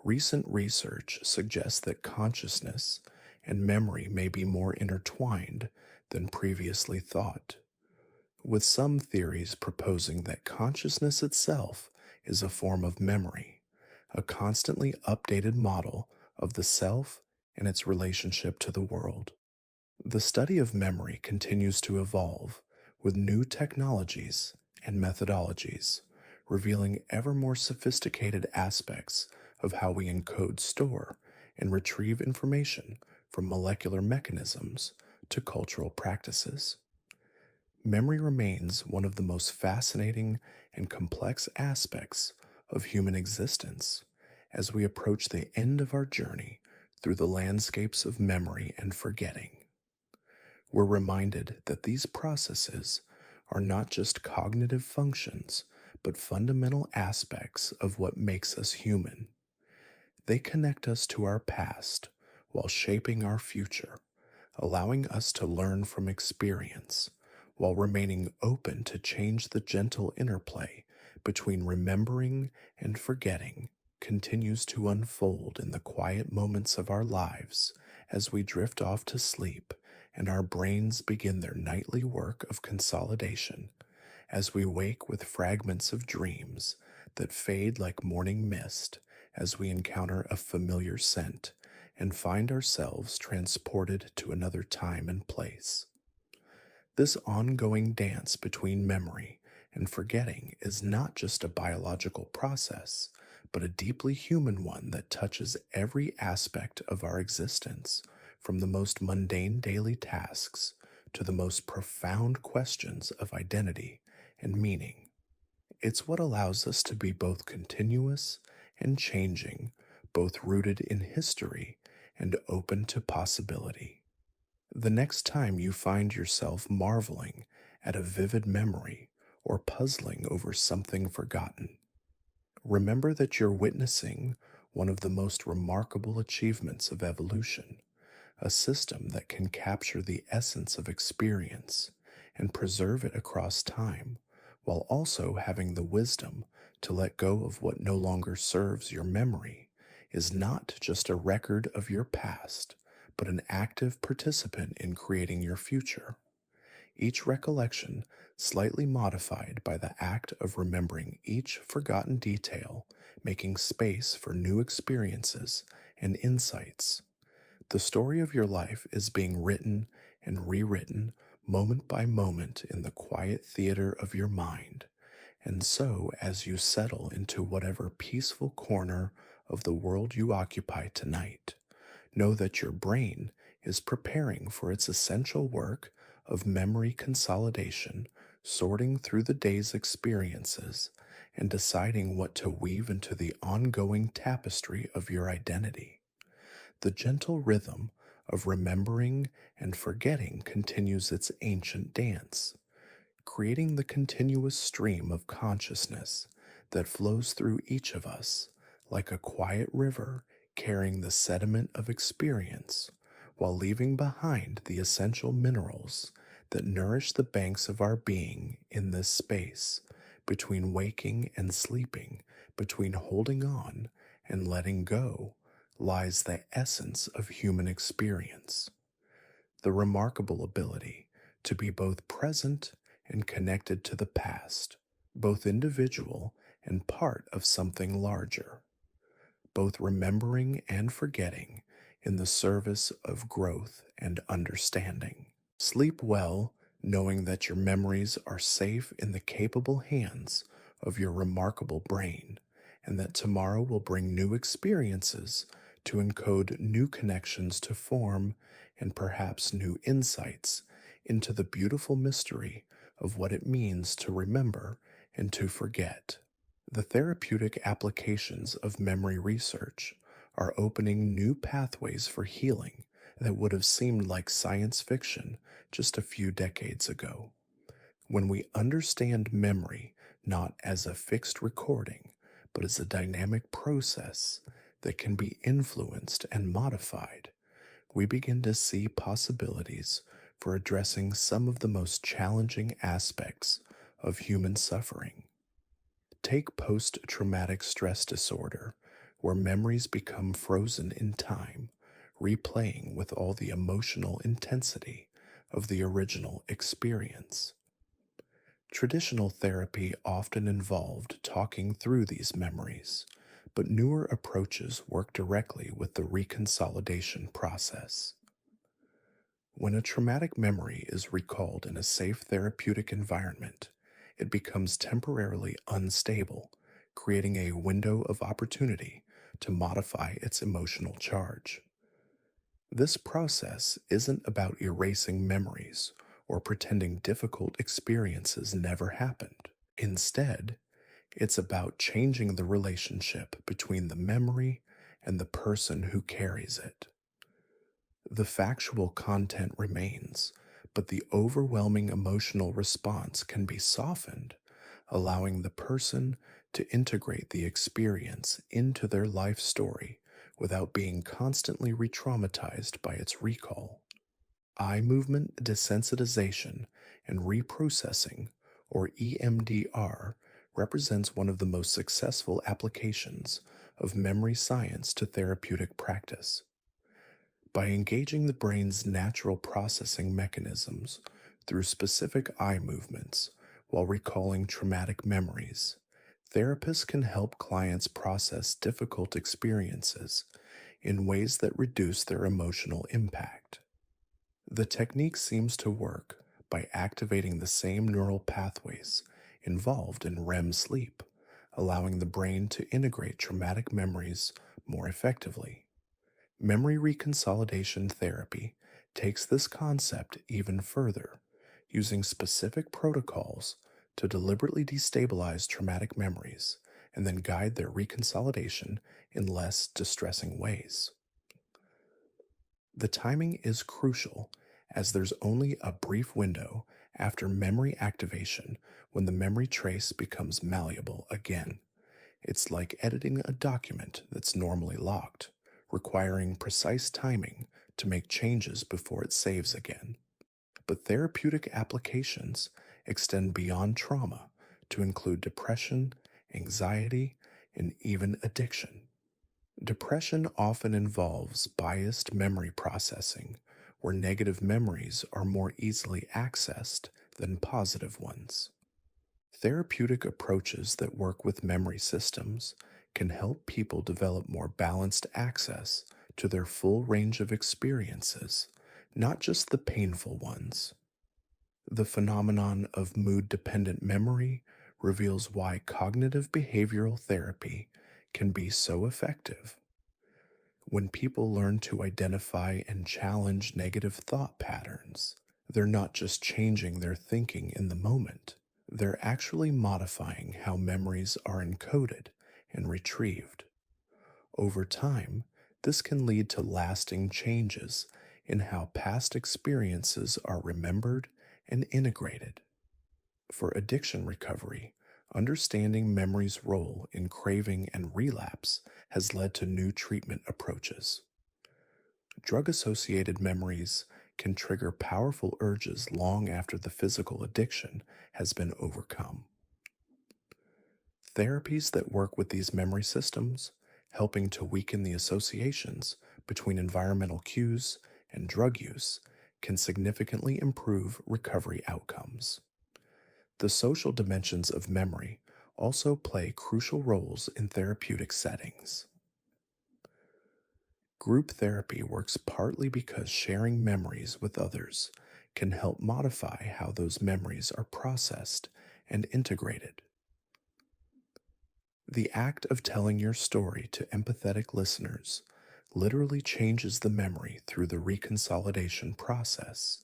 Recent research suggests that consciousness and memory may be more intertwined than previously thought, with some theories proposing that consciousness itself is a form of memory, a constantly updated model of the self and its relationship to the world. The study of memory continues to evolve with new technologies and methodologies, revealing ever more sophisticated aspects of how we encode, store, and retrieve information from molecular mechanisms to cultural practices. Memory remains one of the most fascinating and complex aspects of human existence as we approach the end of our journey through the landscapes of memory and forgetting. We're reminded that these processes are not just cognitive functions, but fundamental aspects of what makes us human. They connect us to our past while shaping our future, allowing us to learn from experience while remaining open to change. The gentle interplay between remembering and forgetting continues to unfold in the quiet moments of our lives as we drift off to sleep and our brains begin their nightly work of consolidation, as we wake with fragments of dreams that fade like morning mist as we encounter a familiar scent and find ourselves transported to another time and place. This ongoing dance between memory and forgetting is not just a biological process, but a deeply human one that touches every aspect of our existence, from the most mundane daily tasks to the most profound questions of identity and meaning. It's what allows us to be both continuous and changing, both rooted in history and open to possibility. The next time you find yourself marveling at a vivid memory or puzzling over something forgotten, remember that you're witnessing one of the most remarkable achievements of evolution, a system that can capture the essence of experience and preserve it across time, while also having the wisdom to let go of what no longer serves your memory, is not just a record of your past, but an active participant in creating your future. Each recollection slightly modified by the act of remembering each forgotten detail, making space for new experiences and insights. The story of your life is being written and rewritten moment by moment in the quiet theater of your mind. And so, as you settle into whatever peaceful corner of the world you occupy tonight, know that your brain is preparing for its essential work of memory consolidation, sorting through the day's experiences, and deciding what to weave into the ongoing tapestry of your identity. The gentle rhythm of remembering and forgetting continues its ancient dance, creating the continuous stream of consciousness that flows through each of us like a quiet river carrying the sediment of experience while leaving behind the essential minerals that nourish the banks of our being. In this space between waking and sleeping, between holding on and letting go, lies the essence of human experience, the remarkable ability to be both present and connected to the past, both individual and part of something larger, both remembering and forgetting in the service of growth and understanding. Sleep well, knowing that your memories are safe in the capable hands of your remarkable brain, and that tomorrow will bring new experiences to encode new connections to form, and perhaps new insights into the beautiful mystery of what it means to remember and to forget. The therapeutic applications of memory research are opening new pathways for healing that would have seemed like science fiction just a few decades ago. When we understand memory not as a fixed recording, but as a dynamic process that can be influenced and modified, we begin to see possibilities for addressing some of the most challenging aspects of human suffering. Take post traumatic stress disorder, where memories become frozen in time, replaying with all the emotional intensity of the original experience. Traditional therapy often involved talking through these memories, but newer approaches work directly with the reconsolidation process. When a traumatic memory is recalled in a safe therapeutic environment, it becomes temporarily unstable, creating a window of opportunity to modify its emotional charge. This process isn't about erasing memories or pretending difficult experiences never happened. Instead, it's about changing the relationship between the memory and the person who carries it. The factual content remains, but the overwhelming emotional response can be softened, allowing the person to integrate the experience into their life story without being constantly re traumatized by its recall. Eye movement desensitization and reprocessing, or EMDR, represents one of the most successful applications of memory science to therapeutic practice. By engaging the brain's natural processing mechanisms through specific eye movements while recalling traumatic memories, therapists can help clients process difficult experiences in ways that reduce their emotional impact. The technique seems to work by activating the same neural pathways involved in REM sleep, allowing the brain to integrate traumatic memories more effectively. Memory reconsolidation therapy takes this concept even further, using specific protocols to deliberately destabilize traumatic memories and then guide their reconsolidation in less distressing ways. The timing is crucial as there's only a brief window after memory activation when the memory trace becomes malleable again. It's like editing a document that's normally locked, requiring precise timing to make changes before it saves again. But therapeutic applications extend beyond trauma to include depression, anxiety, and even addiction. Depression often involves biased memory processing, where negative memories are more easily accessed than positive ones. Therapeutic approaches that work with memory systems can help people develop more balanced access to their full range of experiences, not just the painful ones. The phenomenon of mood dependent memory reveals why cognitive behavioral therapy can be so effective. When people learn to identify and challenge negative thought patterns, they're not just changing their thinking in the moment, they're actually modifying how memories are encoded and retrieved. Over time, this can lead to lasting changes in how past experiences are remembered and integrated. For addiction recovery, understanding memory's role in craving and relapse has led to new treatment approaches. Drug associated memories can trigger powerful urges long after the physical addiction has been overcome. Therapies that work with these memory systems, helping to weaken the associations between environmental cues and drug use, can significantly improve recovery outcomes. The social dimensions of memory also play crucial roles in therapeutic settings. Group therapy works partly because sharing memories with others can help modify how those memories are processed and integrated. The act of telling your story to empathetic listeners literally changes the memory through the reconsolidation process,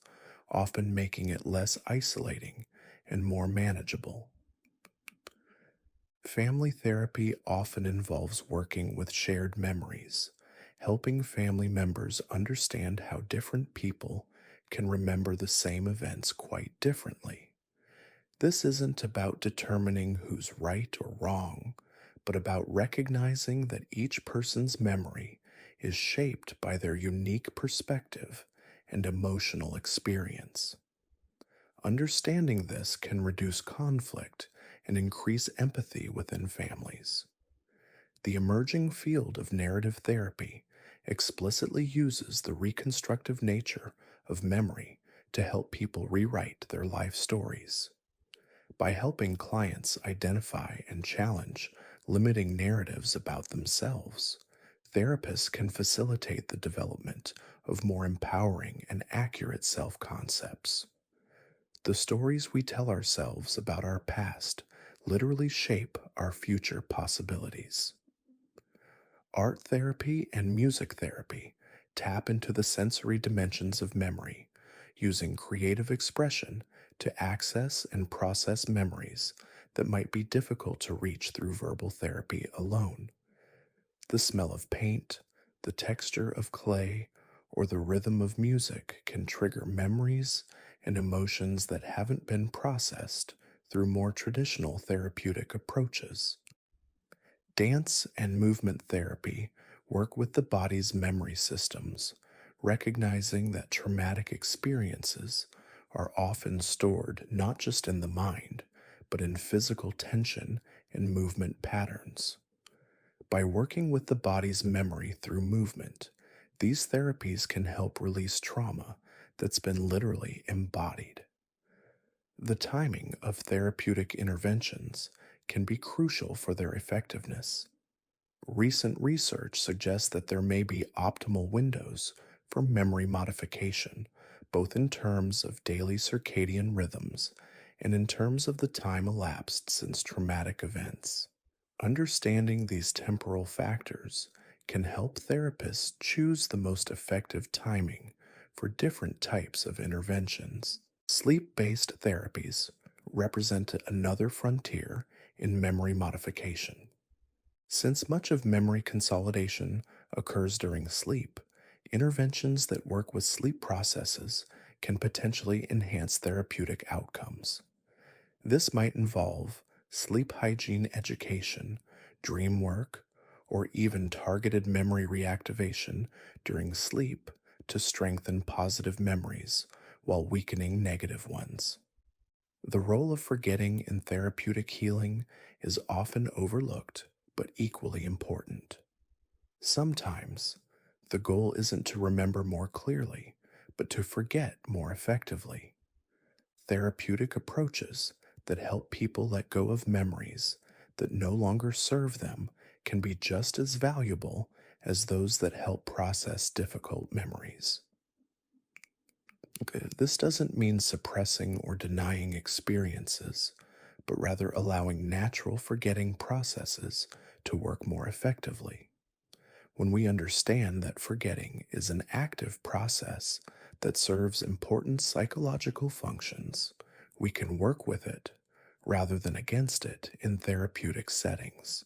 often making it less isolating and more manageable. Family therapy often involves working with shared memories, helping family members understand how different people can remember the same events quite differently. This isn't about determining who's right or wrong, but about recognizing that each person's memory is shaped by their unique perspective and emotional experience. Understanding this can reduce conflict and increase empathy within families. The emerging field of narrative therapy explicitly uses the reconstructive nature of memory to help people rewrite their life stories. By helping clients identify and challenge limiting narratives about themselves, therapists can facilitate the development of more empowering and accurate self concepts. The stories we tell ourselves about our past literally shape our future possibilities. Art therapy and music therapy tap into the sensory dimensions of memory, using creative expression to access and process memories that might be difficult to reach through verbal therapy alone. The smell of paint, the texture of clay, or the rhythm of music can trigger memories and emotions that haven't been processed through more traditional therapeutic approaches. Dance and movement therapy work with the body's memory systems, recognizing that traumatic experiences are often stored not just in the mind, but in physical tension and movement patterns. By working with the body's memory through movement, these therapies can help release trauma that's been literally embodied. The timing of therapeutic interventions can be crucial for their effectiveness. Recent research suggests that there may be optimal windows for memory modification, both in terms of daily circadian rhythms and in terms of the time elapsed since traumatic events. Understanding these temporal factors can help therapists choose the most effective timing for different types of interventions. Sleep based therapies represent another frontier in memory modification. Since much of memory consolidation occurs during sleep, interventions that work with sleep processes can potentially enhance therapeutic outcomes. This might involve sleep hygiene education, dream work, or even targeted memory reactivation during sleep to strengthen positive memories while weakening negative ones. The role of forgetting in therapeutic healing is often overlooked but equally important. Sometimes, the goal isn't to remember more clearly, but to forget more effectively. Therapeutic approaches that help people let go of memories that no longer serve them can be just as valuable as those that help process difficult memories. Okay, this doesn't mean suppressing or denying experiences, but rather allowing natural forgetting processes to work more effectively. When we understand that forgetting is an active process that serves important psychological functions, we can work with it rather than against it in therapeutic settings.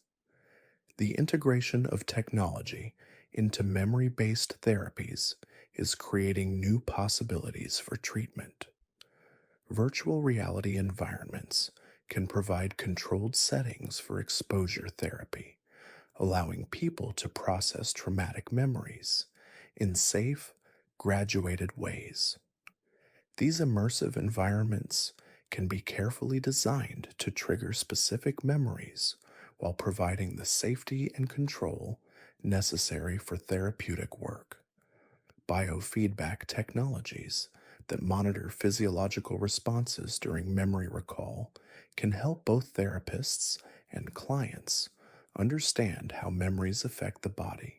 The integration of technology into memory based therapies is creating new possibilities for treatment. Virtual reality environments can provide controlled settings for exposure therapy, allowing people to process traumatic memories in safe, graduated ways. These immersive environments can be carefully designed to trigger specific memories while providing the safety and control necessary for therapeutic work. Biofeedback technologies that monitor physiological responses during memory recall can help both therapists and clients understand how memories affect the body.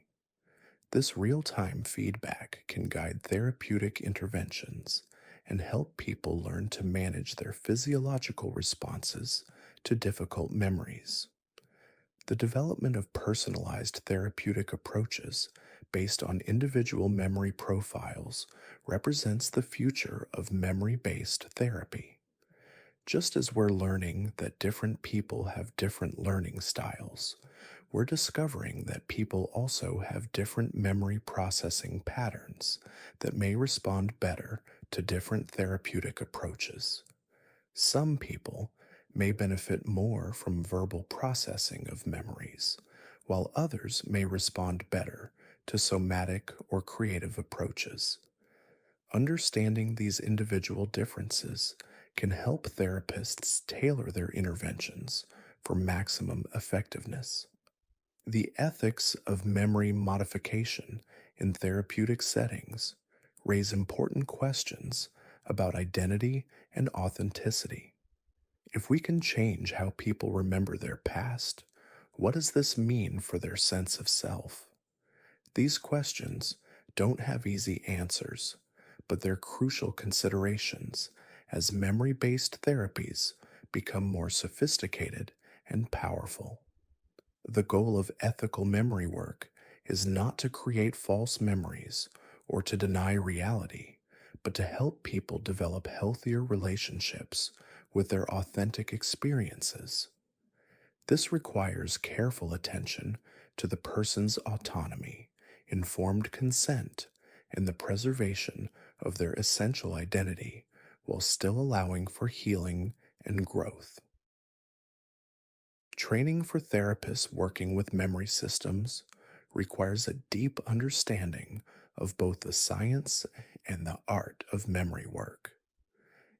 This real time feedback can guide therapeutic interventions and help people learn to manage their physiological responses to difficult memories. The development of personalized therapeutic approaches based on individual memory profiles represents the future of memory based therapy. Just as we're learning that different people have different learning styles, we're discovering that people also have different memory processing patterns that may respond better to different therapeutic approaches. Some people may benefit more from verbal processing of memories, while others may respond better to somatic or creative approaches. Understanding these individual differences can help therapists tailor their interventions for maximum effectiveness. The ethics of memory modification in therapeutic settings raise important questions about identity and authenticity. If we can change how people remember their past, what does this mean for their sense of self? These questions don't have easy answers, but they're crucial considerations as memory based therapies become more sophisticated and powerful. The goal of ethical memory work is not to create false memories or to deny reality, but to help people develop healthier relationships with their authentic experiences. This requires careful attention to the person's autonomy, informed consent, and the preservation of their essential identity while still allowing for healing and growth. Training for therapists working with memory systems requires a deep understanding of both the science and the art of memory work.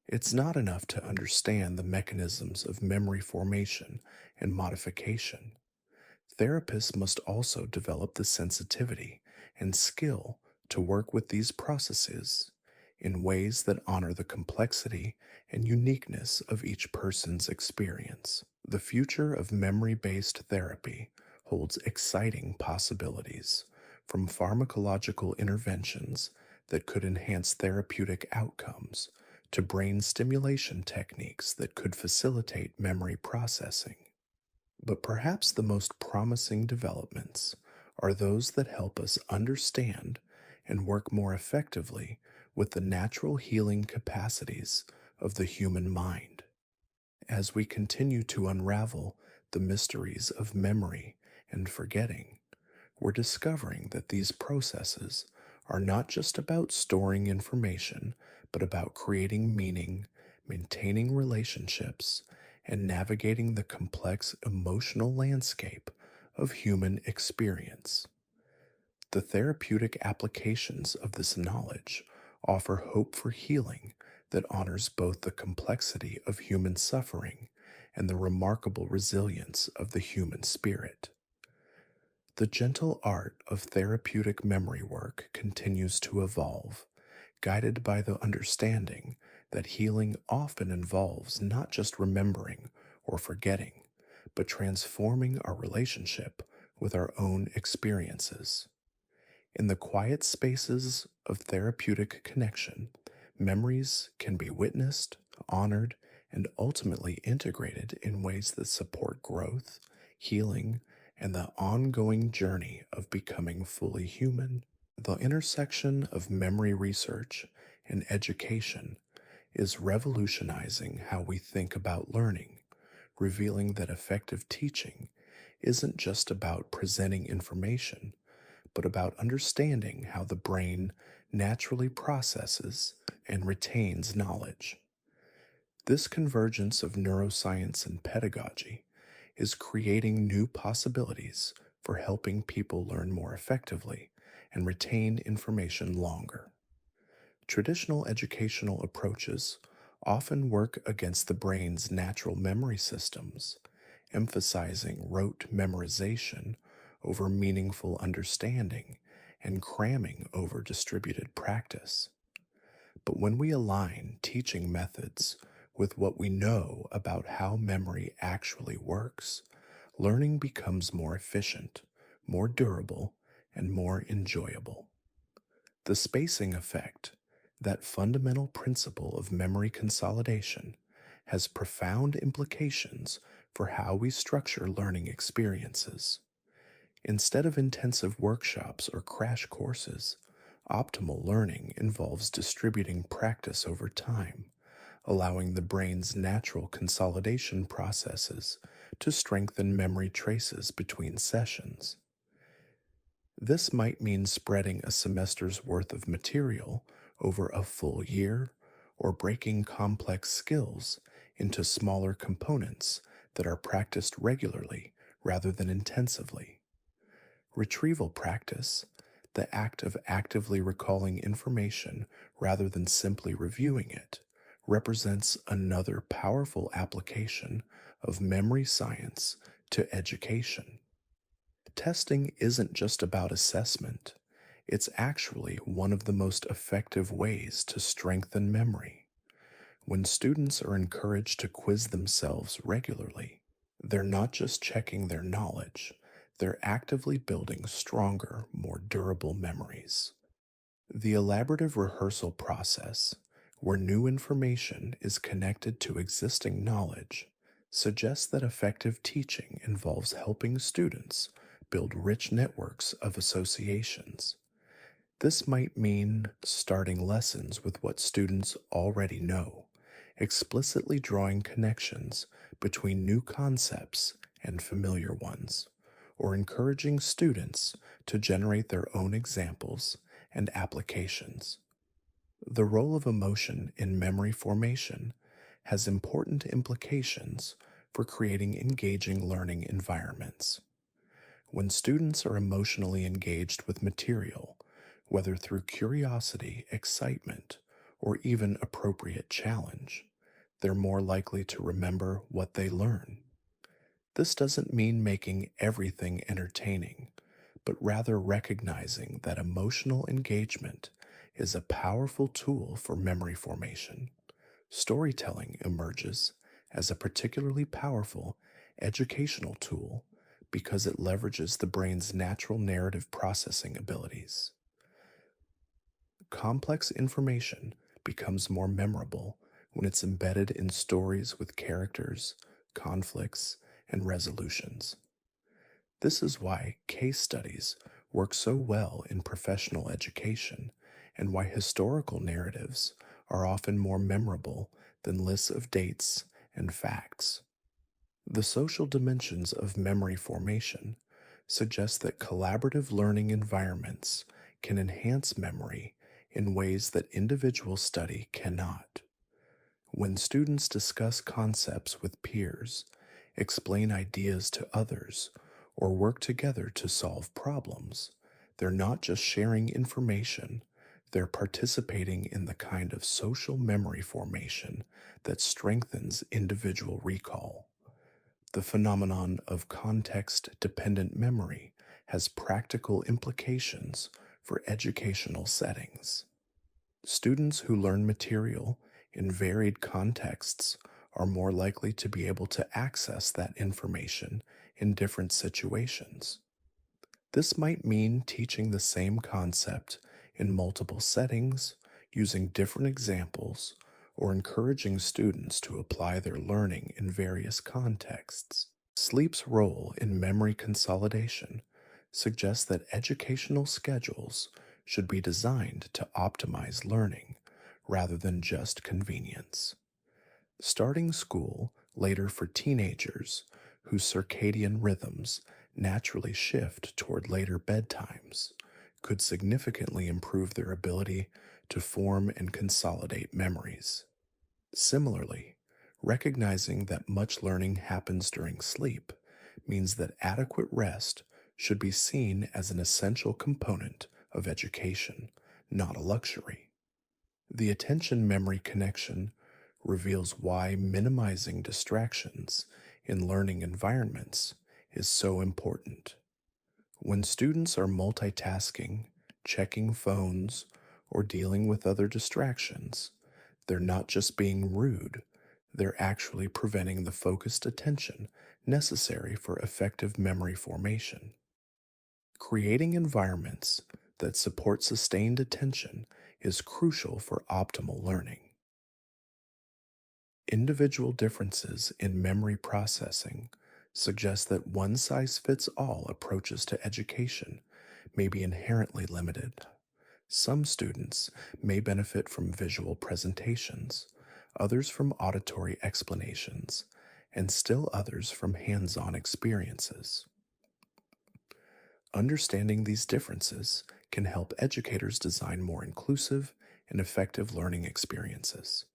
It's not enough to understand the mechanisms of memory formation and modification. Therapists must also develop the sensitivity and skill to work with these processes in ways that honor the complexity and uniqueness of each person's experience. The future of memory based therapy holds exciting possibilities, from pharmacological interventions that could enhance therapeutic outcomes to brain stimulation techniques that could facilitate memory processing. But perhaps the most promising developments are those that help us understand and work more effectively with the natural healing capacities of the human mind. As we continue to unravel the mysteries of memory and forgetting, we're discovering that these processes are not just about storing information, but about creating meaning, maintaining relationships, and navigating the complex emotional landscape of human experience. The therapeutic applications of this knowledge offer hope for healing that honors both the complexity of human suffering and the remarkable resilience of the human spirit. The gentle art of therapeutic memory work continues to evolve, guided by the understanding that healing often involves not just remembering or forgetting, but transforming our relationship with our own experiences. In the quiet spaces of therapeutic connection, memories can be witnessed, honored, and ultimately integrated in ways that support growth, healing, and the ongoing journey of becoming fully human. The intersection of memory research and education is revolutionizing how we think about learning, revealing that effective teaching isn't just about presenting information, but about understanding how the brain naturally processes and retains knowledge. This convergence of neuroscience and pedagogy is creating new possibilities for helping people learn more effectively and retain information longer. Traditional educational approaches often work against the brain's natural memory systems, emphasizing rote memorization over meaningful understanding and cramming over distributed practice. But when we align teaching methods with what we know about how memory actually works, learning becomes more efficient, more durable, and more enjoyable. The spacing effect, that fundamental principle of memory consolidation, has profound implications for how we structure learning experiences. Instead of intensive workshops or crash courses, optimal learning involves distributing practice over time, allowing the brain's natural consolidation processes to strengthen memory traces between sessions. This might mean spreading a semester's worth of material over a full year, or breaking complex skills into smaller components that are practiced regularly rather than intensively. Retrieval practice, the act of actively recalling information rather than simply reviewing it, represents another powerful application of memory science to education. Testing isn't just about assessment, it's actually one of the most effective ways to strengthen memory. When students are encouraged to quiz themselves regularly, they're not just checking their knowledge, they're actively building stronger, more durable memories. The elaborative rehearsal process, where new information is connected to existing knowledge, suggests that effective teaching involves helping students build rich networks of associations. This might mean starting lessons with what students already know, explicitly drawing connections between new concepts and familiar ones, or encouraging students to generate their own examples and applications. The role of emotion in memory formation has important implications for creating engaging learning environments. When students are emotionally engaged with material, whether through curiosity, excitement, or even appropriate challenge, they're more likely to remember what they learn. This doesn't mean making everything entertaining, but rather recognizing that emotional engagement is a powerful tool for memory formation. Storytelling emerges as a particularly powerful educational tool because it leverages the brain's natural narrative processing abilities. Complex information becomes more memorable when it's embedded in stories with characters, conflicts, and resolutions. This is why case studies work so well in professional education and why historical narratives are often more memorable than lists of dates and facts. The social dimensions of memory formation suggest that collaborative learning environments can enhance memory in ways that individual study cannot. When students discuss concepts with peers, explain ideas to others, or work together to solve problems, they're not just sharing information, they're participating in the kind of social memory formation that strengthens individual recall. The phenomenon of context dependent memory has practical implications for educational settings. Students who learn material in varied contexts are more likely to be able to access that information in different situations. This might mean teaching the same concept in multiple settings, using different examples, or encouraging students to apply their learning in various contexts. Sleep's role in memory consolidation suggests that educational schedules should be designed to optimize learning rather than just convenience. Starting school later for teenagers whose circadian rhythms naturally shift toward later bedtimes could significantly improve their ability to form and consolidate memories. Similarly, recognizing that much learning happens during sleep means that adequate rest should be seen as an essential component of education, not a luxury. The attention memory connection reveals why minimizing distractions in learning environments is so important. When students are multitasking, checking phones, or dealing with other distractions, they're not just being rude, they're actually preventing the focused attention necessary for effective memory formation. Creating environments that support sustained attention is crucial for optimal learning. Individual differences in memory processing suggest that one size fits all approaches to education may be inherently limited. Some students may benefit from visual presentations, others from auditory explanations, and still others from hands on experiences. Understanding these differences can help educators design more inclusive and effective learning experiences.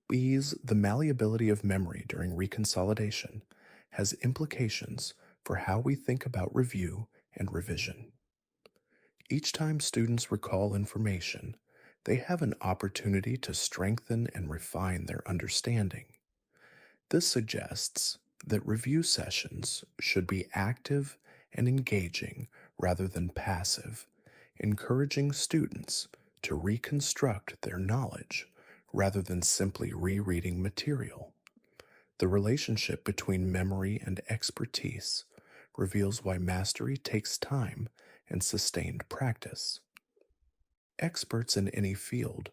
The malleability of memory during reconsolidation has implications for how we think about review and revision. Each time students recall information, they have an opportunity to strengthen and refine their understanding. This suggests that review sessions should be active and engaging rather than passive, encouraging students to reconstruct their knowledge rather than simply rereading material. The relationship between memory and expertise reveals why mastery takes time and sustained practice. Experts in any field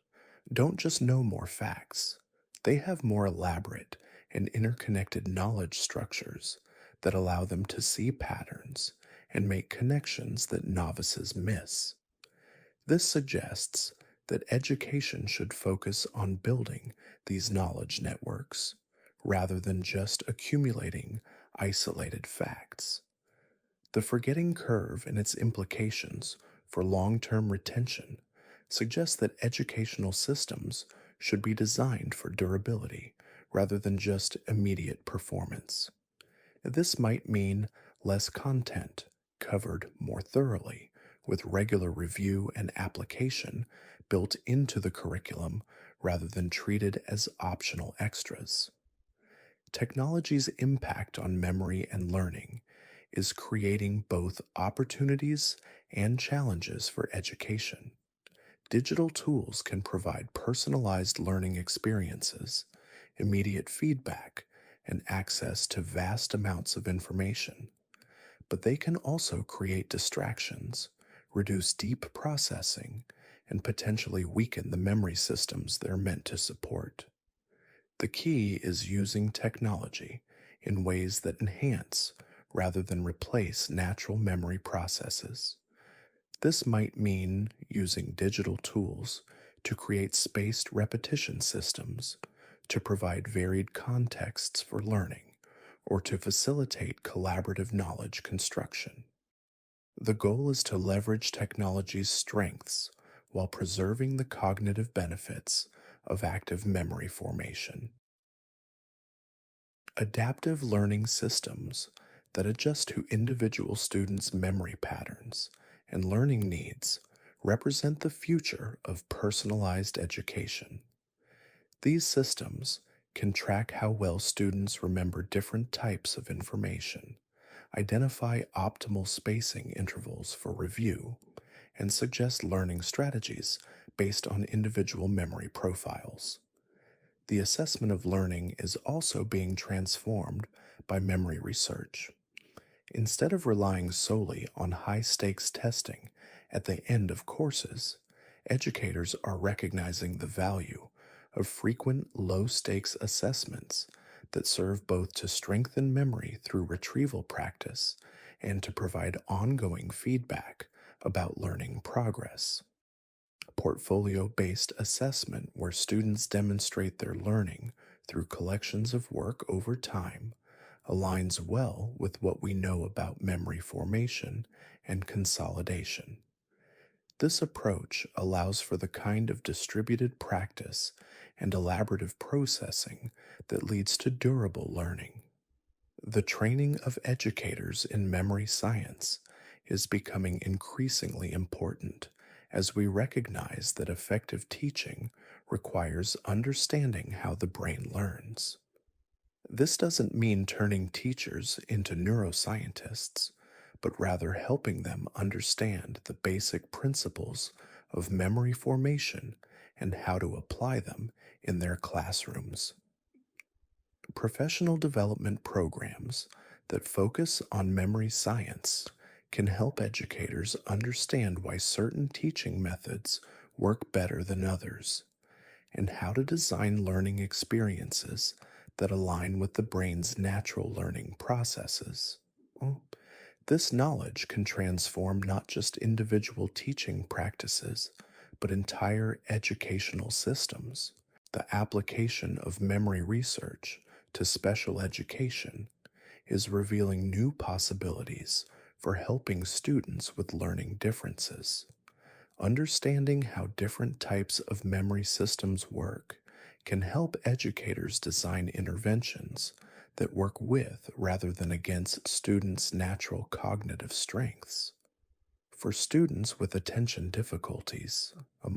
don't just know more facts, they have more elaborate and interconnected knowledge structures that allow them to see patterns and make connections that novices miss. This suggests that education should focus on building these knowledge networks rather than just accumulating isolated facts. The forgetting curve and its implications for long term retention suggests that educational systems should be designed for durability rather than just immediate performance. This might mean less content covered more thoroughly, with regular review and application built into the curriculum rather than treated as optional extras. Technology's impact on memory and learning is creating both opportunities and challenges for education. Digital tools can provide personalized learning experiences, immediate feedback, and access to vast amounts of information, but they can also create distractions, reduce deep processing, and potentially weaken the memory systems they're meant to support. The key is using technology in ways that enhance rather than replace natural memory processes. This might mean using digital tools to create spaced repetition systems, to provide varied contexts for learning, or to facilitate collaborative knowledge construction. The goal is to leverage technology's strengths while preserving the cognitive benefits of active memory formation. Adaptive learning systems that adjust to individual students' memory patterns and learning needs represent the future of personalized education. These systems can track how well students remember different types of information, identify optimal spacing intervals for review, and suggest learning strategies based on individual memory profiles. The assessment of learning is also being transformed by memory research. Instead of relying solely on high stakes testing at the end of courses, educators are recognizing the value of frequent low stakes assessments that serve both to strengthen memory through retrieval practice and to provide ongoing feedback about learning progress. Portfolio based assessment, where students demonstrate their learning through collections of work over time, aligns well with what we know about memory formation and consolidation. This approach allows for the kind of distributed practice and elaborative processing that leads to durable learning. The training of educators in memory science is becoming increasingly important as we recognize that effective teaching requires understanding how the brain learns. This doesn't mean turning teachers into neuroscientists, but rather helping them understand the basic principles of memory formation and how to apply them in their classrooms. Professional development programs that focus on memory science can help educators understand why certain teaching methods work better than others, and how to design learning experiences that align with the brain's natural learning processes. Well, this knowledge can transform not just individual teaching practices, but entire educational systems. The application of memory research to special education is revealing new possibilities for helping students with learning differences. Understanding how different types of memory systems work can help educators design interventions that work with rather than against students' natural cognitive strengths. For students with attention difficulties,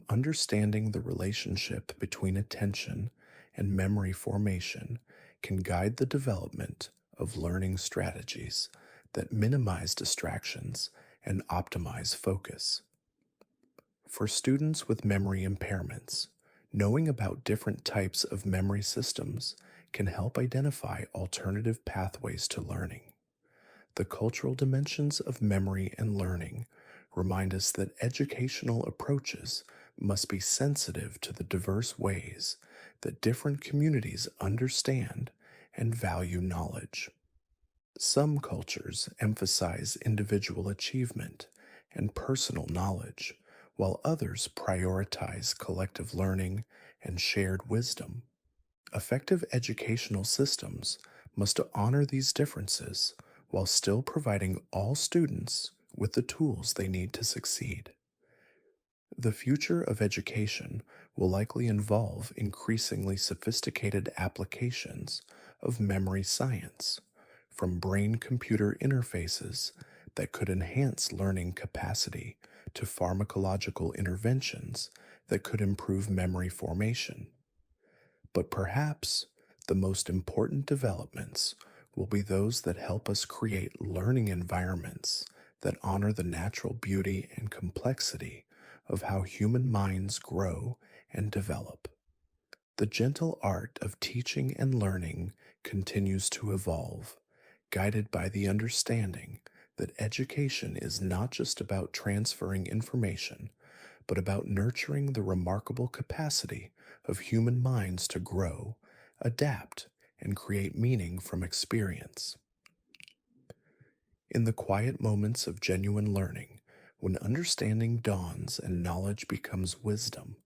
understanding the relationship between attention and memory formation can guide the development of learning strategies that minimize distractions and optimize focus. For students with memory impairments, knowing about different types of memory systems can help identify alternative pathways to learning. The cultural dimensions of memory and learning remind us that educational approaches must be sensitive to the diverse ways that different communities understand and value knowledge. Some cultures emphasize individual achievement and personal knowledge, while others prioritize collective learning and shared wisdom. Effective educational systems must honor these differences while still providing all students with the tools they need to succeed. The future of education will likely involve increasingly sophisticated applications of memory science, from brain computer interfaces that could enhance learning capacity to pharmacological interventions that could improve memory formation. But perhaps the most important developments will be those that help us create learning environments that honor the natural beauty and complexity of how human minds grow and develop. The gentle art of teaching and learning continues to evolve, guided by the understanding that education is not just about transferring information, but about nurturing the remarkable capacity of human minds to grow, adapt, and create meaning from experience. In the quiet moments of genuine learning, when understanding dawns and knowledge becomes wisdom,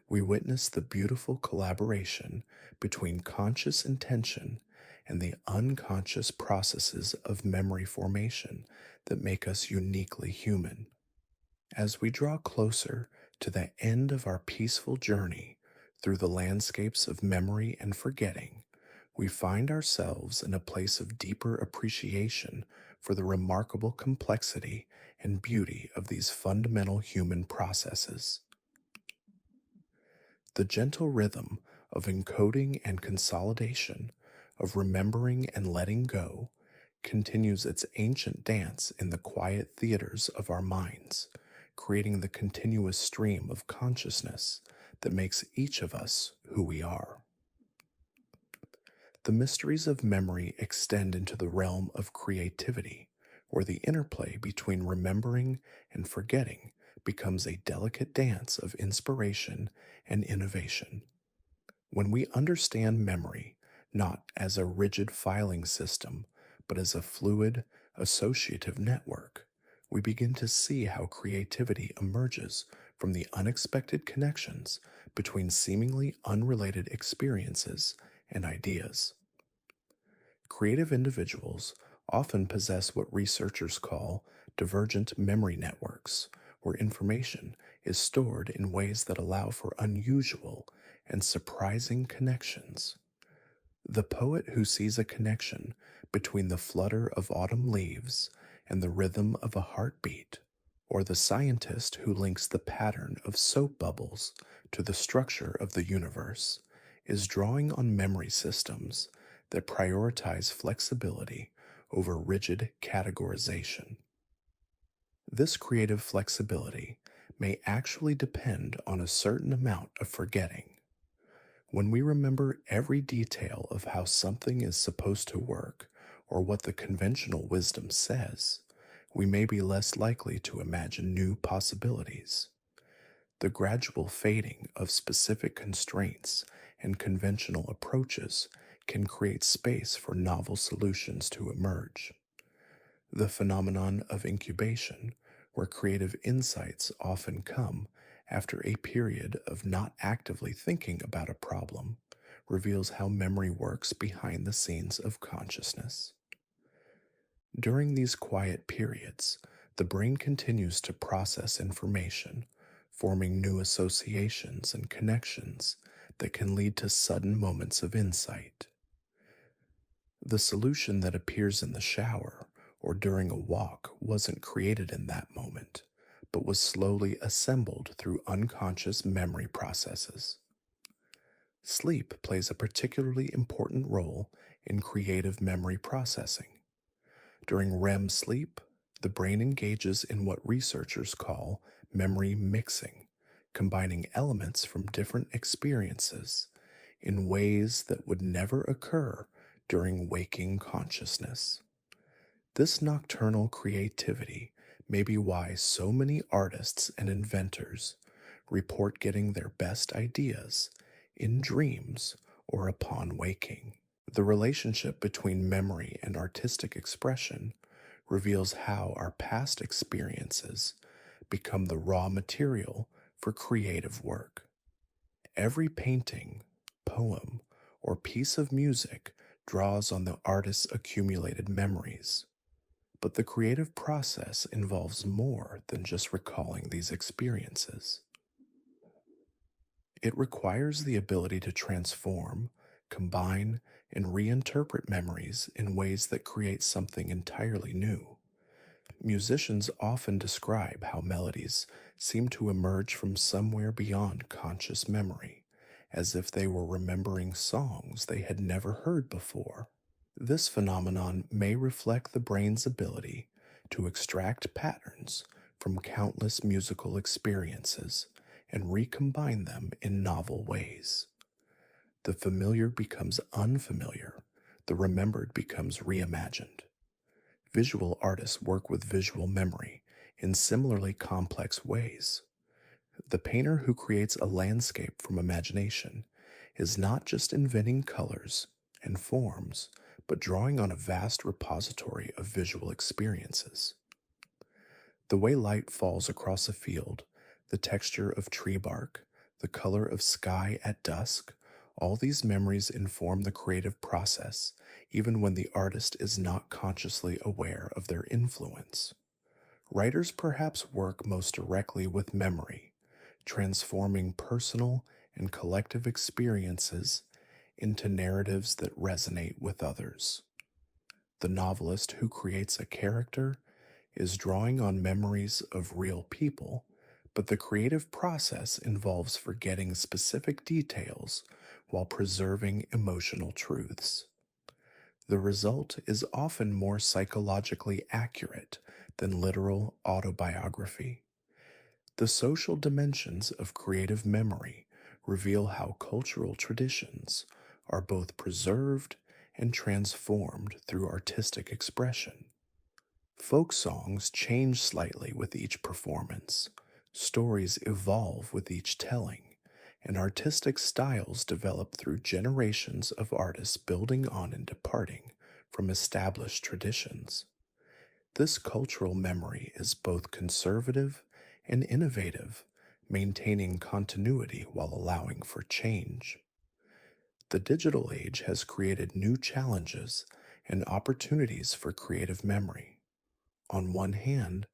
we witness the beautiful collaboration between conscious intention and the unconscious processes of memory formation that make us uniquely human. As we draw closer to the end of our peaceful journey through the landscapes of memory and forgetting, we find ourselves in a place of deeper appreciation for the remarkable complexity and beauty of these fundamental human processes. The gentle rhythm of encoding and consolidation, of remembering and letting go, continues its ancient dance in the quiet theaters of our minds, creating the continuous stream of consciousness that makes each of us who we are. The mysteries of memory extend into the realm of creativity, where the interplay between remembering and forgetting becomes a delicate dance of inspiration and innovation. When we understand memory not as a rigid filing system, but as a fluid, associative network, we begin to see how creativity emerges from the unexpected connections between seemingly unrelated experiences and ideas. Creative individuals often possess what researchers call divergent memory networks, where information is stored in ways that allow for unusual and surprising connections. The poet who sees a connection between the flutter of autumn leaves and the rhythm of a heartbeat, or the scientist who links the pattern of soap bubbles to the structure of the universe, is drawing on memory systems that prioritize flexibility over rigid categorization. This creative flexibility may actually depend on a certain amount of forgetting. When we remember every detail of how something is supposed to work or what the conventional wisdom says, we may be less likely to imagine new possibilities. The gradual fading of specific constraints and conventional approaches can create space for novel solutions to emerge. The phenomenon of incubation, where creative insights often come after a period of not actively thinking about a problem, reveals how memory works behind the scenes of consciousness. During these quiet periods, the brain continues to process information, forming new associations and connections that can lead to sudden moments of insight. The solution that appears in the shower or during a walk wasn't created in that moment, but was slowly assembled through unconscious memory processes. Sleep plays a particularly important role in creative memory processing. During REM sleep, the brain engages in what researchers call memory mixing, combining elements from different experiences in ways that would never occur during waking consciousness. This nocturnal creativity may be why so many artists and inventors report getting their best ideas in dreams or upon waking. The relationship between memory and artistic expression reveals how our past experiences become the raw material for creative work. Every painting, poem, or piece of music draws on the artist's accumulated memories. But the creative process involves more than just recalling these experiences. It requires the ability to transform, combine, and reinterpret memories in ways that create something entirely new. Musicians often describe how melodies seem to emerge from somewhere beyond conscious memory, as if they were remembering songs they had never heard before. This phenomenon may reflect the brain's ability to extract patterns from countless musical experiences and recombine them in novel ways. The familiar becomes unfamiliar, the remembered becomes reimagined. Visual artists work with visual memory in similarly complex ways. The painter who creates a landscape from imagination is not just inventing colors and forms, but drawing on a vast repository of visual experiences. The way light falls across a field, the texture of tree bark, the color of sky at dusk, all these memories inform the creative process, even when the artist is not consciously aware of their influence. Writers perhaps work most directly with memory, transforming personal and collective experiences into narratives that resonate with others. The novelist who creates a character is drawing on memories of real people, but the creative process involves forgetting specific details while preserving emotional truths. The result is often more psychologically accurate than literal autobiography. The social dimensions of creative memory reveal how cultural traditions are both preserved and transformed through artistic expression. Folk songs change slightly with each performance, stories evolve with each telling, and artistic styles develop through generations of artists building on and departing from established traditions. This cultural memory is both conservative and innovative, maintaining continuity while allowing for change. The digital age has created new challenges and opportunities for creative memory. On one hand,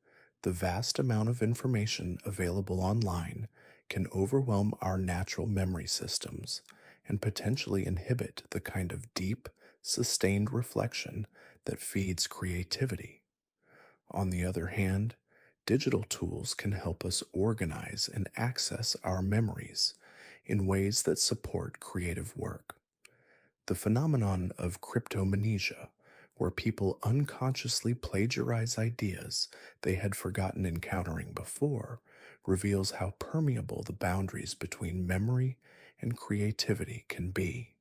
the vast amount of information available online can overwhelm our natural memory systems and potentially inhibit the kind of deep, sustained reflection that feeds creativity. On the other hand, digital tools can help us organize and access our memories in ways that support creative work. The phenomenon of cryptomnesia, where people unconsciously plagiarize ideas they had forgotten encountering before, reveals how permeable the boundaries between memory and creativity can be.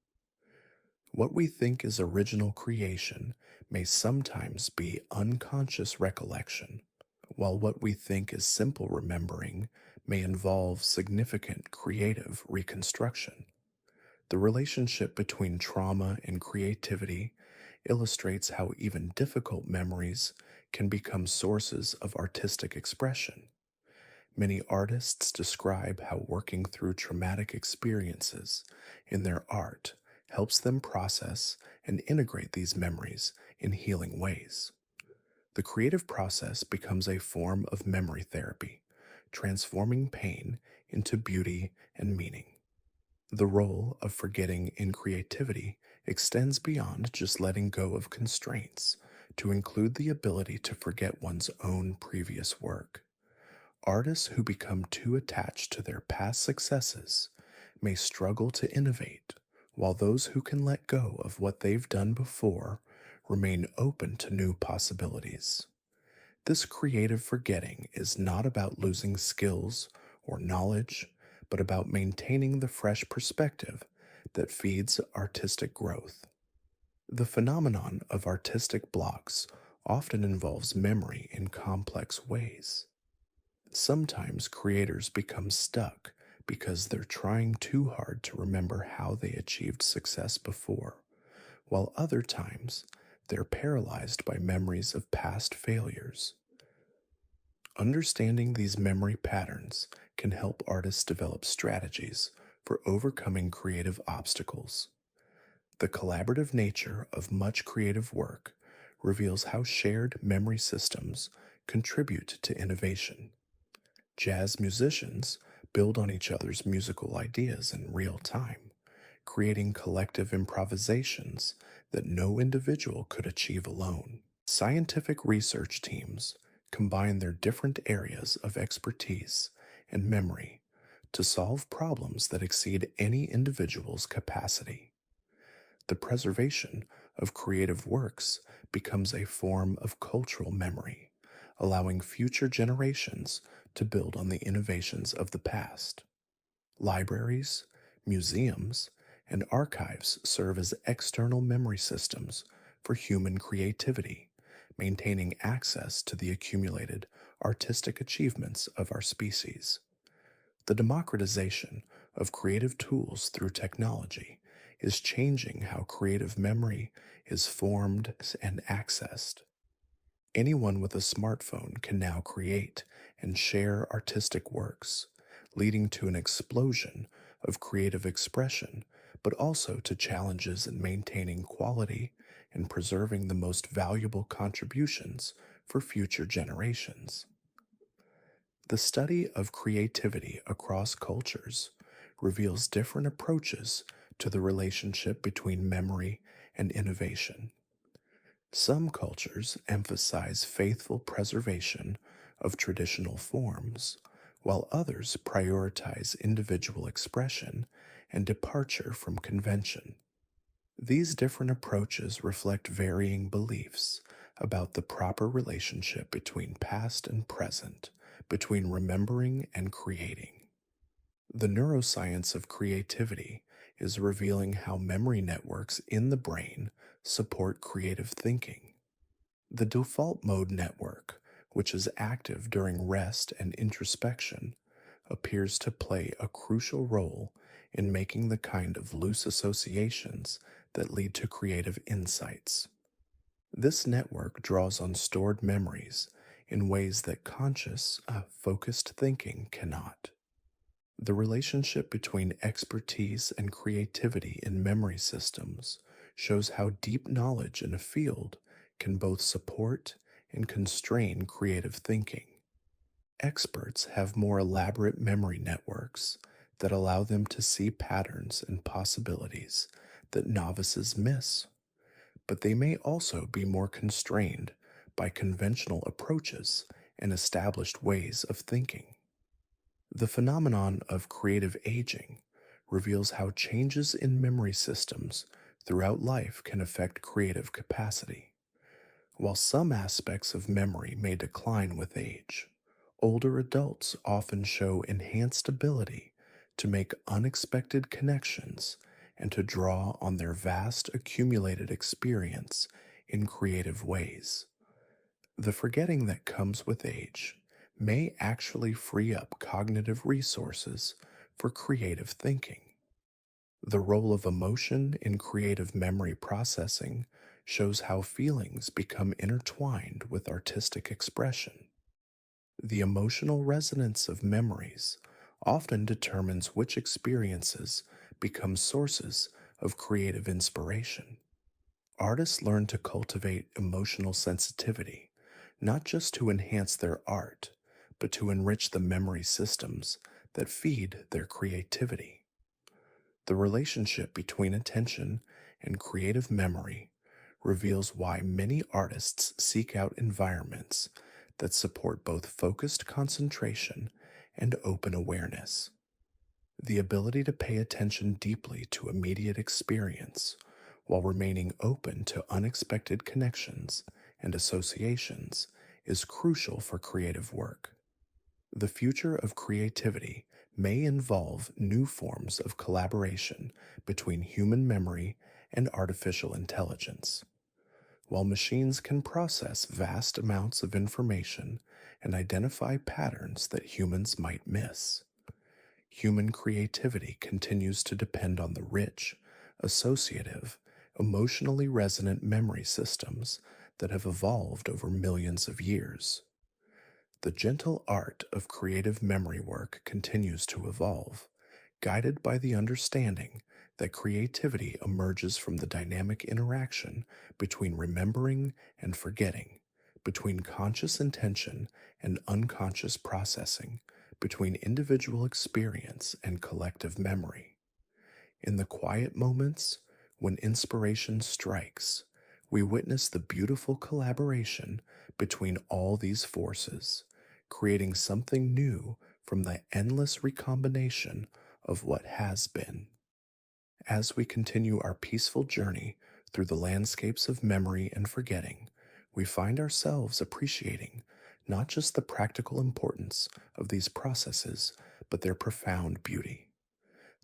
What we think is original creation may sometimes be unconscious recollection, while what we think is simple remembering may involve significant creative reconstruction. The relationship between trauma and creativity illustrates how even difficult memories can become sources of artistic expression. Many artists describe how working through traumatic experiences in their art helps them process and integrate these memories in healing ways. The creative process becomes a form of memory therapy, transforming pain into beauty and meaning. The role of forgetting in creativity extends beyond just letting go of constraints to include the ability to forget one's own previous work. Artists who become too attached to their past successes may struggle to innovate, while those who can let go of what they've done before remain open to new possibilities. This creative forgetting is not about losing skills or knowledge, but about maintaining the fresh perspective that feeds artistic growth. The phenomenon of artistic blocks often involves memory in complex ways. Sometimes creators become stuck because they're trying too hard to remember how they achieved success before, while other times they're paralyzed by memories of past failures. Understanding these memory patterns can help artists develop strategies for overcoming creative obstacles. The collaborative nature of much creative work reveals how shared memory systems contribute to innovation. Jazz musicians build on each other's musical ideas in real time, creating collective improvisations that no individual could achieve alone. Scientific research teams combine their different areas of expertise and memory to solve problems that exceed any individual's capacity. The preservation of creative works becomes a form of cultural memory, allowing future generations to build on the innovations of the past. Libraries, museums, and archives serve as external memory systems for human creativity, maintaining access to the accumulated artistic achievements of our species. The democratization of creative tools through technology is changing how creative memory is formed and accessed. Anyone with a smartphone can now create and share artistic works, leading to an explosion of creative expression, but also to challenges in maintaining quality and preserving the most valuable contributions for future generations. The study of creativity across cultures reveals different approaches to the relationship between memory and innovation. Some cultures emphasize faithful preservation of traditional forms, while others prioritize individual expression and departure from convention. These different approaches reflect varying beliefs about the proper relationship between past and present, between remembering and creating. The neuroscience of creativity is revealing how memory networks in the brain support creative thinking. The default mode network, which is active during rest and introspection, appears to play a crucial role in making the kind of loose associations that lead to creative insights. This network draws on stored memories in ways that conscious, focused thinking cannot. The relationship between expertise and creativity in memory systems shows how deep knowledge in a field can both support and constrain creative thinking. Experts have more elaborate memory networks that allow them to see patterns and possibilities that novices miss, but they may also be more constrained by conventional approaches and established ways of thinking. The phenomenon of creative aging reveals how changes in memory systems throughout life can affect creative capacity. While some aspects of memory may decline with age, older adults often show enhanced ability to make unexpected connections and to draw on their vast accumulated experience in creative ways. The forgetting that comes with age may actually free up cognitive resources for creative thinking. The role of emotion in creative memory processing shows how feelings become intertwined with artistic expression. The emotional resonance of memories often determines which experiences become sources of creative inspiration. Artists learn to cultivate emotional sensitivity, not just to enhance their art, but to enrich the memory systems that feed their creativity. The relationship between attention and creative memory reveals why many artists seek out environments that support both focused concentration and open awareness. The ability to pay attention deeply to immediate experience, while remaining open to unexpected connections and associations, is crucial for creative work. The future of creativity may involve new forms of collaboration between human memory and artificial intelligence. While machines can process vast amounts of information and identify patterns that humans might miss, human creativity continues to depend on the rich, associative, emotionally resonant memory systems that have evolved over millions of years. The gentle art of creative memory work continues to evolve, guided by the understanding that creativity emerges from the dynamic interaction between remembering and forgetting, between conscious intention and unconscious processing, between individual experience and collective memory. In the quiet moments, when inspiration strikes, we witness the beautiful collaboration between all these forces, creating something new from the endless recombination of what has been. As we continue our peaceful journey through the landscapes of memory and forgetting, we find ourselves appreciating not just the practical importance of these processes, but their profound beauty.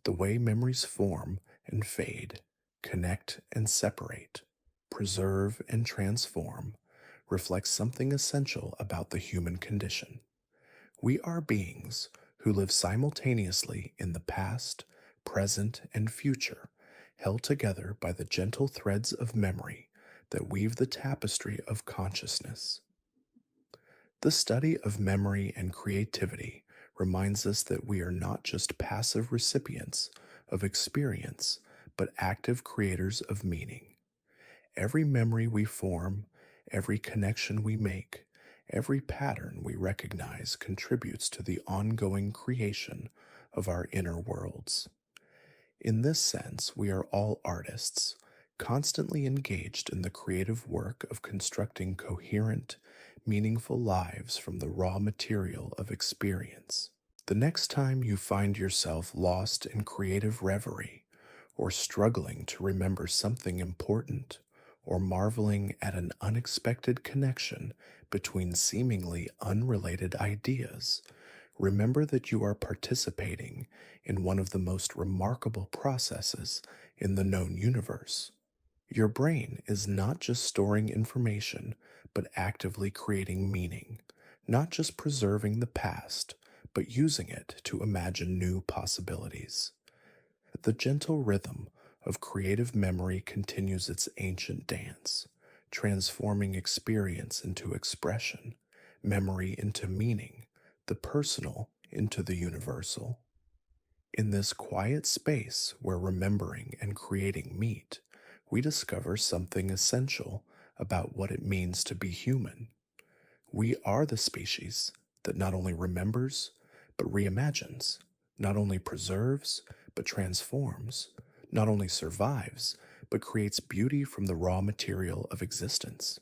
The way memories form and fade, connect and separate, preserve and transform, reflects something essential about the human condition. We are beings who live simultaneously in the past, present, and future, held together by the gentle threads of memory that weave the tapestry of consciousness. The study of memory and creativity reminds us that we are not just passive recipients of experience, but active creators of meaning. Every memory we form, every connection we make, every pattern we recognize contributes to the ongoing creation of our inner worlds. In this sense, we are all artists, constantly engaged in the creative work of constructing coherent, meaningful lives from the raw material of experience. The next time you find yourself lost in creative reverie, or struggling to remember something important, or marveling at an unexpected connection between seemingly unrelated ideas, remember that you are participating in one of the most remarkable processes in the known universe. Your brain is not just storing information, but actively creating meaning, not just preserving the past, but using it to imagine new possibilities. The gentle rhythm of creative memory continues its ancient dance, transforming experience into expression, memory into meaning, the personal into the universal. In this quiet space where remembering and creating meet, we discover something essential about what it means to be human. We are the species that not only remembers, but reimagines, not only preserves, but transforms, not only survives, but creates beauty from the raw material of existence.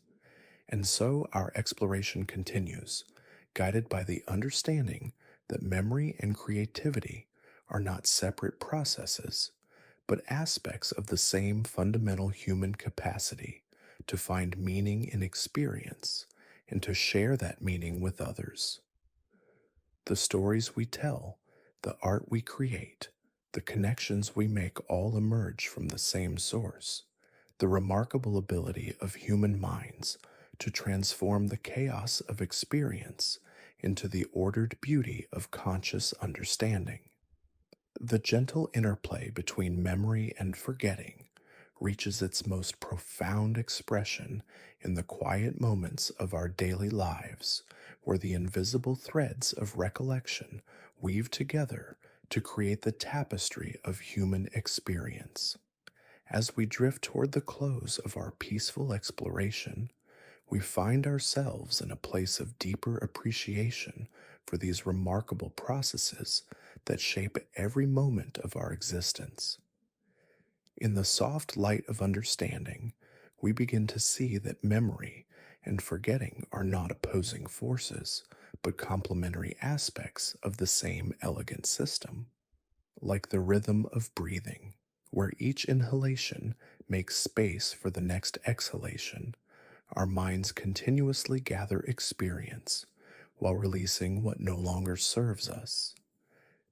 And so our exploration continues, guided by the understanding that memory and creativity are not separate processes, but aspects of the same fundamental human capacity to find meaning in experience and to share that meaning with others. The stories we tell, the art we create, the connections we make all emerge from the same source, the remarkable ability of human minds to transform the chaos of experience into the ordered beauty of conscious understanding. The gentle interplay between memory and forgetting reaches its most profound expression in the quiet moments of our daily lives, where the invisible threads of recollection weave together to create the tapestry of human experience. As we drift toward the close of our peaceful exploration, we find ourselves in a place of deeper appreciation for these remarkable processes that shape every moment of our existence. In the soft light of understanding, we begin to see that memory and forgetting are not opposing forces, but complementary aspects of the same elegant system. Like the rhythm of breathing, where each inhalation make space for the next exhalation, our minds continuously gather experience while releasing what no longer serves us.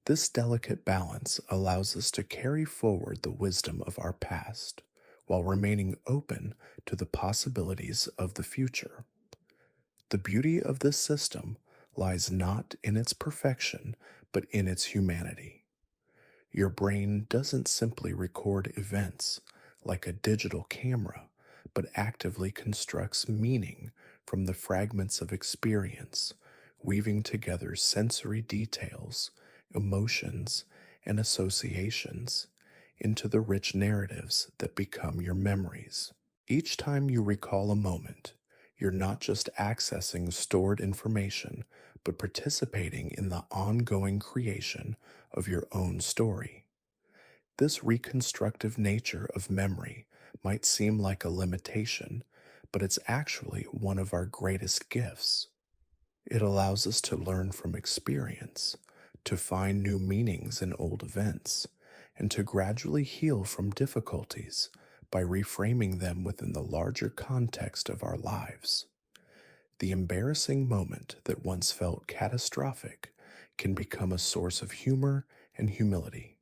This delicate balance allows us to carry forward the wisdom of our past while remaining open to the possibilities of the future. The beauty of this system lies not in its perfection, but in its humanity. Your brain doesn't simply record events like a digital camera, but actively constructs meaning from the fragments of experience, weaving together sensory details, emotions, and associations into the rich narratives that become your memories. Each time you recall a moment, you're not just accessing stored information, but participating in the ongoing creation of your own story. This reconstructive nature of memory might seem like a limitation, but it's actually one of our greatest gifts. It allows us to learn from experience, to find new meanings in old events, and to gradually heal from difficulties by reframing them within the larger context of our lives. The embarrassing moment that once felt catastrophic can become a source of humor and humility.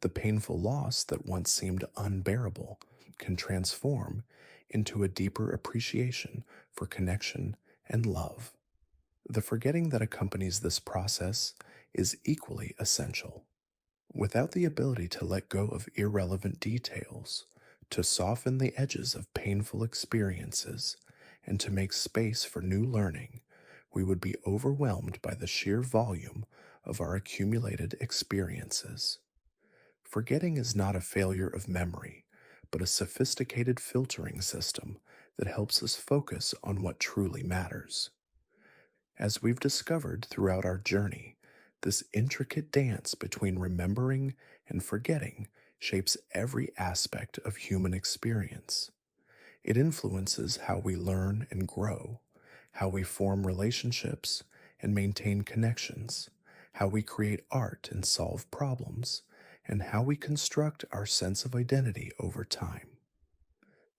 The painful loss that once seemed unbearable can transform into a deeper appreciation for connection and love. The forgetting that accompanies this process is equally essential. Without the ability to let go of irrelevant details, to soften the edges of painful experiences, and to make space for new learning, we would be overwhelmed by the sheer volume of our accumulated experiences. Forgetting is not a failure of memory, but a sophisticated filtering system that helps us focus on what truly matters. As we've discovered throughout our journey, this intricate dance between remembering and forgetting shapes every aspect of human experience. It influences how we learn and grow, how we form relationships and maintain connections, how we create art and solve problems, and how we construct our sense of identity over time.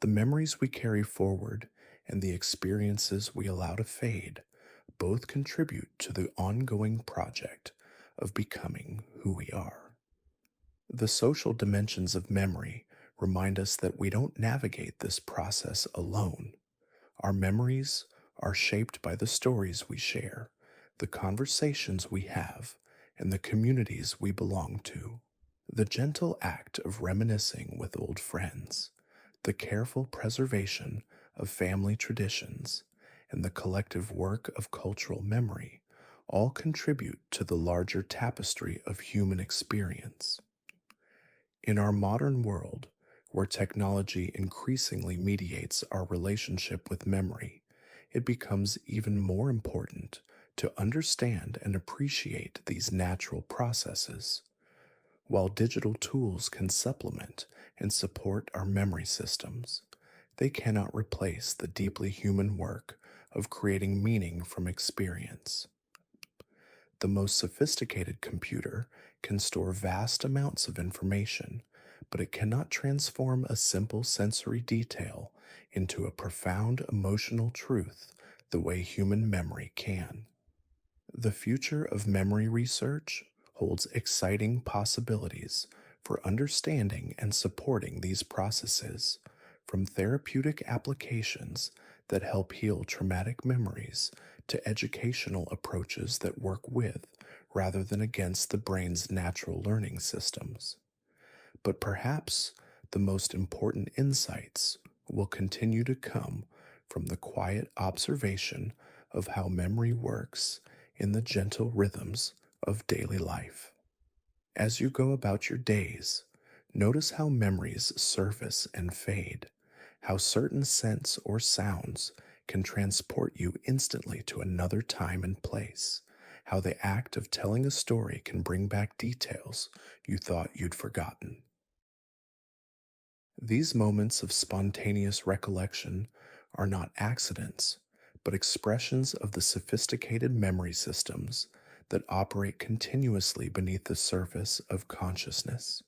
The memories we carry forward and the experiences we allow to fade both contribute to the ongoing project of becoming who we are. The social dimensions of memory remind us that we don't navigate this process alone. Our memories are shaped by the stories we share, the conversations we have, and the communities we belong to. The gentle act of reminiscing with old friends, the careful preservation of family traditions, and the collective work of cultural memory all contribute to the larger tapestry of human experience. In our modern world, where technology increasingly mediates our relationship with memory, it becomes even more important to understand and appreciate these natural processes. While digital tools can supplement and support our memory systems, they cannot replace the deeply human work of creating meaning from experience. The most sophisticated computer can store vast amounts of information, but it cannot transform a simple sensory detail into a profound emotional truth the way human memory can. The future of memory research holds exciting possibilities for understanding and supporting these processes, from therapeutic applications that help heal traumatic memories to educational approaches that work with rather than against the brain's natural learning systems. But perhaps the most important insights will continue to come from the quiet observation of how memory works in the gentle rhythms of daily life. As you go about your days, notice how memories surface and fade, how certain scents or sounds can transport you instantly to another time and place, how the act of telling a story can bring back details you thought you'd forgotten. These moments of spontaneous recollection are not accidents, but expressions of the sophisticated memory systems that operate continuously beneath the surface of consciousness.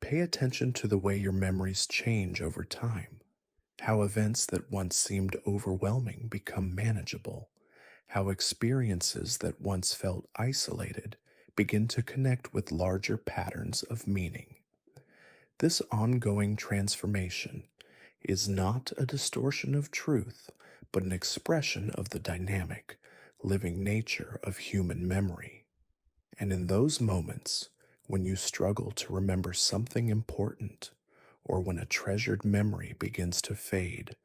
Pay attention to the way your memories change over time, how events that once seemed overwhelming become manageable, how experiences that once felt isolated begin to connect with larger patterns of meaning. This ongoing transformation is not a distortion of truth, but an expression of the dynamic, living nature of human memory. And in those moments, when you struggle to remember something important, or when a treasured memory begins to fade,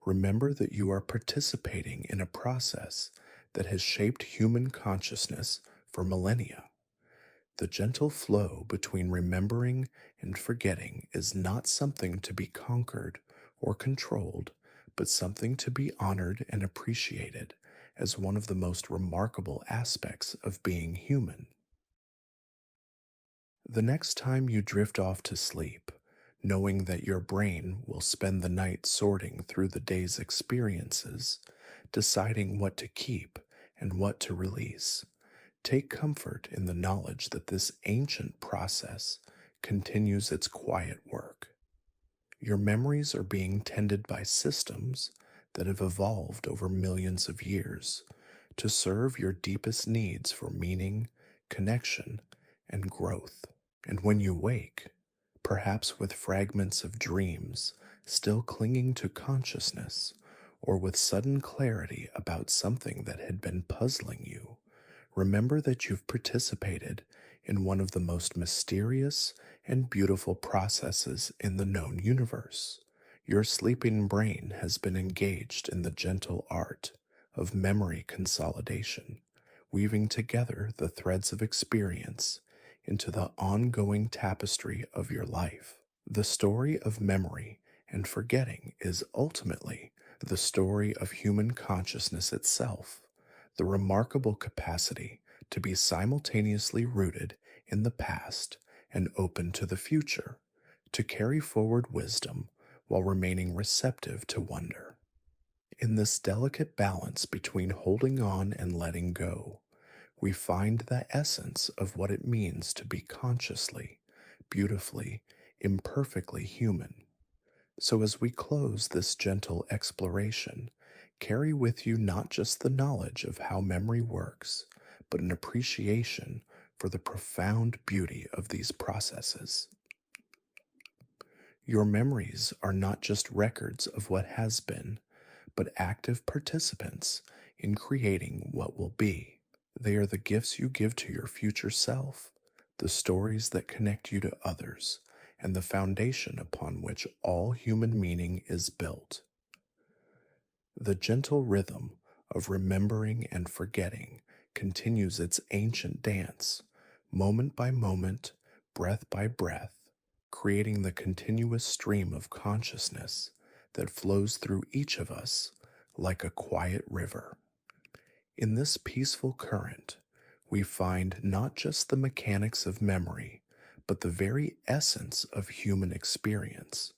remember that you are participating in a process that has shaped human consciousness for millennia. The gentle flow between remembering and forgetting is not something to be conquered or controlled, but something to be honored and appreciated as one of the most remarkable aspects of being human. The next time you drift off to sleep, knowing that your brain will spend the night sorting through the day's experiences, deciding what to keep and what to release, take comfort in the knowledge that this ancient process continues its quiet work. Your memories are being tended by systems that have evolved over millions of years to serve your deepest needs for meaning, connection, and growth. And when you wake, perhaps with fragments of dreams still clinging to consciousness, or with sudden clarity about something that had been puzzling you, remember that you've participated in one of the most mysterious and beautiful processes in the known universe. Your sleeping brain has been engaged in the gentle art of memory consolidation, weaving together the threads of experience into the ongoing tapestry of your life. The story of memory and forgetting is ultimately the story of human consciousness itself, the remarkable capacity to be simultaneously rooted in the past and open to the future, to carry forward wisdom while remaining receptive to wonder. In this delicate balance between holding on and letting go, we find the essence of what it means to be consciously, beautifully, imperfectly human. So, as we close this gentle exploration, carry with you not just the knowledge of how memory works, but an appreciation for the profound beauty of these processes. Your memories are not just records of what has been, but active participants in creating what will be. They are the gifts you give to your future self, the stories that connect you to others, and the foundation upon which all human meaning is built. The gentle rhythm of remembering and forgetting continues its ancient dance, moment by moment, breath by breath, creating the continuous stream of consciousness that flows through each of us like a quiet river. In this peaceful current, we find not just the mechanics of memory, but the very essence of human experience,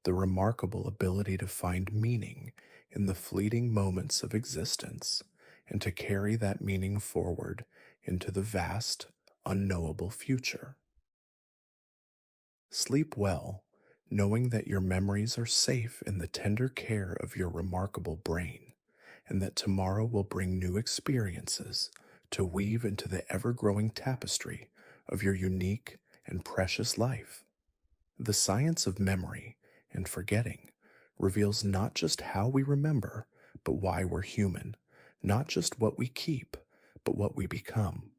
the remarkable ability to find meaning in the fleeting moments of existence and to carry that meaning forward into the vast, unknowable future. Sleep well, knowing that your memories are safe in the tender care of your remarkable brain, and that tomorrow will bring new experiences to weave into the ever-growing tapestry of your unique and precious life. The science of memory and forgetting reveals not just how we remember, but why we're human, not just what we keep, but what we become.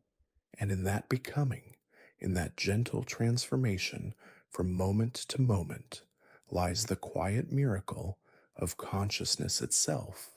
And in that becoming, in that gentle transformation from moment to moment, lies the quiet miracle of consciousness itself.